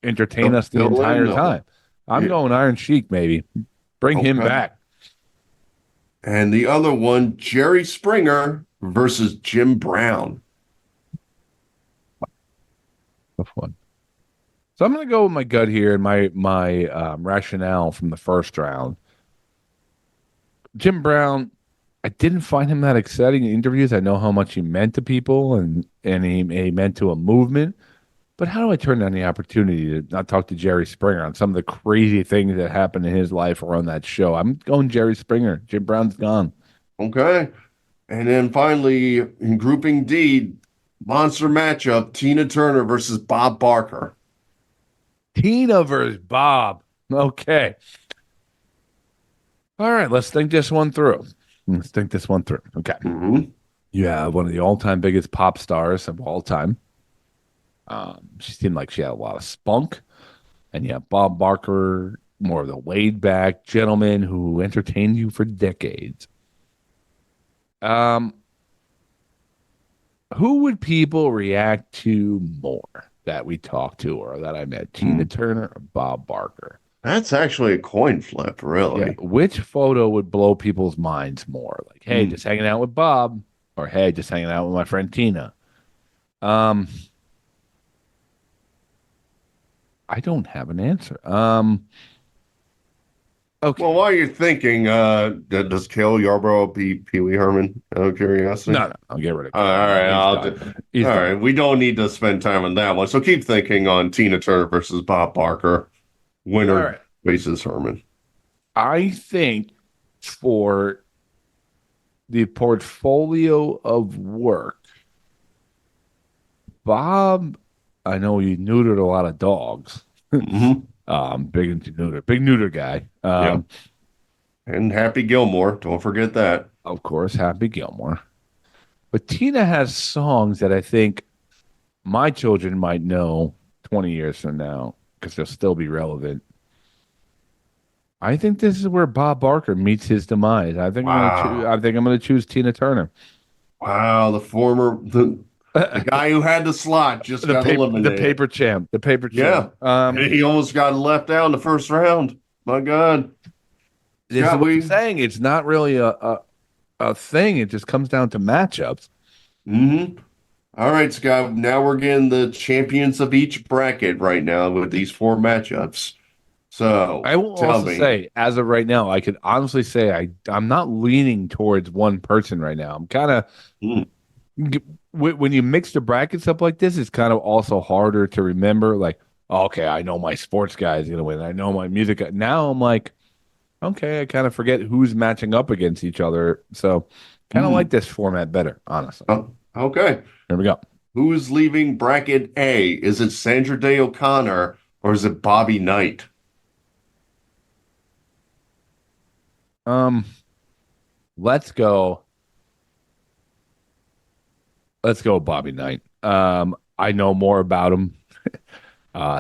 entertain us the entire time. I'm going Iron Sheik, maybe. Bring him back. And the other one, Jerry Springer versus Jim Brown. Tough one. So I'm going to go with my gut here and my rationale from the first round. Jim Brown, I didn't find him that exciting in interviews. I know how much he meant to people and he meant to a movement. But how do I turn down the opportunity to not talk to Jerry Springer on some of the crazy things that happened in his life or on that show? I'm going Jerry Springer. Jim Brown's gone. Okay. And then finally, in grouping D, monster matchup, Tina Turner versus Bob Barker. Tina versus Bob. Okay. All right, let's think this one through. Okay. You have one of the all-time biggest pop stars of all time. She seemed like she had a lot of spunk. And you have Bob Barker, more of the laid-back gentleman who entertained you for decades. Who would people react to more that we talked to or that I met? Tina Turner or Bob Barker? That's actually a coin flip, really. Yeah. Which photo would blow people's minds more? Like, hey, just hanging out with Bob, or hey, just hanging out with my friend Tina. I don't have an answer. Okay. Well, while you're thinking, does Cale Yarborough beat Pee Wee Herman? Out of curiosity. No, I'll get rid of. All right, all right. We don't need to spend time on that one. So keep thinking on Tina Turner versus Bob Barker. Winner faces Herman. I think for the portfolio of work, Bob, I know he neutered a lot of dogs. Big into neuter, big neuter guy. And Happy Gilmore, don't forget that. Of course, Happy Gilmore. But Tina has songs that I think my children might know 20 years from now because they'll still be relevant. I think this is where Bob Barker meets his demise. I think I'm going to choose Tina Turner. Wow, the guy who had the slot just got eliminated. The paper champ. Yeah. He almost got left out in the first round. My God. This is what I'm saying. It's not really a thing. It just comes down to matchups. All right, Scott. Now we're getting the champions of each bracket right now with these 4 matchups. So I will also say, as of right now, I could honestly say I'm not leaning towards one person right now. I'm kind of when you mix the brackets up like this, it's kind of also harder to remember. Like, okay, I know my sports guy is going to win. I know my music guy. Now I'm like, okay, I kind of forget who's matching up against each other. So kind of like this format better, honestly. Oh, okay. Here we go. Who is leaving bracket A? Is it Sandra Day O'Connor or is it Bobby Knight? Let's go Bobby Knight. I know more about him.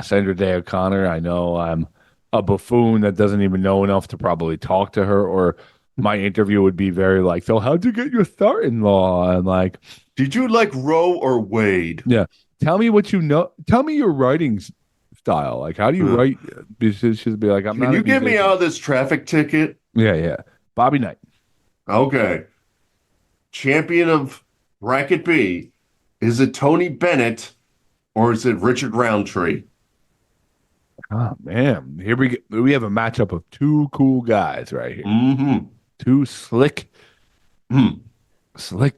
Sandra Day O'Connor, I know I'm a buffoon that doesn't even know enough to probably talk to her, or my interview would be very like, so how'd you get your start in law? And like, did you like Roe or Wade? Yeah. Tell me what you know. Tell me your writing style. Like, how do you write? She'd be like, Can you get me out of this traffic ticket? Yeah. Bobby Knight. Okay. Champion of bracket B. Is it Tony Bennett or is it Richard Roundtree? Oh, man. Here we go. We have a matchup of 2 cool guys right here. 2 slick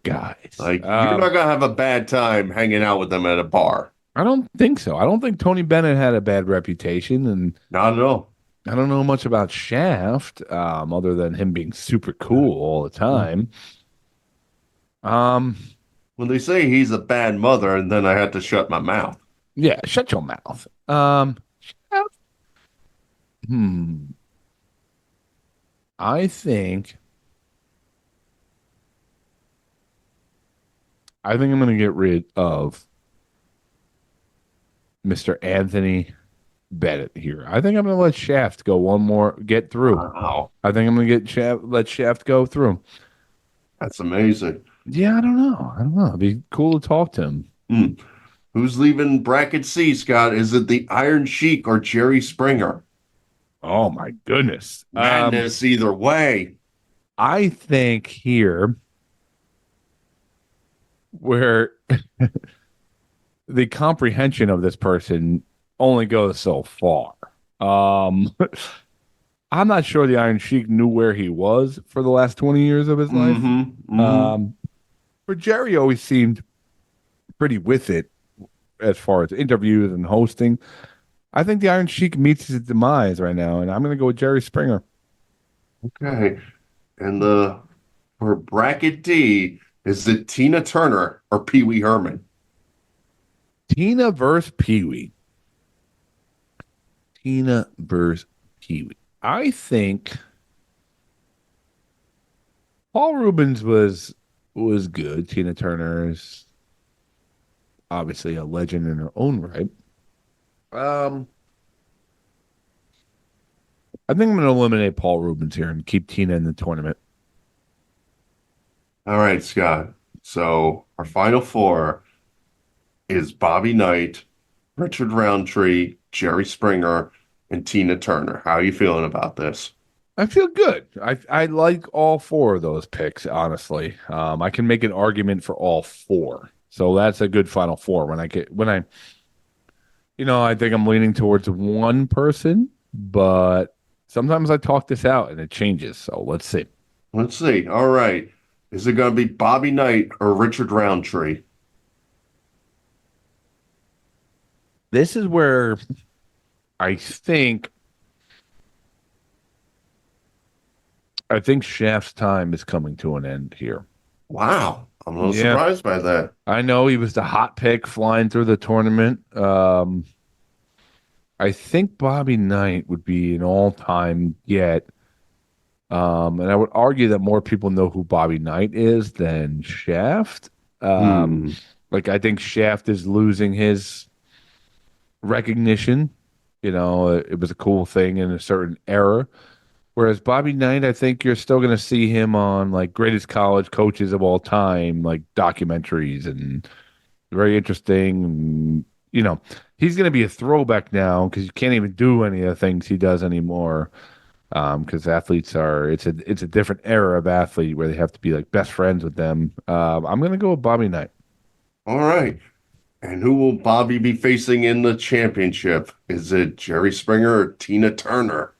guys. Like, you're not going to have a bad time hanging out with them at a bar. I don't think so. I don't think Tony Bennett had a bad reputation. And not at all. I don't know much about Shaft, other than him being super cool all the time. Um, When they say he's a bad mother, and then I had to shut my mouth. yeah, shut your mouth. Shaft, hmm. I think I'm gonna get rid of Mr. Anthony Bennett here. I think I'm gonna let Shaft go one more get through. Wow, I think I'm gonna let Shaft go through. that's amazing. Yeah, I don't know. I don't know. It'd be cool to talk to him. Hmm. Who's leaving bracket C, Scott? Is it the Iron Sheik or Jerry Springer? Oh my goodness. Madness either way. I think here where the comprehension of this person only goes so far. Um, I'm not sure the Iron Sheik knew where he was for the last 20 years of his life. Mm-hmm. But Jerry always seemed pretty with it as far as interviews and hosting. I think the Iron Sheik meets his demise right now, and I'm going to go with Jerry Springer. Okay. And the for bracket D, is it Tina Turner or Pee Wee Herman? Tina versus Pee Wee. Tina versus Pee Wee. I think Paul Rubens was good. Tina Turner is obviously a legend in her own right. I think I'm going to eliminate Paul Rubens here and keep Tina in the tournament. All right, Scott. So our final four is Bobby Knight, Richard Roundtree, Jerry Springer, and Tina Turner. How are you feeling about this? I feel good. I like all four of those picks, honestly. I can make an argument for all four. So that's a good final four. I think I'm leaning towards one person, but sometimes I talk this out and it changes. So let's see. Let's see. All right. Is it going to be Bobby Knight or Richard Roundtree? This is where I think Shaft's time is coming to an end here. Wow. I'm a little Yeah. surprised by that. I know he was the hot pick flying through the tournament. I think Bobby Knight would be an all-time get. And I would argue that more people know who Bobby Knight is than Shaft. I think Shaft is losing his recognition. It was a cool thing in a certain era. Whereas Bobby Knight, I think you're still going to see him on like greatest college coaches of all time, like documentaries and very interesting. And, he's going to be a throwback now because you can't even do any of the things he does anymore. Because athletes it's a different era of athlete where they have to be like best friends with them. I'm going to go with Bobby Knight. All right. And who will Bobby be facing in the championship? Is it Jerry Springer or Tina Turner?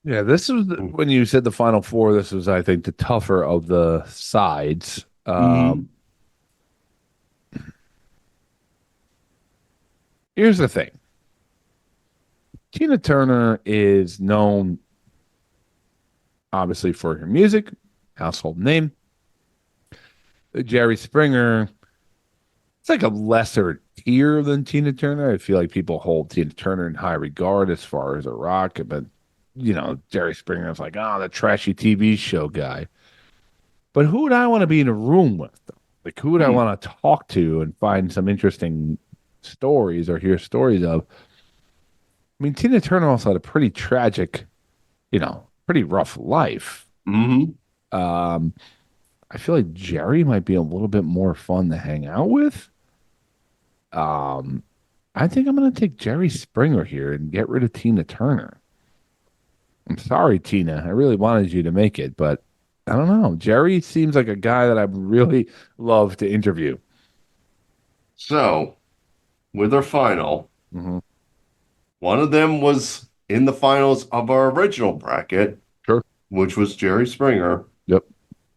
Yeah, this was when you said the final four. This was, I think, the tougher of the sides. Here's the thing. Tina Turner is known, obviously, for her music, household name. Jerry Springer, it's like a lesser tier than Tina Turner. I feel like people hold Tina Turner in high regard as far as a rock, but Jerry Springer is like, the trashy TV show guy. But who would I want to be in a room with? Like, who would I want to talk to and find some interesting stories or hear stories of? I mean, Tina Turner also had a pretty tragic, pretty rough life. I feel like Jerry might be a little bit more fun to hang out with. I think I'm going to take Jerry Springer here and get rid of Tina Turner. I'm sorry, Tina. I really wanted you to make it, but I don't know. Jerry seems like a guy that I'd really love to interview. So, with our final, one of them was in the finals of our original bracket, Sure, which was Jerry Springer. Yep.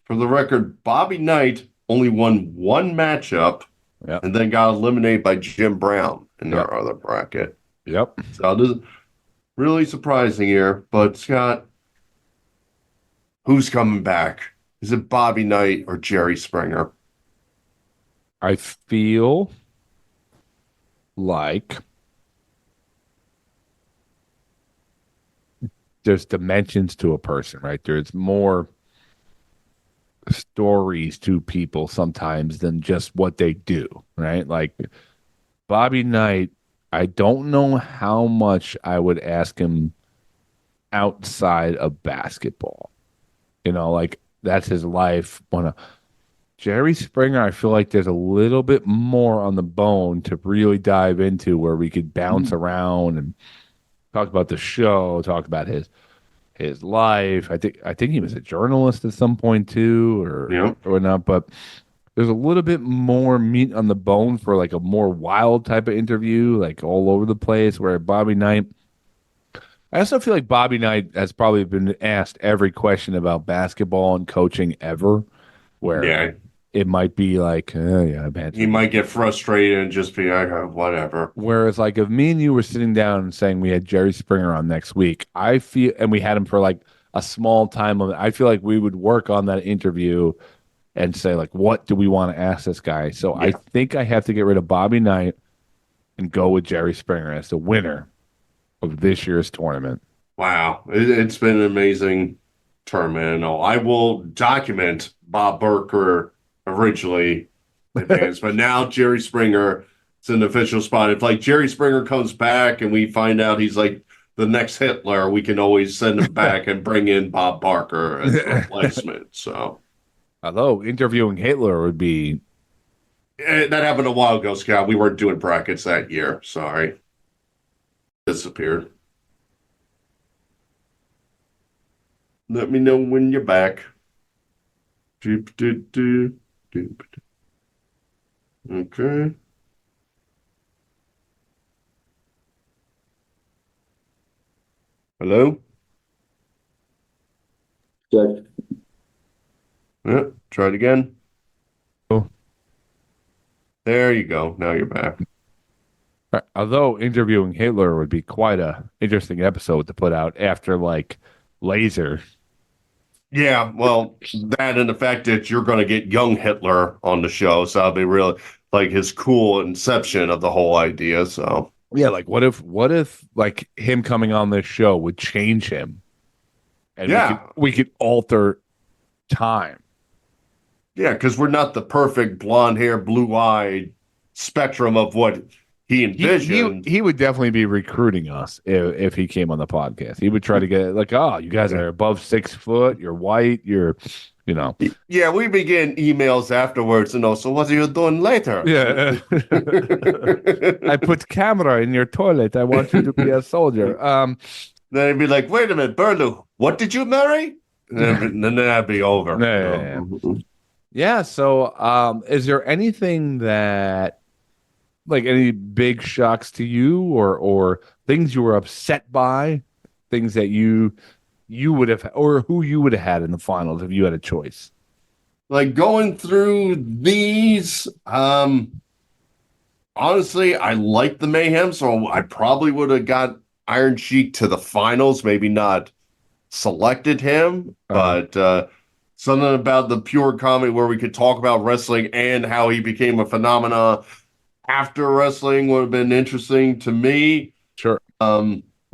For the record, Bobby Knight only won one matchup and then got eliminated by Jim Brown in our other bracket. Yep. So really surprising here. But Scott, who's coming back? Is it Bobby Knight or Jerry Springer? I feel like there's dimensions to a person, right? There's more stories to people sometimes than just what they do, right? Like Bobby Knight, I don't know how much I would ask him outside of basketball. Like that's his life. Jerry Springer, I feel like there's a little bit more on the bone to really dive into where we could bounce around and talk about the show, talk about his life. I think he was a journalist at some point too, or not. But there's a little bit more meat on the bone for like a more wild type of interview, like all over the place. Where Bobby Knight, I also feel like Bobby Knight has probably been asked every question about basketball and coaching ever. Where it might be like, man. He might get frustrated and just be like, whatever. Whereas, like, if me and you were sitting down and saying we had Jerry Springer on next week, I feel, and we had him for like a small time limit, I feel like we would work on that interview and say, like, what do we want to ask this guy? So I think I have to get rid of Bobby Knight and go with Jerry Springer as the winner of this year's tournament. Wow. It's been an amazing tournament. I will document Bob Barker originally advanced, but now Jerry Springer is an official spot. If like Jerry Springer comes back and we find out he's like the next Hitler, we can always send him back and bring in Bob Barker as a replacement. So, although interviewing Hitler would be that happened a while ago, Scott. We weren't doing brackets that year. Sorry, disappeared. Let me know when you're back. Okay. Hello? Check. Yeah, try it again. Oh. There you go. Now you're back. Right. Although interviewing Hitler would be quite a interesting episode to put out after like Laser. Yeah, well, that and the fact that you're going to get young Hitler on the show, so that'll be really like his cool inception of the whole idea. So yeah, like what if like him coming on this show would change him, and we could alter time. Yeah, because we're not the perfect blonde hair, blue eyed spectrum of what he envisioned. He would definitely be recruiting us if he came on the podcast. He would try to get like, oh, you guys are above 6 foot, you're white, you're. Yeah, we begin emails afterwards, so what are you doing later? Yeah. I put camera in your toilet. I want you to be a soldier. Then he'd be like, wait a minute, Burlu, what did you marry? And then that'd be over. Yeah, so is there anything that, like any big shocks to you or things you were upset by, things that you would have, or who you would have had in the finals if you had a choice? Like going through these, honestly, I like the Mayhem, so I probably would have got Iron Sheik to the finals, maybe not selected him, but something about the pure comedy where we could talk about wrestling and how he became a phenomenon after wrestling would have been interesting to me. Sure.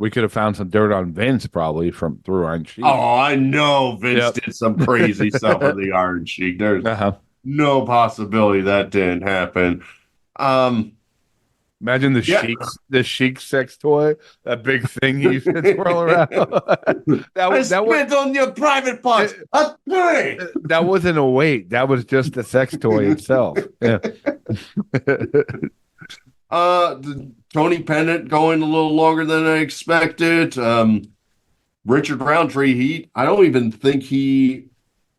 We could have found some dirt on Vince probably through Iron Sheik. Oh, I know Vince did some crazy stuff with the Iron Sheik. There's no possibility that didn't happen. Imagine the Sheik sex toy, that big thing he used to twirl around. I spit on your private parts. That wasn't a weight. That was just the sex toy itself. Yeah. Tony Pennant going a little longer than I expected. Richard Roundtree, I don't even think he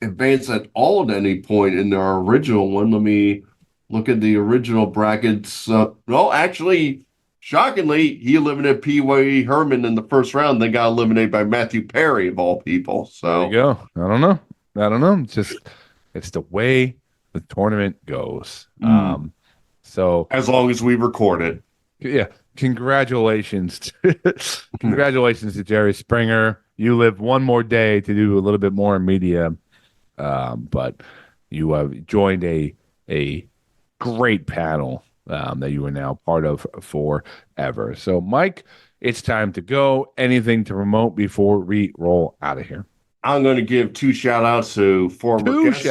advanced at all at any point in our original one. Let me look at the original brackets. No, actually, shockingly, he eliminated Pee-wee Herman in the first round, then got eliminated by Matthew Perry, of all people. So there you go. I don't know. It's the way the tournament goes. So as long as we record it. Yeah. congratulations. Congratulations to Jerry Springer. You live one more day to do a little bit more in media. But you have joined a great panel that you are now part of forever. So, Mike, it's time to go. Anything to promote before we roll out of here? I'm going to give two shout outs to former guests.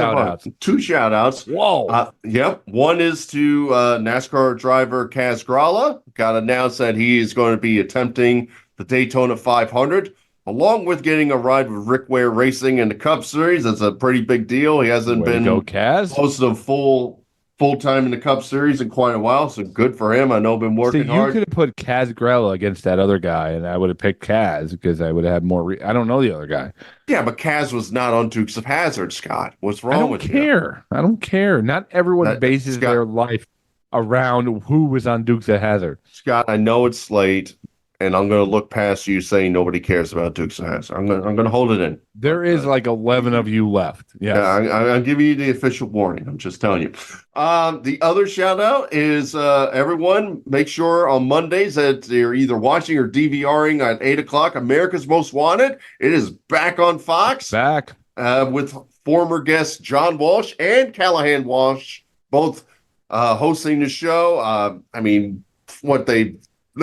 Two shout outs. Whoa. Yep. One is to NASCAR driver Kaz Grala. Got announced that he is going to be attempting the Daytona 500, along with getting a ride with Rick Ware Racing in the Cup Series. That's a pretty big deal. He hasn't been close to full time in the Cup Series in quite a while, so good for him. I know been working hard. You could have put Kaz Grella against that other guy, and I would have picked Kaz because I would have had more. I don't know the other guy. Yeah, but Kaz was not on Dukes of Hazzard, Scott. What's wrong with you? I don't care. Not everyone bases their life around who was on Dukes of Hazzard. Scott, I know it's late, and I'm going to look past you saying nobody cares about Dukes of Hazzard. I'm going to hold it in. There is like 11 of you left. Yes. Yeah, I'll give you the official warning. I'm just telling you. The other shout out is everyone make sure on Mondays that you're either watching or DVRing at 8 o'clock. America's Most Wanted. It is back on Fox. Back. With former guests John Walsh and Callahan Walsh, both hosting the show. I mean, what they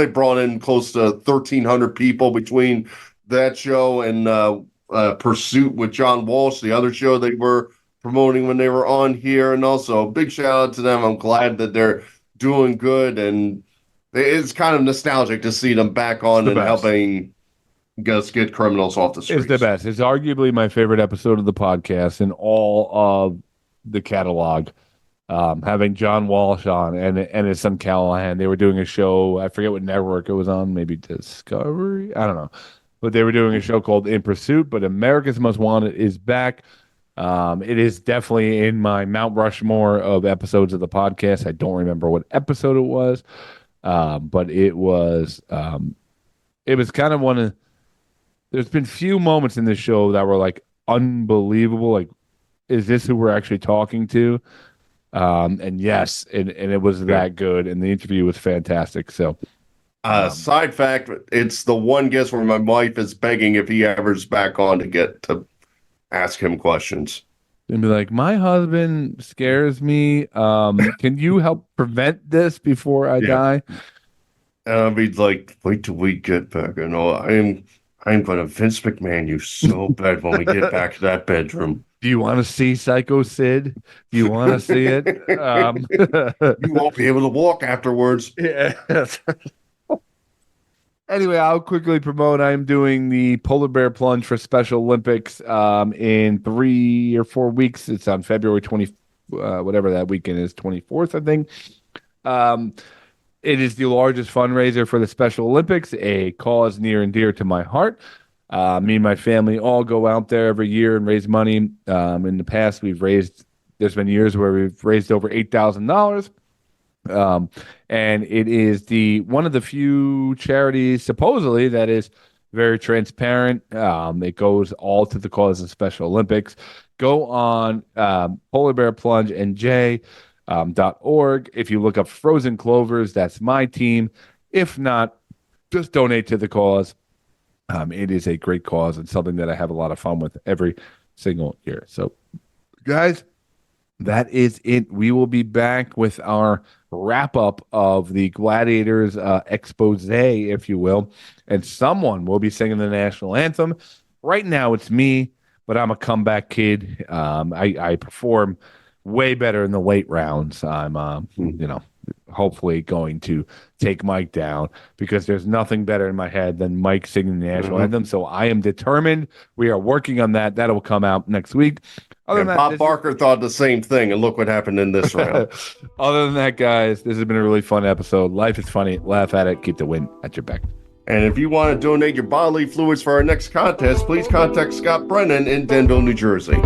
brought in close to 1,300 people between that show and Pursuit with John Walsh, the other show they were promoting when they were on here. And also, big shout out to them. I'm glad that they're doing good. And it's kind of nostalgic to see them back on and helping us get criminals off the streets. It's the best. It's arguably my favorite episode of the podcast in all of the catalog. Having John Walsh on and his son Callahan. They were doing a show. I forget what network it was on. Maybe Discovery. I don't know. But they were doing a show called In Pursuit. But America's Most Wanted is back. It is definitely in my Mount Rushmore of episodes of the podcast. I don't remember what episode it was. But it was kind of one of. There's been few moments in this show that were like unbelievable. Like, is this who we're actually talking to? And yes, and it was that good, and the interview was fantastic. So, side fact, it's the one guest where my wife is begging if he ever's back on to get to ask him questions. And be like, my husband scares me. Can you help prevent this before I die? And I'll be like, wait till we get back. And I'm going to Vince McMahon you so bad when we get back to that bedroom. Do you want to see Psycho Sid? Do you want to see it? You won't be able to walk afterwards. Yeah. Anyway, I'll quickly promote. I'm doing the Polar Bear Plunge for Special Olympics in 3 or 4 weeks. It's on February 20, whatever that weekend is, 24th, I think. It is the largest fundraiser for the Special Olympics, a cause near and dear to my heart. Me and my family all go out there every year and raise money. In the past, there's been years where we've raised over $8,000. And it is one of the few charities, supposedly, that is very transparent. It goes all to the cause of Special Olympics. Go on Polar Bear Plunge NJ.org. If you look up Frozen Clovers, that's my team. If not, just donate to the cause. It is a great cause and something that I have a lot of fun with every single year. So, guys, that is it. We will be back with our wrap-up of the Gladiators expose, if you will, and someone will be singing the national anthem. Right now, it's me, but I'm a comeback kid. I perform way better in the late rounds. I'm, hopefully going to take Mike down because there's nothing better in my head than Mike singing the national anthem. So I am determined. We are working on that. That'll come out next week. Bob Barker thought the same thing, and look what happened in this round. Other than that, guys, this has been a really fun episode. Life is funny. Laugh at it. Keep the wind at your back. And if you want to donate your bodily fluids for our next contest, please contact Scott Brennan in Denville, New Jersey.